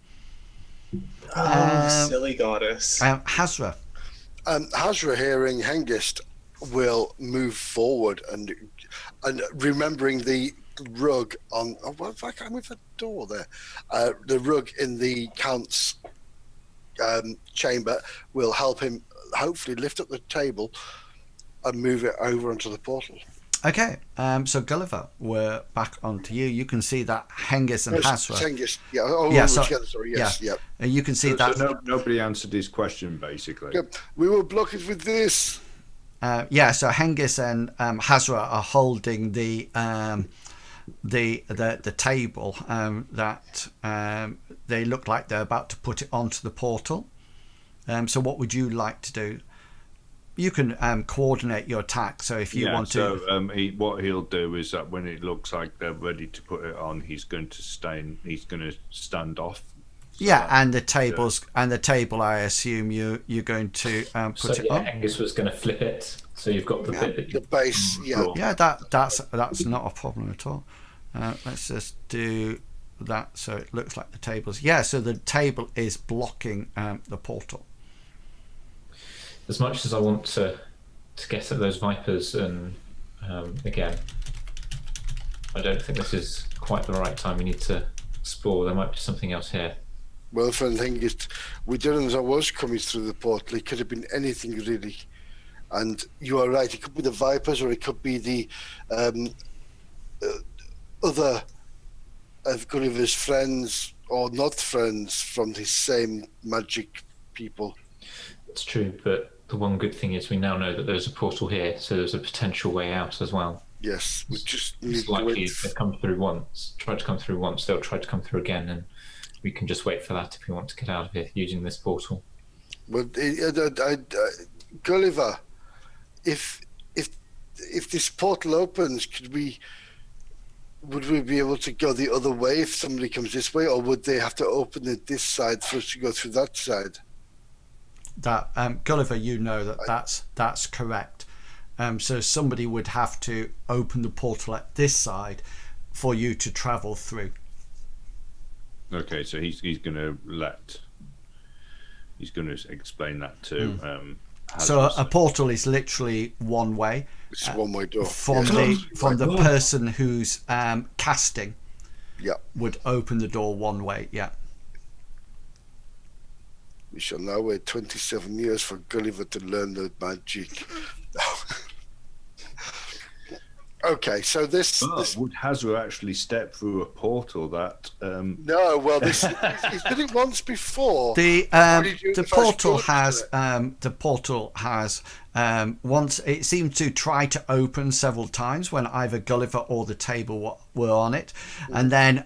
Silly goddess. Hasra. Hasra, hearing Hengist, will move forward and remembering the rug on. Oh, what if I can't move the door there? The rug in the Count's chamber will help him hopefully lift up the table and move it over onto the portal. Okay, so Gulliver, we're back onto you. You can see that Hengist and Hasra. Hengist, yeah. Oh, Yeah, we're so- together, sorry, yes, yeah. yeah. You can see that. So nobody answered his question, basically. Yep. We will block it with this. So Hengist and Hasra are holding the table that they look like they're about to put it onto the portal. So what would you like to do? You can coordinate your attack. So if you want to, so what he'll do is that when it looks like they're ready to put it on, he's going to stand off. So and the table. I assume you're going to put it on. Angus was going to flip it, so you've got the bit that The base, yeah. Yeah, that's not a problem at all. Let's just do that so it looks like the table's. Yeah, so the table is blocking the portal. As much as I want to get at those vipers, and again, I don't think this is quite the right time. We need to explore. There might be something else here. Well, friend Hengist, we didn't know I was coming through the portal. It could have been anything really. And you are right, it could be the Vipers or it could be the other of Gulliver's friends or not friends from the same magic people. It's true, but the one good thing is we now know that there's a portal here, so there's a potential way out as well. Yes, we just need It's to likely wait. they've come through once, tried to come through once, they'll try to come through again, and we can just wait for that if we want to get out of here using this portal. Well, Gulliver, if this portal opens, would we be able to go the other way if somebody comes this way, or would they have to open it this side for us to go through that side? That Gulliver, you know that's correct. So somebody would have to open the portal at this side for you to travel through. Okay, so he's going to explain that to. So a portal is literally one way. It's a one-way door. From Yes. the person who's casting. Yeah. Would open the door one way. Yeah. We shall now wait 27 years for Gulliver to learn the magic. Okay, so this would Hasra actually step through a portal that? No, well, he's did it once before. The portal has once it seemed to try to open several times when either Gulliver or the table were on it, and then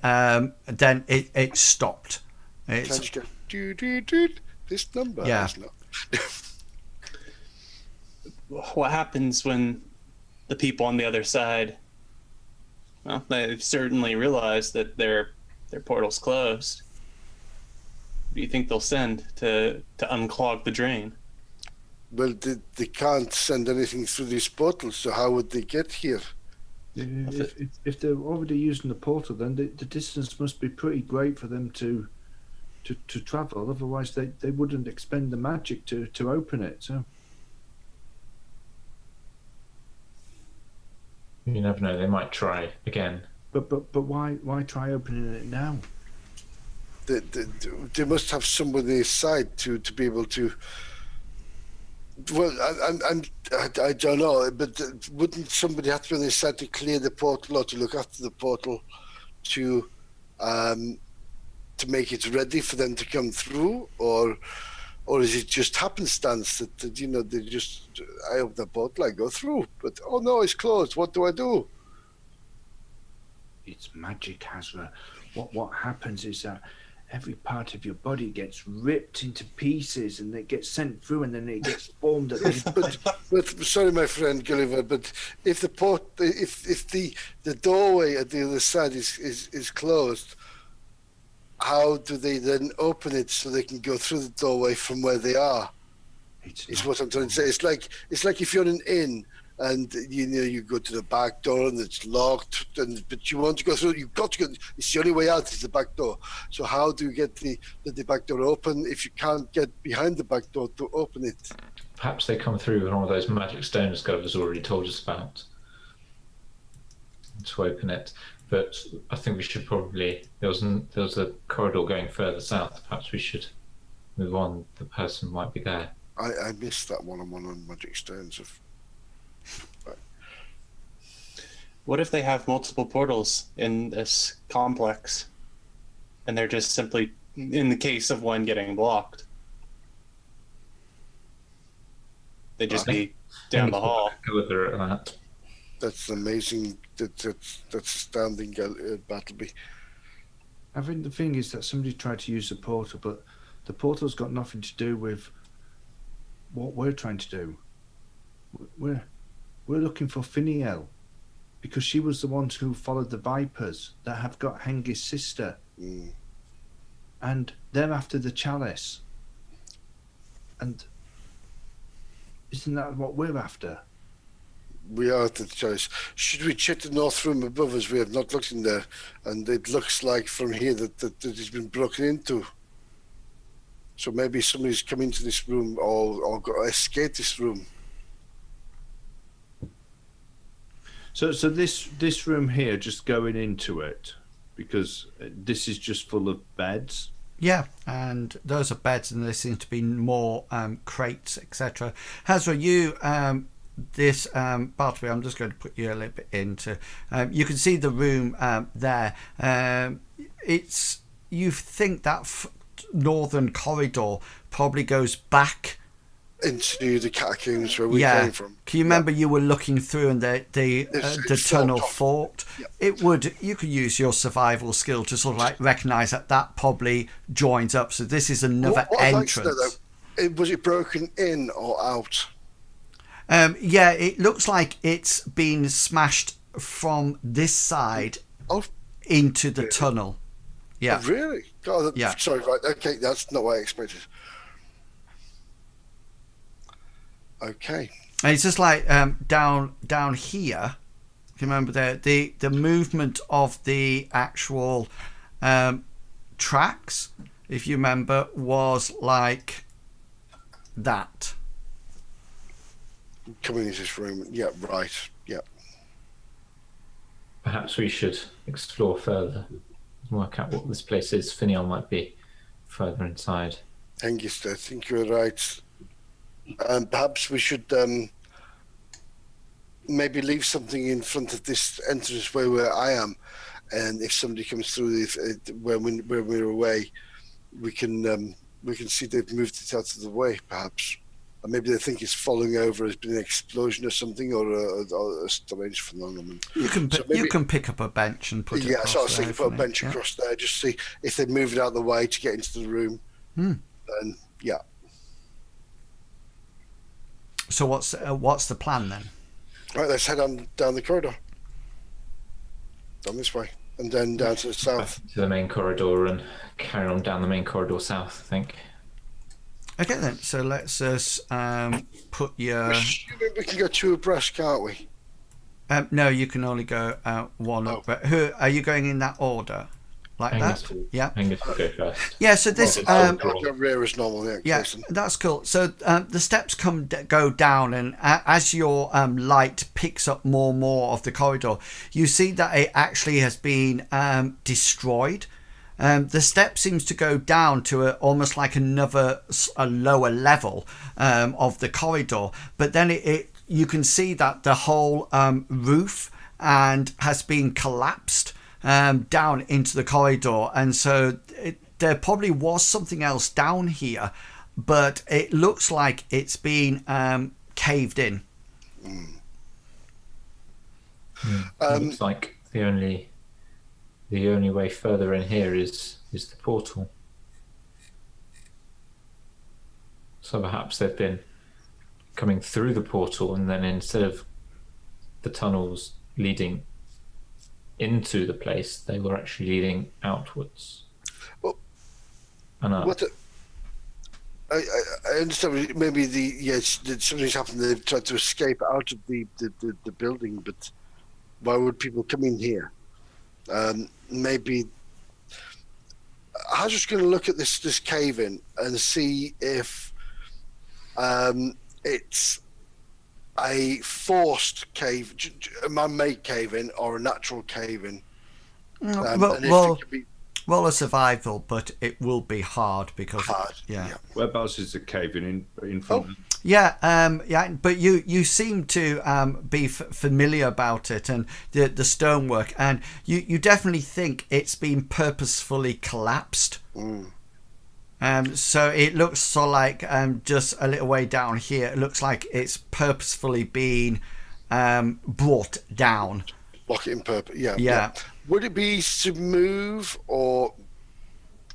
it stopped. It's just go, do, this number. Yeah. What happens when the people on the other side, well, they've certainly realized that their portal's closed? What do you think they'll send to unclog the drain? Well, they can't send anything through this portal, so how would they get here? If they're already using the portal, then the distance must be pretty great for them to travel. Otherwise, they wouldn't expend the magic to open it. So you never know; they might try again. But why try opening it now? They must have someone on their side to be able to Well, I don't know, but wouldn't somebody have to be on this side to clear the portal or to look after the portal to make it ready for them to come through, or is it just happenstance that they just, I open the portal, I go through, but oh no, it's closed. What do I do? It's magic, Hasra. What happens is that every part of your body gets ripped into pieces, and it gets sent through, and then it gets formed at the but sorry, my friend Gulliver, but if the doorway at the other side is closed, how do they then open it so they can go through the doorway from where they are? It's what I'm trying to say. It's like if you're in an inn and you go to the back door and it's locked, but you want to go through. You've got to go. It's the only way out is the back door. So how do you get the back door open if you can't get behind the back door to open it? Perhaps they come through with one of those magic stones Gulliver's already told us about to open it. But I think we should probably, there was a corridor going further south. Perhaps we should move on. The person might be there. I missed that one-on-one on magic stones. What if they have multiple portals in this complex, and they're just simply, in the case of one getting blocked, they just be down the hall? Gulliver at that. That's amazing. That's astounding, Battleby. I think the thing is that somebody tried to use the portal, but the portal's got nothing to do with what we're trying to do. We're looking for Finiel, because she was the one who followed the Vipers that have got Hengist's sister. And they're after the chalice. And isn't that what we're after? We are at the chalice. Should we check the north room above us? We have not looked in there, and it looks like from here that it's been broken into. So maybe somebody's come into this room or escaped this room. So this room here, just going into it, because this is just full of beds. Yeah, and those are beds, and there seem to be more crates, etc. Hasra, you Bartleby, I'm just going to put you a little bit into. You can see the room there. You think that northern corridor probably goes back into the catacombs where we came from. Can you remember you were looking through and the tunnel forked? Yeah. You could use your survival skill to sort of like recognise that probably joins up. So this is another entrance. Was it broken in or out? Yeah, it looks like it's been smashed from this side into the tunnel. Yeah. Oh, really? God, yeah. Sorry, right. Okay, that's not what I expected. Okay. And it's just like down here. If you remember the movement of the actual tracks, if you remember, was like that. Coming into this room. Yeah, right. Yeah. Perhaps we should explore further, work out what this place is. Finiel might be further inside. Hengist, I think you're right. And perhaps we should maybe leave something in front of this entranceway where I am, and if somebody comes through, when we're away, we can see they've moved it out of the way, perhaps. And maybe they think it's falling over, has been an explosion or something, or a strange phenomenon. You can pick up a bench and put it across. Yeah, so I was thinking put a bench across there, just see if they move it out of the way to get into the room. Then, yeah. So what's the plan then? Right, let's head on down the corridor. Down this way. And then down to the south. To the main corridor and carry on down the main corridor south, I think. Okay then, so let's just put your... We can go two abreast, can't we? No, you can only go one up. But are you going in that order? Like that? Yeah. Hengist will go first. Yeah, so this... I'll go rear as normal. Yeah, that's cool. So the steps go down, and as your light picks up more and more of the corridor, you see that it actually has been destroyed. the step seems to go down to almost like a lower level of the corridor, but then you can see that the whole roof and has been collapsed down into the corridor, and so there probably was something else down here, but it looks like it's been caved in. It looks like the only way further in here is the portal. So perhaps they've been coming through the portal, and then instead of the tunnels leading into the place, they were actually leading outwards. Well, and up. I understand. Maybe something's happened. They've tried to escape out of the building, but why would people come in here? Maybe I was just going to look at this cave in and see if it's a forced cave, a man-made cave in, or a natural cave in. Well, a survival, but it will be hard because yeah. Whereabouts is the cave in front? Of Yeah, but you seem to be familiar about it and the stonework, and you definitely think it's been purposefully collapsed. So it looks sort of like just a little way down here. It looks like it's purposefully been brought down. Block it in purpose. Yeah. Would it be easy to move, or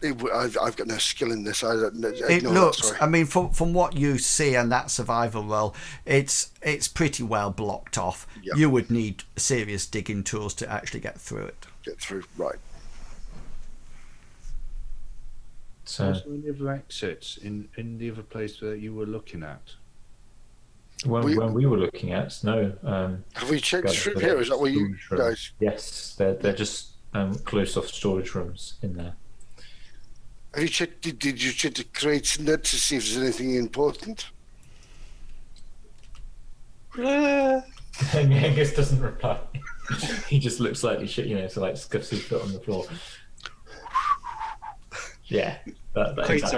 I've got no skill in this. It looks. I mean, from what you see and that survival roll, it's pretty well blocked off. Yep. You would need serious digging tools to actually get through it. Right. So, was there any other exits in the other place that you were looking at? When we were looking at, no. Have we checked through here? Is that where you guys? Yes, they're just closed off storage rooms in there. Have you checked? Did you check the crates in there to see if there's anything important? Angus doesn't reply. He just looks slightly shit, so like scuffs his foot on the floor. Yeah, that crates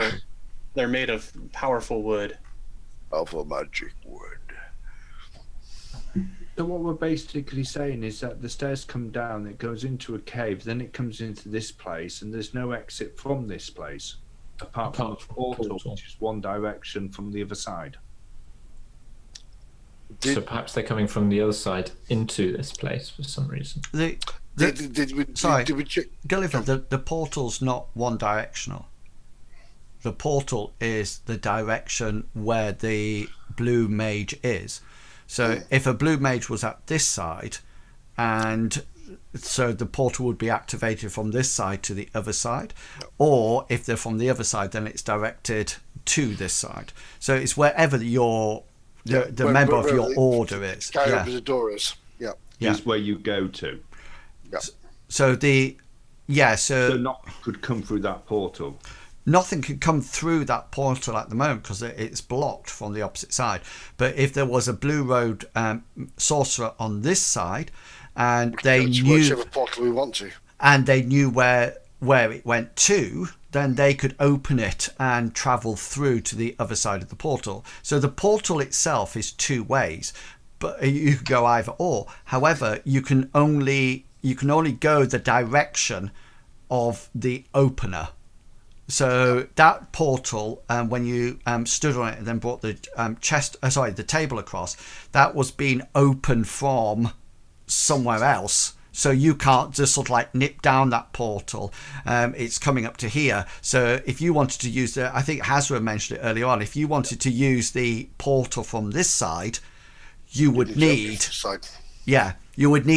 they're made of powerful wood. Powerful magic wood. So what we're basically saying is that the stairs come down, it goes into a cave, then it comes into this place, and there's no exit from this place, apart from the portal, which is one direction from the other side. So perhaps they're coming from the other side into this place for some reason. Did we check? Gulliver, the portal's not one directional. The portal is the direction where the blue mage is. So if a blue mage was at this side, and so the portal would be activated from this side to the other side, or if they're from the other side, then it's directed to this side. So it's wherever the member of your order is. The door is. Yeah. Is where you go to. Yeah. So nothing could come through that portal. Nothing can come through that portal at the moment because it's blocked from the opposite side. But if there was a blue road sorcerer on this side, and they knew whichever portal we want to, and they knew where it went to, then they could open it and travel through to the other side of the portal. So the portal itself is two ways, but you could go either or. However, you can only go the direction of the opener. So that portal, when you stood on it and then brought the the table across, that was being opened from somewhere else. So you can't just sort of like nip down that portal. It's coming up to here. So if you wanted to use I think Hasra mentioned it earlier on, if you wanted to use the portal from this side, you would need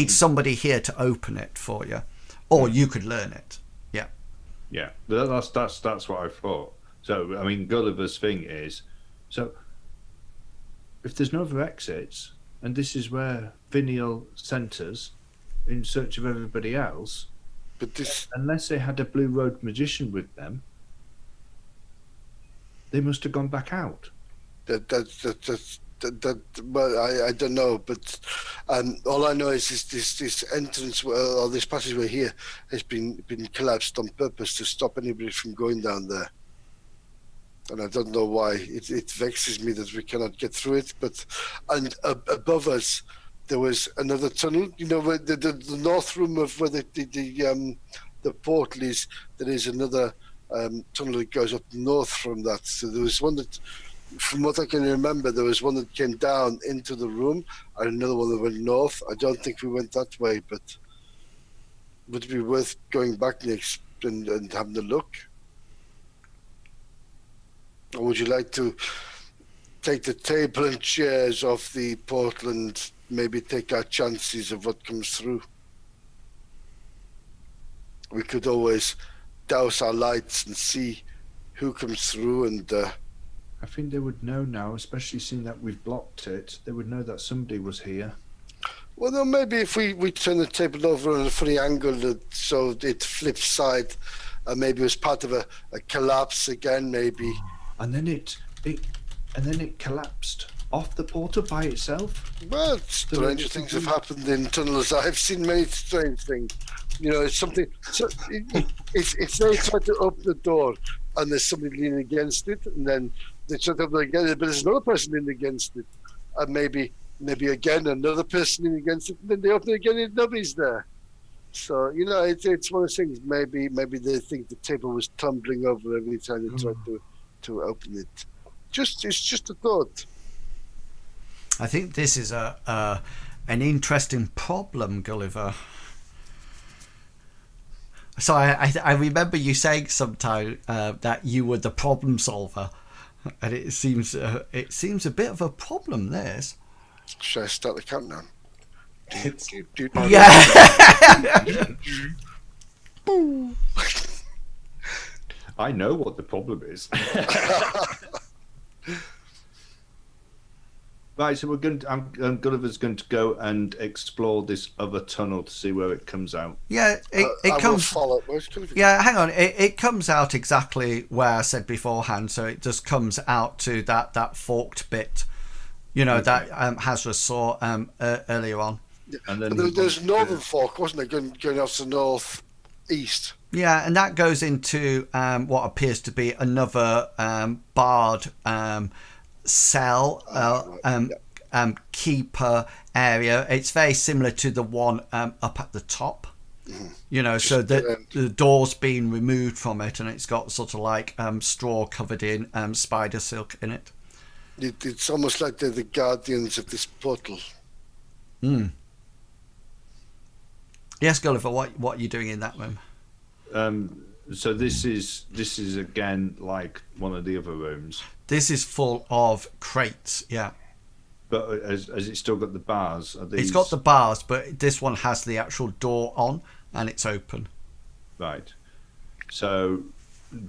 somebody here to open it for you, or you could learn it. Yeah, that's what I thought. So, I mean, Gulliver's thing is, so if there's no other exits, and this is where Vinial sent us in search of everybody else, but unless they had a Blue Road magician with them, they must have gone back out. That's Well, I don't know, but all I know is this entrance or this passageway here has been collapsed on purpose to stop anybody from going down there. And I don't know why. It vexes me that we cannot get through it. And above us, there was another tunnel. You know, where the north room of where the portal is. There is another tunnel that goes up north from that. So there was one that, from what I can remember, there was one that came down into the room, and another one that went north. I don't think we went that way, but would it be worth going back next and having a look? Or would you like to take the table and chairs off the portal and maybe take our chances of what comes through? We could always douse our lights and see who comes through, and I think they would know now, especially seeing that we've blocked it. They would know that somebody was here. well, then maybe if we turn the table over on a funny angle so it flips side, maybe it was part of a collapse again, maybe. And then it collapsed off the portal by itself. Well, stranger things have happened in tunnels. I've seen many strange things. You know, it's something. So if they try to open the door and there's somebody leaning against it, and then they try to open it again, but there's another person leaning against it, and maybe again another person leaning against it, and then they open it again and nobody's there. So you know, it's one of those things. Maybe they think the table was tumbling over every time they tried to open it. It's just a thought. I think this is an interesting problem, Gulliver. So I remember you saying sometime that you were the problem solver, and it seems a bit of a problem. This. Should I start the countdown? Yeah. I know what the problem is. Right, so we're going to, Gulliver's going to go and explore this other tunnel to see where it comes out. Yeah, it comes. Follow. Yeah, hang on. It comes out exactly where I said beforehand. So it just comes out to that forked bit, you know, that Hasra saw earlier on. Yeah. And then there's northern fork, wasn't there, going off to north east? Yeah, and that goes into what appears to be another barred cell, keeper area. It's very similar to the one up at the top. You know, so the door's been removed from it, and it's got sort of like straw covered in spider silk in it. It's almost like they're the guardians of this portal. Yes, Gulliver, what are you doing in that room? So this is again like one of the other rooms. This is full of crates, yeah. But has it still got the bars? It's got the bars, but this one has the actual door on, and it's open. Right. So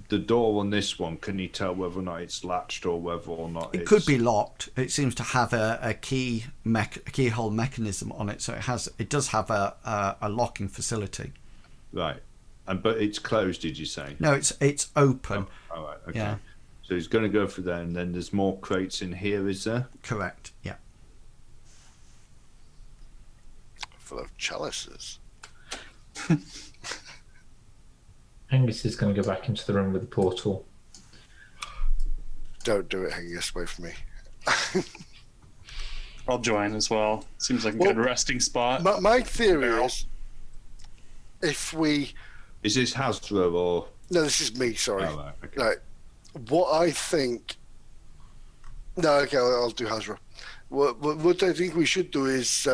the door on this one, can you tell whether or not it's latched or whether or not it could be locked? It seems to have a keyhole mechanism on it, so it does have a locking facility. Right. But it's closed, did you say? No, it's open. Oh, all right. Okay. Yeah. So he's going to go through there, and then there's more crates in here, is there? Correct. Yeah. Full of chalices. Angus is going to go back into the room with the portal. Don't do it, Angus. Wait for me. I'll join as well. Seems like a good resting spot. My theory is, if we... Is this Hasra or... No, this is me, sorry. Oh, right. Okay. Right. What I think... No, okay, I'll do Hasra. What I think we should do is,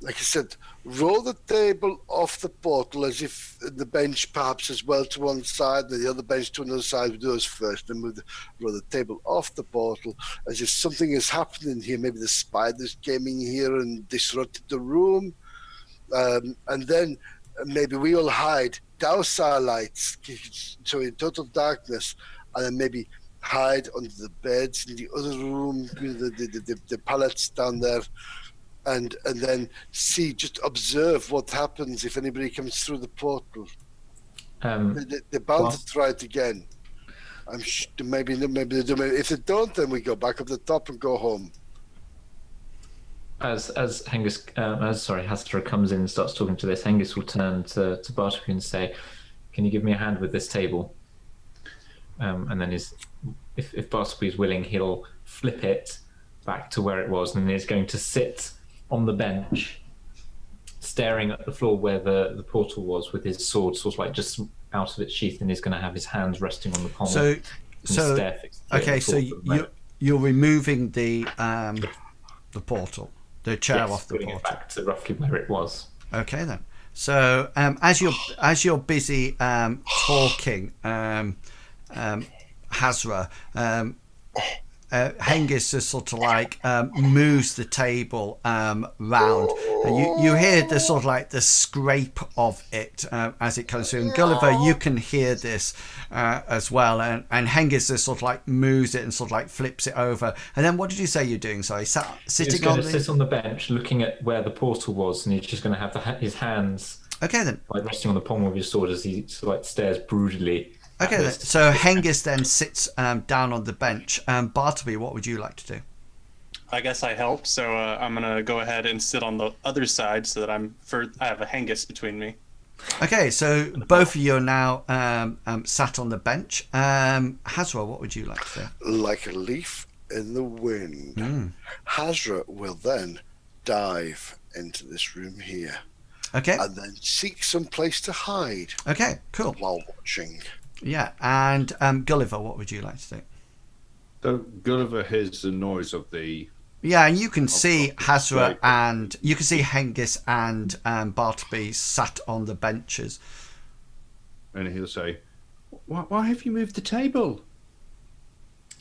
like I said, roll the table off the portal as if the bench perhaps as well to one side, and the other bench to another side. We do those first, then roll the table off the portal as if something is happening here. Maybe the spiders came in here and disrupted the room. And then maybe we all hide, douse our lights, so in total darkness, and then maybe hide under the beds in the other room, you know, the pallets down there, and then just observe what happens if anybody comes through the portal. They're bound to try it again. I'm maybe they do. If they don't, then we go back up the top and go home. As Hasra comes in and starts talking to this, Hengist will turn to Bartleby and say, "Can you give me a hand with this table?" And then if Bartleby is willing, he'll flip it back to where it was, and then he's going to sit on the bench, staring at the floor where the portal was, with his sword sort of like just out of its sheath, and he's going to have his hands resting on the pommel. You're removing the portal, the chair off the putting portal. It back to roughly where it was. Okay then. So as you're busy talking, Hasra, Hengist just sort of like moves the table round, and you hear the sort of like the scrape of it as it comes through. And Gulliver, you can hear this as well, and Hengist just sort of like moves it and sort of like flips it over. And then what did you say you're doing? Sorry, sitting on sit on the bench, looking at where the portal was, and he's just going to have his hands. Okay then. Like resting on the pommel of his sword as he sort of like stares broodily. Okay then. So Hengist then sits down on the bench. Bartleby, what would you like to do? I guess I help, so I'm gonna go ahead and sit on the other side so that I have a Hengist between me. Okay, so both of you are now sat on the bench. Hasra, what would you like to do? Like a leaf in the wind. Hasra will then dive into this room here. Okay. And then seek some place to hide. Okay, cool. While watching. Yeah, and Gulliver, what would you like to do? So Gulliver hears the noise of the... Yeah, and you can see Hasra and you can see Hengist and Bartleby sat on the benches. And he'll say, why have you moved the table?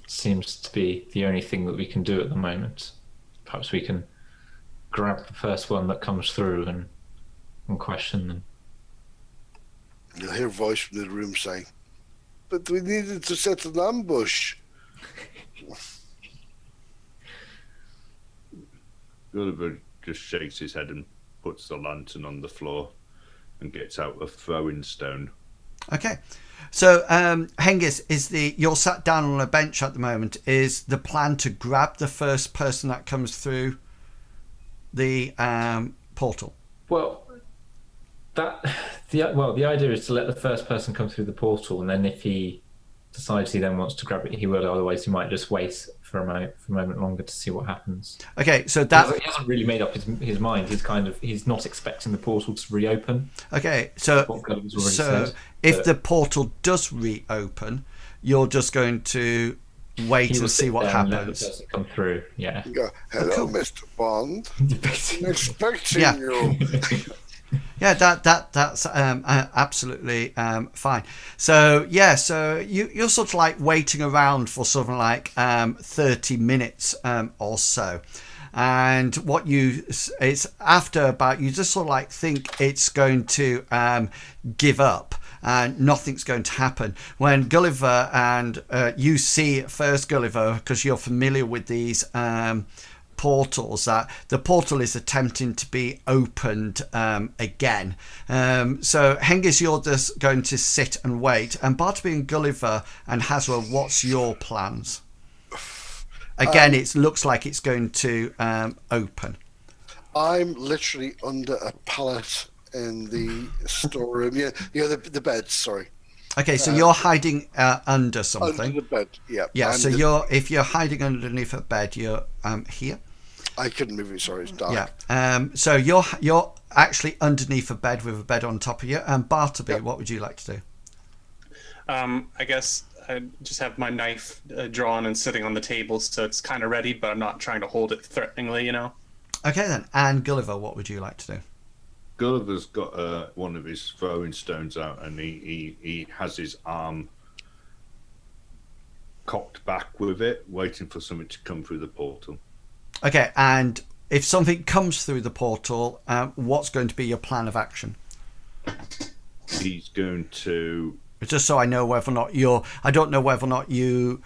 Seems to be the only thing that we can do at the moment. Perhaps we can grab the first one that comes through and question them. You'll hear a voice from the room saying, "But we needed to set an ambush." Gulliver just shakes his head and puts the lantern on the floor and gets out a throwing stone. Okay, so Hengist, you're sat down on a bench at the moment. Is the plan to grab the first person that comes through the portal? Well, the idea is to let the first person come through the portal, and then if he decides he then wants to grab it, he will. Otherwise, he might just wait for a moment longer to see what happens. Okay, so he hasn't really made up his mind. He's not expecting the portal to reopen. Okay, so if the portal does reopen, you're just going to wait and see what happens. Let the person come through. Yeah. Go, hello, cool. Mr. Bond. I'm expecting you. Yeah, that's absolutely fine. So you're sort of like waiting around for something like 30 minutes or so, and it's after about, you just sort of like think it's going to give up and nothing's going to happen, when Gulliver and you see first, Gulliver, because you're familiar with these portals, that the portal is attempting to be opened again. So Hengist, you're just going to sit and wait, and Bartleby and Gulliver and Hasra, what's your plans? Again, it looks like it's going to open. I'm literally under a pallet in the storeroom. The bed, sorry. Okay, so you're hiding under something. Under the bed, yeah. Yeah, so if you're hiding underneath a bed, you're here. I couldn't move it, sorry, it's dark. Yeah. So you're actually underneath a bed with a bed on top of you. And Bartleby, what would you like to do? I guess I just have my knife drawn and sitting on the table, so it's kind of ready, but I'm not trying to hold it threateningly, you know? Okay then. And Gulliver, what would you like to do? Gulliver's got one of his throwing stones out, and he has his arm cocked back with it, waiting for something to come through the portal. Okay, and if something comes through the portal, what's going to be your plan of action? He's going to... Just so I know whether or not I don't know whether or not you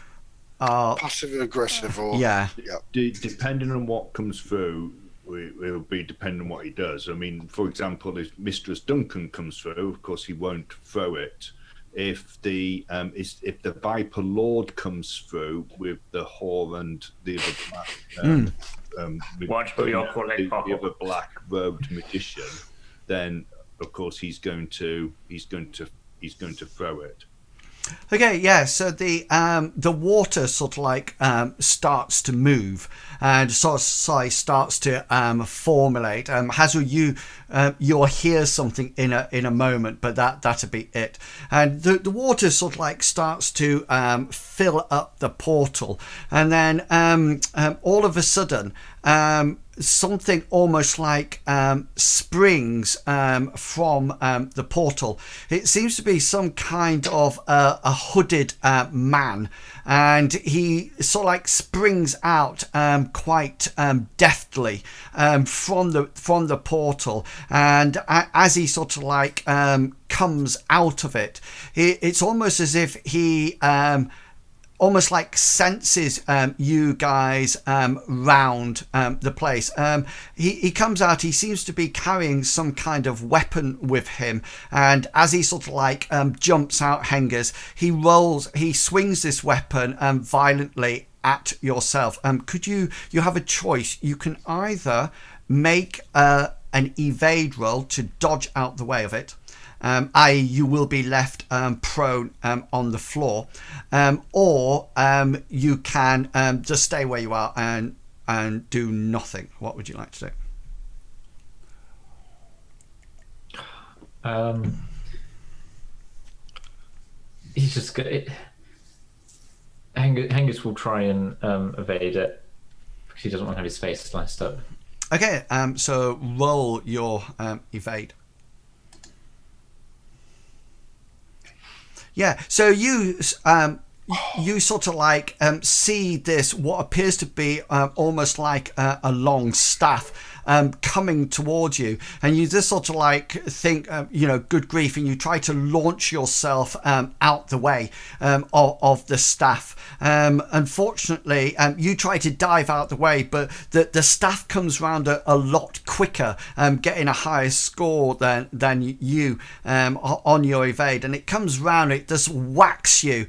are... Passive aggressive or... Yeah. Depending on what comes through, it will be depending on what he does. I mean, for example, if Mistress Duncan comes through, of course he won't throw it. if the Viper Lord comes through with the whore and the other black, Watch what you're calling the other black robed magician, then of course he's going to throw it. Okay, yeah. So the water sort of like starts to move and sort of starts to formulate. Hasra, you'll hear something in a moment, but that'll be it. And the water sort of like starts to fill up the portal, and then all of a sudden. Something almost like springs from the portal. It seems to be some kind of a hooded man, and he sort of like springs out quite deftly from the portal. And as he sort of like comes out of it, it's almost as if he almost like senses you guys round the place. He comes out, he seems to be carrying some kind of weapon with him, and as he sort of like jumps out, Hengers, he swings this weapon violently at yourself. Could you have a choice? You can either make an evade roll to dodge out the way of it, i.e. you will be left prone on the floor, or you can just stay where you are and do nothing. What would you like to do? He's just good. Hengist will try and evade it because he doesn't want to have his face sliced up. Okay, so roll your evade. Yeah, so you sort of like see this, what appears to be almost like a long staff coming towards you, and you just sort of like think, good grief, and you try to launch yourself out the way of the staff. Unfortunately, you try to dive out the way, but the staff comes round a lot quicker, getting a higher score than you on your evade, and it comes round, it just whacks you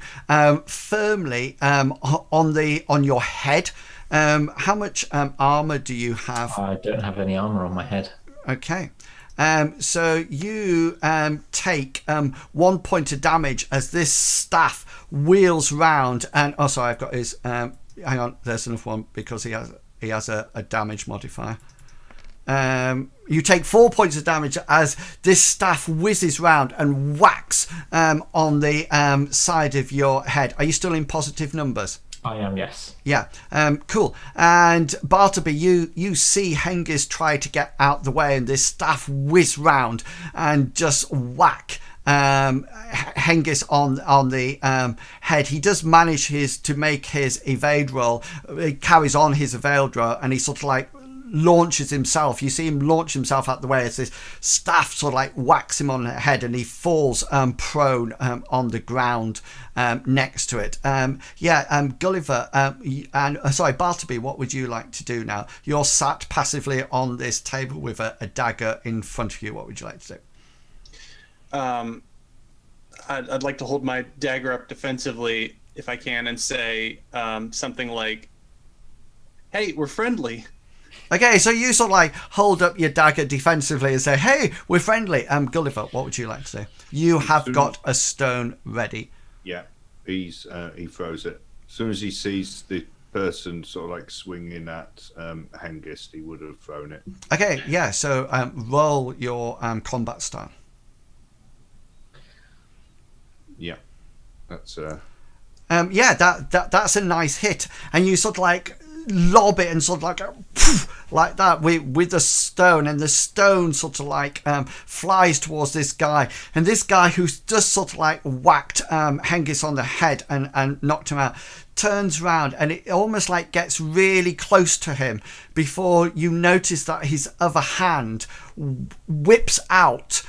firmly on your head. How much armor do you have? I don't have any armor on my head. Okay. So you take 1 point of damage as this staff wheels round, and sorry, I've got his hang on, there's another one because he has a damage modifier. You take 4 points of damage as this staff whizzes round and whacks on the side of your head. Are you still in positive numbers? I am, yes. Yeah, cool. And Bartleby, you see Hengist try to get out the way, and this staff whiz round and just whack Hengist on the head. He does manage to make his evade roll. He carries on his evade roll, and he sort of like launches himself. You see him launch himself out the way as this staff sort of like whacks him on the head, and he falls prone on the ground next to it. Gulliver and sorry, Bartleby, what would you like to do now? You're sat passively on this table with a dagger in front of you. What would you like to do? I'd like to hold my dagger up defensively if I can and say something like, "Hey, we're friendly." Okay, so you sort of like hold up your dagger defensively and say, "Hey, we're friendly." Gulliver, what would you like to do? You have got a stone ready. Yeah, he throws it. As soon as he sees the person sort of like swinging at Hengist, he would have thrown it. Okay, yeah. So roll your combat style. Yeah, that's that's a nice hit, and you sort of like lob it and sort of like like that with the stone, and the stone sort of like flies towards this guy, and this guy who's just sort of like whacked Hengist on the head and knocked him out turns round, and it almost like gets really close to him before you notice that his other hand whips out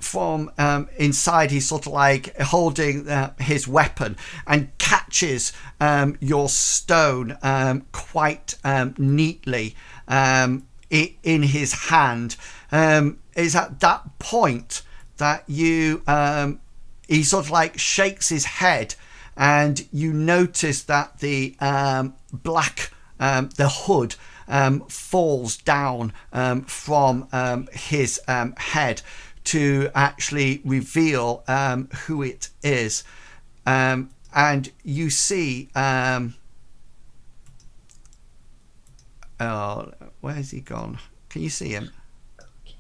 from inside. He's sort of like holding his weapon and catches your stone quite neatly in his hand. It's at that point that you he sort of like shakes his head, and you notice that the black, the hood falls down from his head to actually reveal who it is. And you see, where's he gone? Can you see him?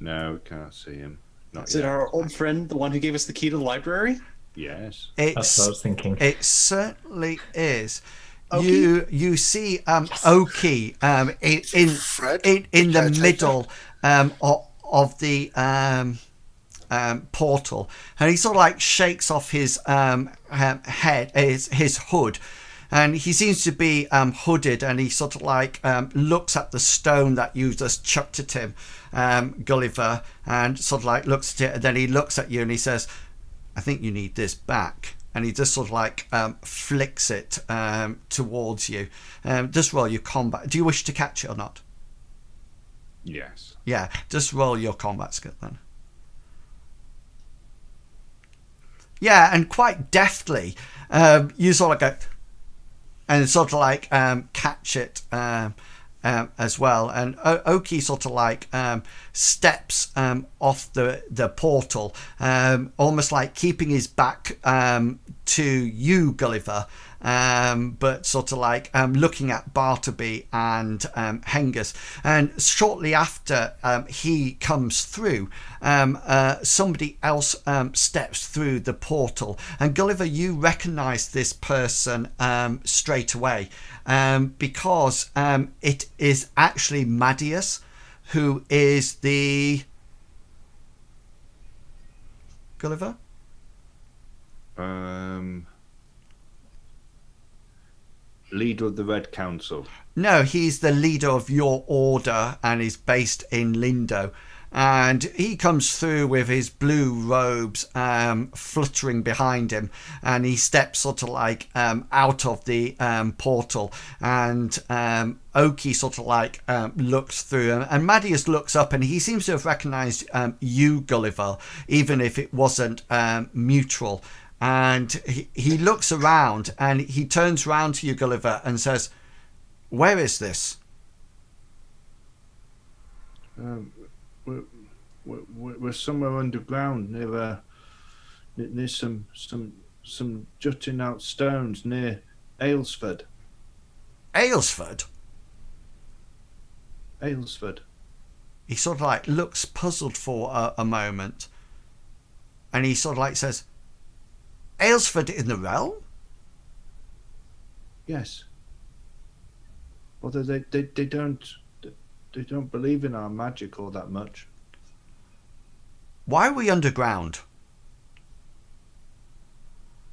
No, can't see him. Not Is yet. it our old friend, the one who gave us the key to the library? Yes. That's what I was thinking. It certainly is. Oki? You see Oki Fred? in the Caretaker? middle of the portal, and he sort of like shakes off his head, his hood, and he seems to be hooded, and he sort of like looks at the stone that you just chucked at him, Gulliver, and sort of like looks at it, and then he looks at you and he says, I think you need this back. And he just sort of like flicks it towards you. Just roll your combat. Do you wish to catch it or not? Yes. Yeah, just roll your combat skill then. Yeah, and quite deftly, you sort of go and sort of like catch it as well. And Oki sort of like steps off the portal, almost like keeping his back to you, Gulliver, but sort of like looking at Bartleby and Hengist. And shortly after he comes through, somebody else steps through the portal. And Gulliver, you recognise this person straight away, because it is actually Madius, who is the Gulliver. Leader of the Red Council. No, he's the leader of your order and is based in Lindowe. And he comes through with his blue robes fluttering behind him, and he steps sort of like out of the portal, and Oki sort of like looks through, and Madius looks up, and he seems to have recognised you, Gulliver, even if it wasn't mutual. And he looks around, and he turns round to you, Gulliver, and says, where is this? We're somewhere underground near some jutting out stones near Aylesford. Aylesford? Aylesford. He sort of like looks puzzled for a moment, and he sort of like says, Aylesford in the realm? Yes. Although they don't believe in our magic all that much. Why are we underground?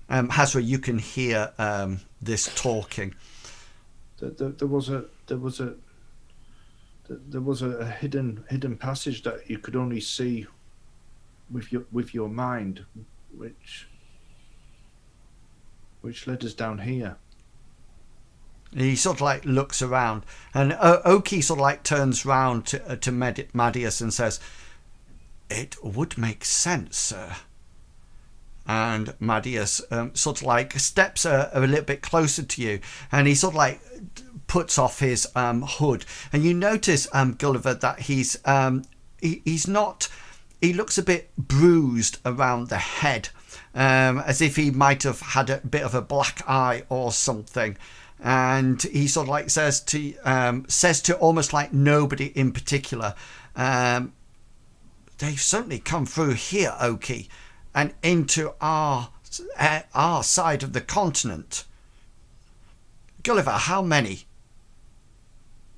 Hasra, you can hear this talking. There was a hidden passage that you could only see with your mind, which led us down here. He sort of like looks around, and Oki sort of like turns round to Madius and says, it would make sense, sir. And Madius sort of like steps a little bit closer to you, and he sort of like puts off his hood, and you notice, Gulliver, that he's not, he looks a bit bruised around the head, as if he might have had a bit of a black eye or something. And he sort of like says to almost like nobody in particular, they've certainly come through here, Oki, and into our side of the continent. Gulliver, how many?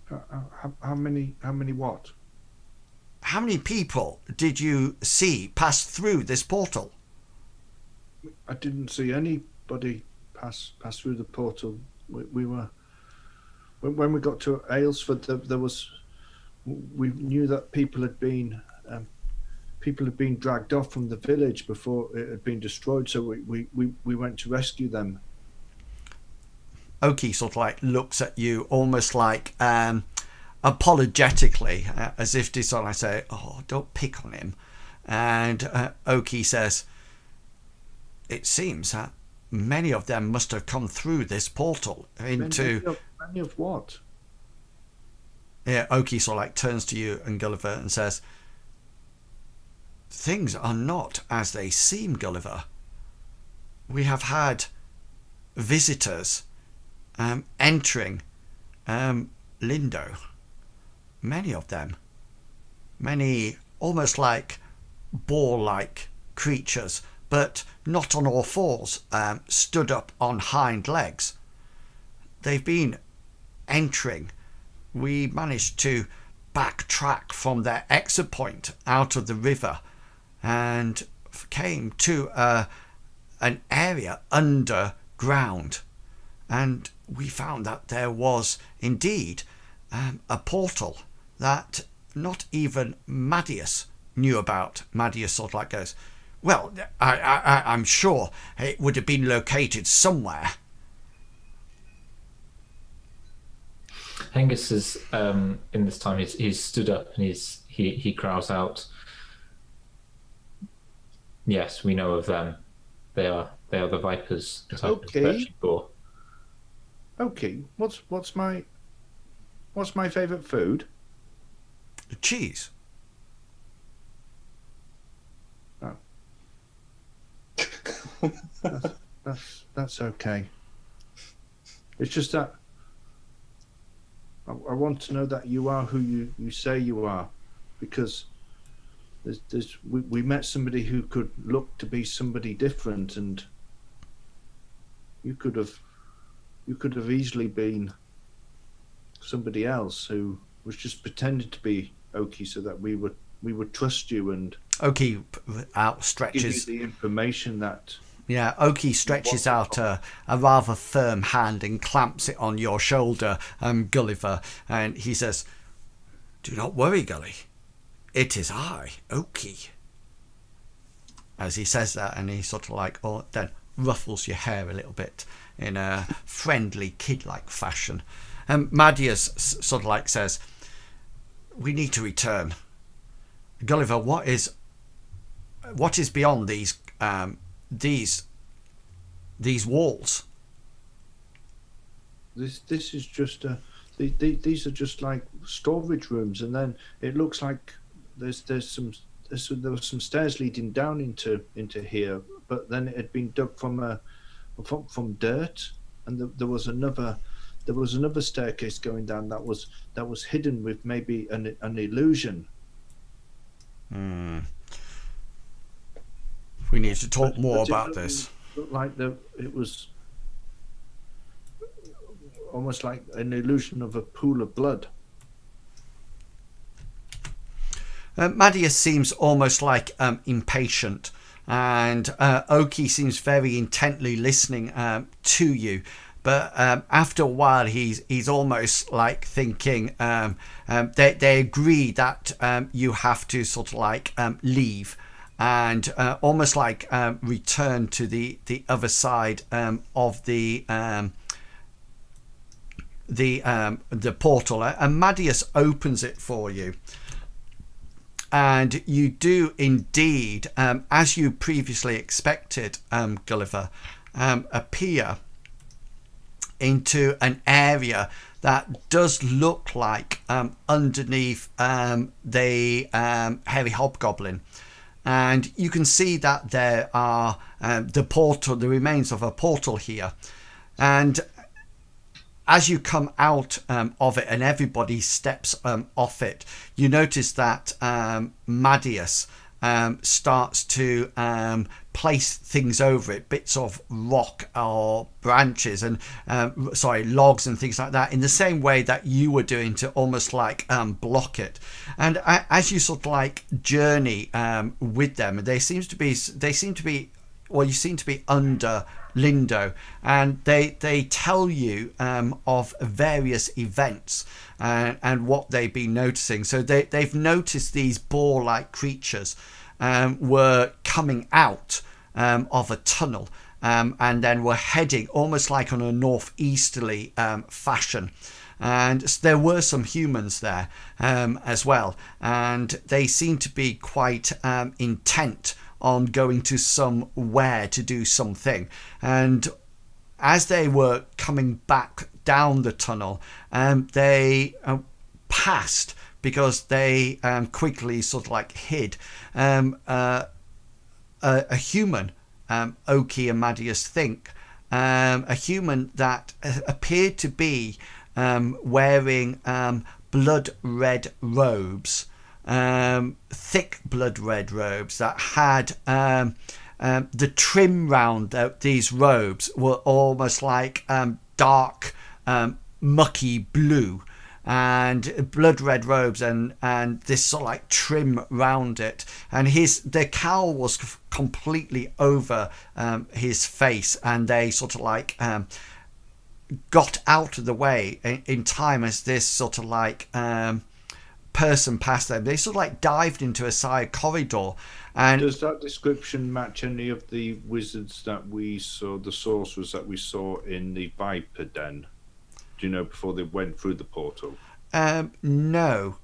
How many what? How many people did you see pass through this portal? I didn't see anybody pass through the portal. We were when we got to Aylesford. We knew that people had been dragged off from the village before it had been destroyed. So we went to rescue them. Oki sort of like looks at you almost like apologetically, as if to sort of like say, "Oh, don't pick on him." And Oki says, it seems that many of them must have come through this portal into. Many of what? Yeah, Oki sort of like turns to you and Gulliver and says, "Things are not as they seem, Gulliver. We have had visitors entering Lindowe. Many of them. Many almost like boar-like creatures, but not on all fours, stood up on hind legs. They've been entering. We managed to backtrack from their exit point out of the river and came to an area underground, and we found that there was indeed a portal that not even Madius knew about." Madius sort of like goes, "Well, I'm sure it would have been located somewhere." Hengist is in this time he's stood up and he cries out, "Yes, we know of them. They are the vipers that I've been searching for." Okay, what's my favourite food? Cheese. Oh. That's okay. It's just that I want to know that you are who you say you are, because we met somebody who could look to be somebody different, and you could have easily been somebody else who was just pretending to be Oki so that we would trust you and Oki give outstretches. you the information that. Yeah, Oki stretches out a rather firm hand and clamps it on your shoulder, Gulliver, and he says, "Do not worry, Gully. It is I, Oki." As he says that, and he sort of like, then ruffles your hair a little bit in a friendly, kid-like fashion. And Madius sort of like says, "We need to return. Gulliver, what is beyond these walls?" This is just these are just like storage rooms, and then it looks like there were some stairs leading down into here, but then it had been dug from dirt, and there was another staircase going down that was hidden with maybe an illusion. We need to talk more about this. Looked like it was almost like an illusion of a pool of blood. Madius seems almost like impatient, and Oki seems very intently listening to you. But after a while, he's almost like thinking. They agree that you have to sort of like leave, and almost like return to the other side of the portal. And Madius opens it for you. And you do indeed, as you previously expected, Gulliver, appear into an area that does look like underneath the hairy hobgoblin. And you can see that there are the remains of a portal here. And as you come out of it and everybody steps off it, you notice that Madius starts to place things over it, bits of rock or branches and logs and things like that, in the same way that you were doing to almost like block it. And as you sort of like journey with them, you seem to be under Lindowe, and they tell you of various events and what they've been noticing. So they've noticed these boar-like creatures were coming out of a tunnel and then were heading almost like on a northeasterly fashion. And there were some humans there as well, and they seem to be quite intent on going to somewhere to do something. And as they were coming back down the tunnel, they passed, because they quickly sort of like hid a human, Oki and Madius think, a human that appeared to be wearing blood red robes, thick blood red robes that had the trim round these robes were almost like dark mucky blue, and blood red robes, and this sort of like trim round it, and the cowl was completely over his face, and they sort of like got out of the way in time as this sort of like person passed them. They sort of like dived into a side corridor. And does that description match any of the wizards that we saw, the sorcerers that we saw in the Viper Den? Do you know, before they went through the portal? No.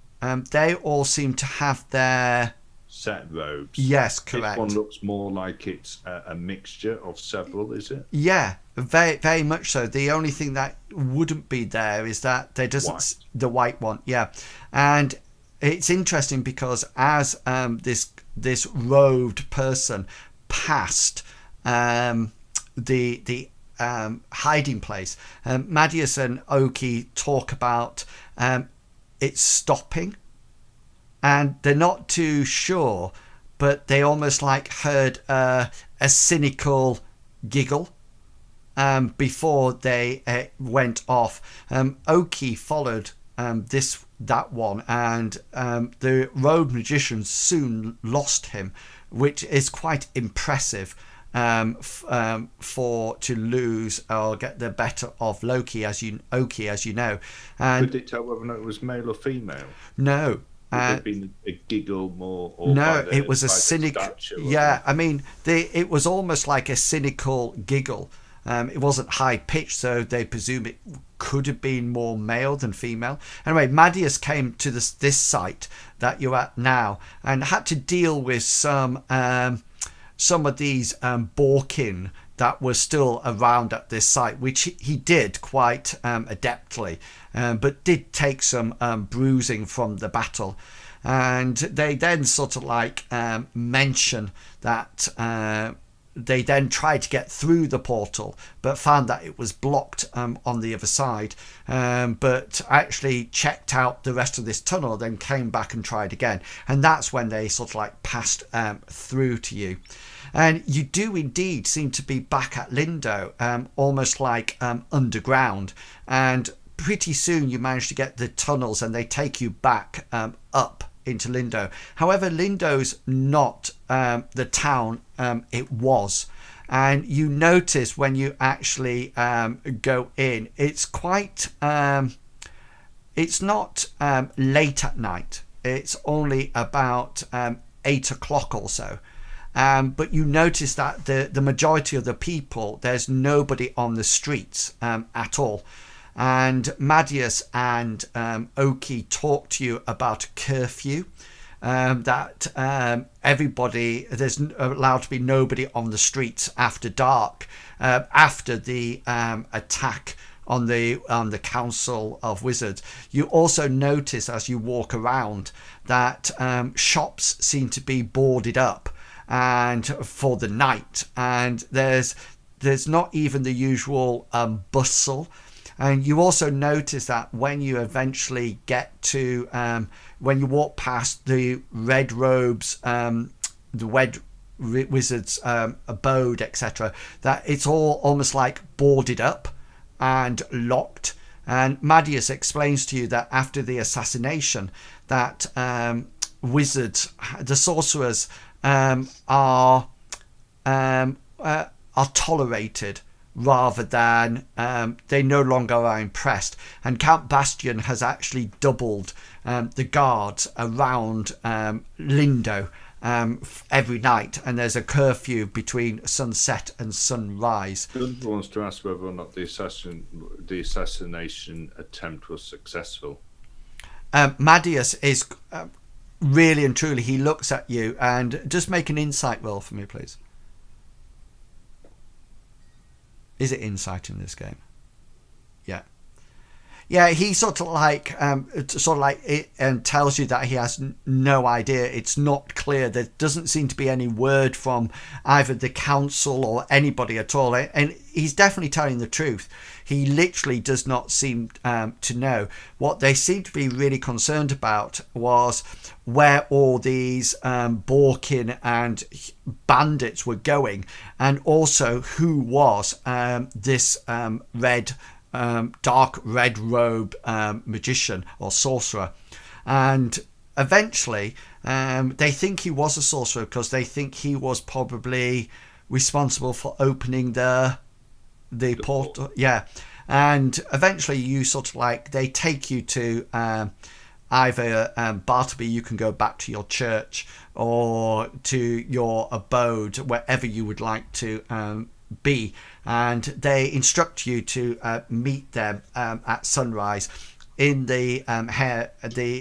They all seem to have their set robes. Yes, correct. This one looks more like it's a mixture of several, is it? Yeah, very, very much so. The only thing that wouldn't be there is that there doesn't the white one. Yeah, and it's interesting because as this robed person passed the hiding place, Madius and Oki talk about it stopping, and they're not too sure, but they almost like heard a cynical giggle before they went off. Oki followed that one, and the rogue magician soon lost him, which is quite impressive to lose or get the better of Oki, as you know. And could they tell whether or not it was male or female? No. Would it have been a giggle more? Or no, it was a cynical. Yeah, I mean, it was almost like a cynical giggle. It wasn't high pitched, so they presume it could have been more male than female. Anyway, Madius came to this site that you're at now and had to deal with some of these Borkin that were still around at this site, which he did quite adeptly, but did take some bruising from the battle. And they then sort of like mention that they then tried to get through the portal, but found that it was blocked on the other side, but actually checked out the rest of this tunnel, then came back and tried again. And that's when they sort of like passed through to you. And you do indeed seem to be back at Lindowe, almost like underground. And pretty soon you manage to get the tunnels and they take you back up into Lindowe. However, Lindowe's not the town it was. And you notice when you actually go in, it's quite... it's not late at night. It's only about 8 o'clock or so. But you notice that the majority of the people, there's nobody on the streets at all. And Madius and Oki talk to you about a curfew, that everybody, there's allowed to be nobody on the streets after dark, after the attack on the Council of Wizards. You also notice as you walk around that shops seem to be boarded up and for the night, and there's not even the usual bustle. And you also notice that when you eventually get to when you walk past the red robes, the red wizards abode, etc., that it's all almost like boarded up and locked. And Madius explains to you that after the assassination, that wizards, the sorcerers, are tolerated rather than they no longer are impressed. And Count Bastian has actually doubled the guards around Lindowe every night, and there's a curfew between sunset and sunrise. Lindowe wants to ask whether or not the assassination attempt was successful. Madius is really and truly, he looks at you, and just make an insight roll for me, please. Is it insight in this game? Yeah. Yeah, he sort of like it, and tells you that he has no idea. It's not clear. There doesn't seem to be any word from either the council or anybody at all. And he's definitely telling the truth. He literally does not seem to know. What they seem to be really concerned about was where all these Borkin and bandits were going, and also who was this dark red robe magician or sorcerer. And eventually they think he was a sorcerer because they think he was probably responsible for opening the portal. Yeah. And eventually you sort of like, they take you to either Bartleby, you can go back to your church, or to your abode, wherever you would like to be, and they instruct you to meet them at sunrise in the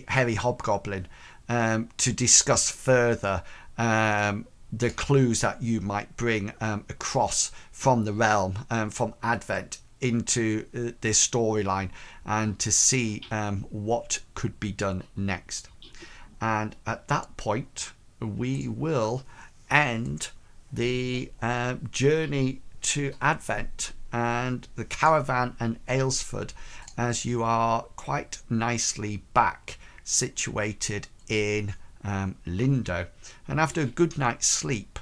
hairy hobgoblin to discuss further the clues that you might bring across from the realm, from Advent into this storyline, and to see what could be done next. And at that point we will end the journey to Advent and the caravan and Aylesford, as you are quite nicely back situated in Lindowe. And after a good night's sleep,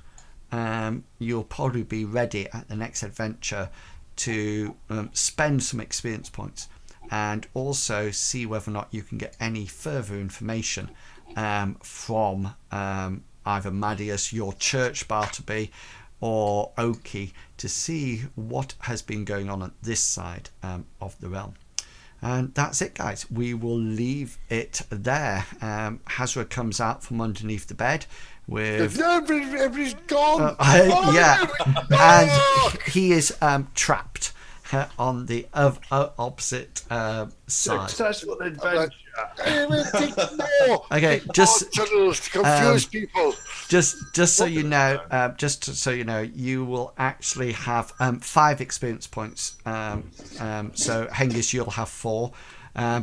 you'll probably be ready at the next adventure to spend some experience points, and also see whether or not you can get any further information from either Madius, your church, Bartleby, or Oki, to see what has been going on this side of the realm. And that's it, guys. We will leave it there. Hasra comes out from underneath the bed with... Everybody's gone! Yeah, and he is trapped on the opposite side. Successful adventure. Okay, just tunnels to confuse people. Just so you know, you will actually have 5 experience points. So Hengist, you'll have 4,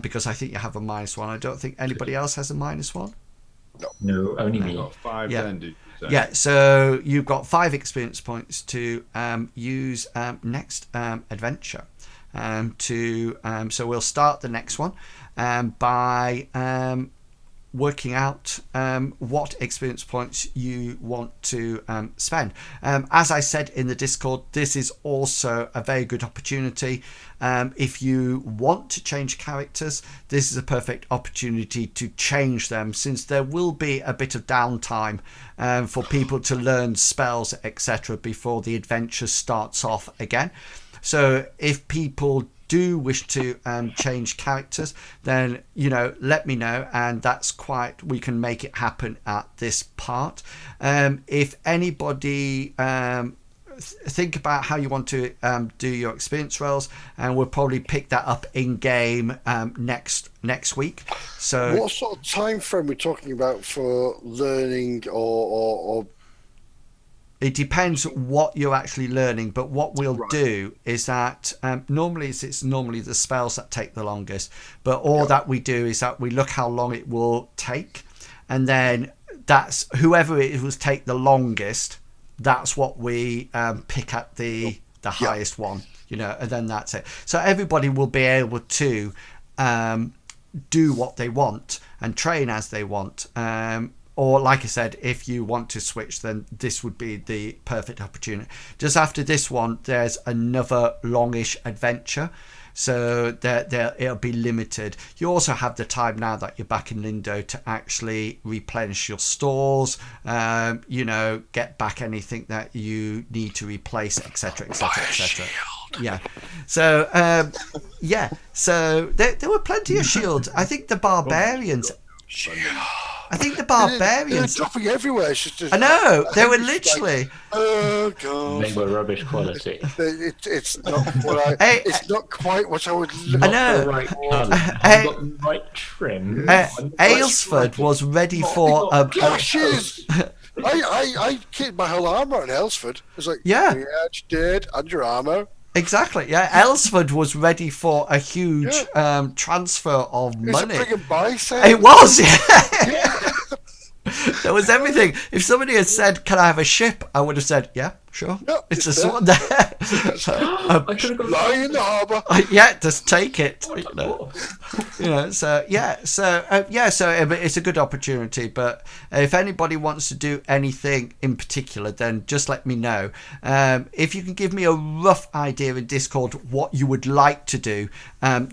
because I think you have a -1. I don't think anybody else has a -1. No, only me. Got 5 Yeah. then, did you say? Yeah, so you've got 5 experience points to use next adventure. So we'll start the next one by working out what experience points you want to spend. As I said in the Discord, this is also a very good opportunity. If you want to change characters, this is a perfect opportunity to change them, since there will be a bit of downtime for people to learn spells, etc., before the adventure starts off again. So if people do wish to change characters, then let me know, and we can make it happen at this part. If anybody think about how you want to do your experience rolls, and we'll probably pick that up in game next week. So what sort of time frame we're talking about for learning or it depends what you're actually learning, but what we'll do is that normally it's normally the spells that take the longest, but all that we do is that we look how long it will take, and then that's whoever it will take the longest, that's what we pick at the highest one, and then that's it. So everybody will be able to do what they want and train as they want. Or like I said, if you want to switch, then this would be the perfect opportunity. Just after this one, there's another longish adventure, so it'll be limited. You also have the time now that you're back in Lindowe to actually replenish your stores, get back anything that you need to replace, etc., etc., etc. Yeah. So so there were plenty of shields. I think the barbarians. I think the They're barbarians. dropping everywhere. It's just, I know they were it's literally. Like, oh god. They were rubbish quality. It's not what Hey, it's not quite what I would look I Not know. the right colour. Hey, Not the right trim. Aylesford was ready for a. Clashes. I kitted my whole armor on Aylesford. It's like, Yeah. you did, and your armor. Exactly, yeah. Aylesford was ready for a huge transfer of It's a money. friggin' buy sale. It was, yeah. There was everything. If somebody had said, "Can I have a ship?" I would have said, "Yeah, sure." Yeah, it's it's just there. one there. I could have gone Lying in the harbour. Yeah, just take it. So it's a good opportunity. But if anybody wants to do anything in particular, then just let me know. If you can give me a rough idea in Discord what you would like to do,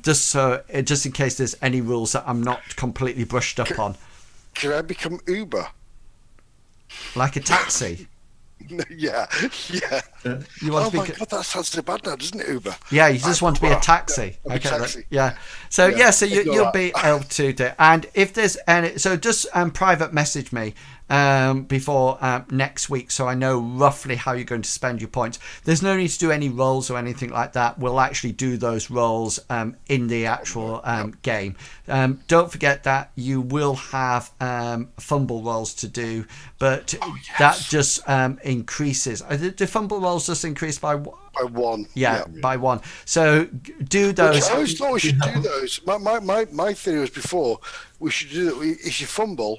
just in case there's any rules that I'm not completely brushed up on, Can I become Uber? like a taxi. Yeah. You want Oh to my be. god, that sounds so bad now, doesn't it, Uber? Yeah, you just want to be a taxi. Yeah, Okay, taxi. yeah. So so ignore you'll that. be able to do it. And if there's any, so just private message me before next week, so I know roughly how you're going to spend your points. There's no need to do any rolls or anything like that. We'll actually do those rolls in the actual game. Don't forget that you will have fumble rolls to do, but that just increases. Do fumble rolls just increase by one? Yeah, by one. So do those. I always thought we should do those. My theory was before we should do that. If you fumble,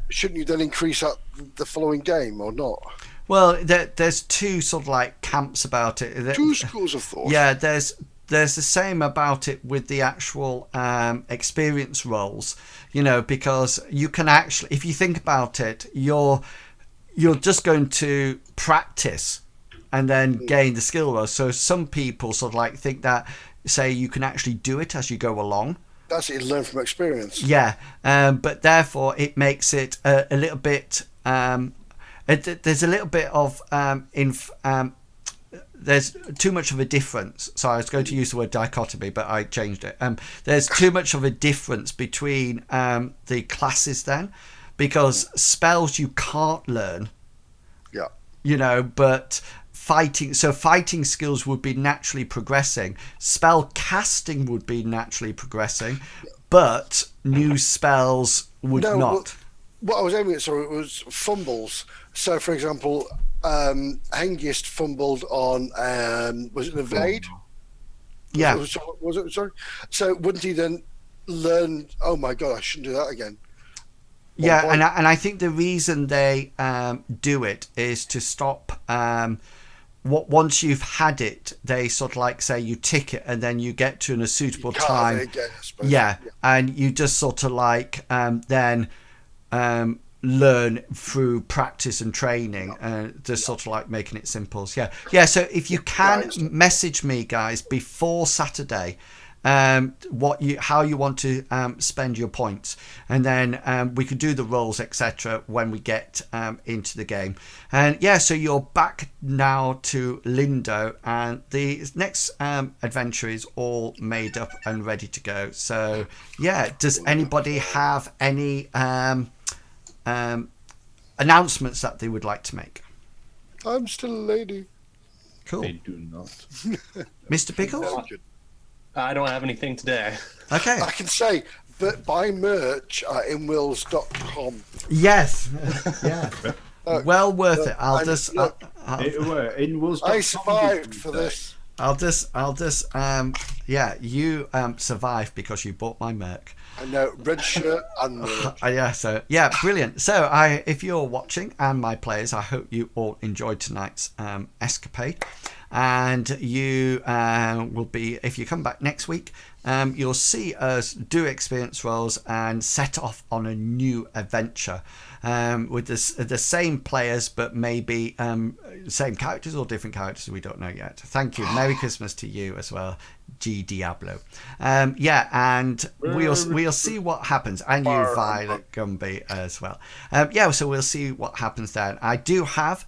shouldn't you then increase that the following game or not? Well, there's two sort of like camps about it. Two schools of thought. Yeah, there's the same about it with the actual experience rolls. Because you can actually, if you think about it, you're just going to practice and then gain the skill rolls. So some people sort of like think that, say, you can actually do it as you go along. That's it. You learn from experience. Yeah, but therefore it makes it a little bit. There's a little bit of there's too much of a difference. So I was going to use the word dichotomy, but I changed it. There's too much of a difference between the classes then, because spells you can't learn. Yeah. But fighting skills would be naturally progressing. Spell casting would be naturally progressing, but new spells would not. What I was aiming at, it was fumbles. So, for example, Hengist fumbled on was it an evade? Yeah. Was it? Sorry. So, wouldn't he then learn? Oh my god, I shouldn't do that again. Yeah, and I think the reason they do it is to stop. Once you've had it, they sort of like say you tick it, and then you get to a suitable time. Again, I suppose. Yeah, and you just sort of like then learn through practice and training, just sort of like making it simple. Yeah. So if you can message me, guys, before Saturday, how you want to spend your points, and then we could do the rolls, etc., when we get into the game. And so you're back now to Lindowe, and the next adventure is all made up and ready to go. So does anybody have any announcements that they would like to make? I'm still a lady. Cool. They do not. Mr. Pickles? I don't have anything today. Okay. I can say, but buy merch at inwills.com. Yes. Yeah. Well worth it. I survived for this. You survived because you bought my merch. I know, red shirt and merch. Brilliant. So if you're watching and my players, I hope you all enjoyed tonight's escapade. And you will be, if you come back next week, you'll see us do experience rolls and set off on a new adventure with the same players, but maybe same characters or different characters. We don't know yet. Thank you. Merry Christmas to you as well, G Diablo. And we'll see what happens. And you, Violet Gumby, as well. So we'll see what happens then. I do have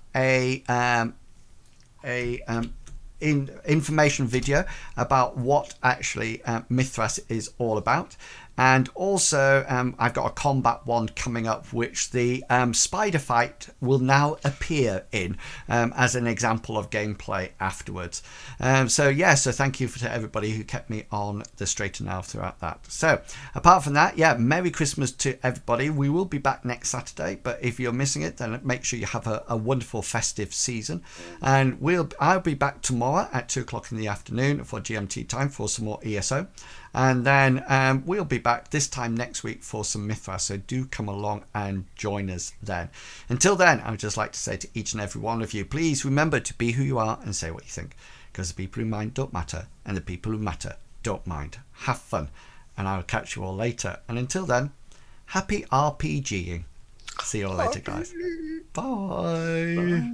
information video about what actually Mythras is all about, And also, I've got a combat one coming up, which the spider fight will now appear in as an example of gameplay afterwards. So thank you to everybody who kept me on the straight and narrow throughout that. So apart from that, Merry Christmas to everybody. We will be back next Saturday, but if you're missing it, then make sure you have a wonderful festive season. And I'll be back tomorrow at 2:00 in the afternoon for GMT time for some more ESO. And then we'll be back this time next week for some Mythras, so do come along and join us then. Until then, I would just like to say to each and every one of you, please remember to be who you are and say what you think, because the people who mind don't matter, and the people who matter don't mind. Have fun, and I'll catch you all later. And until then, happy RPGing. See you all later, guys. Bye.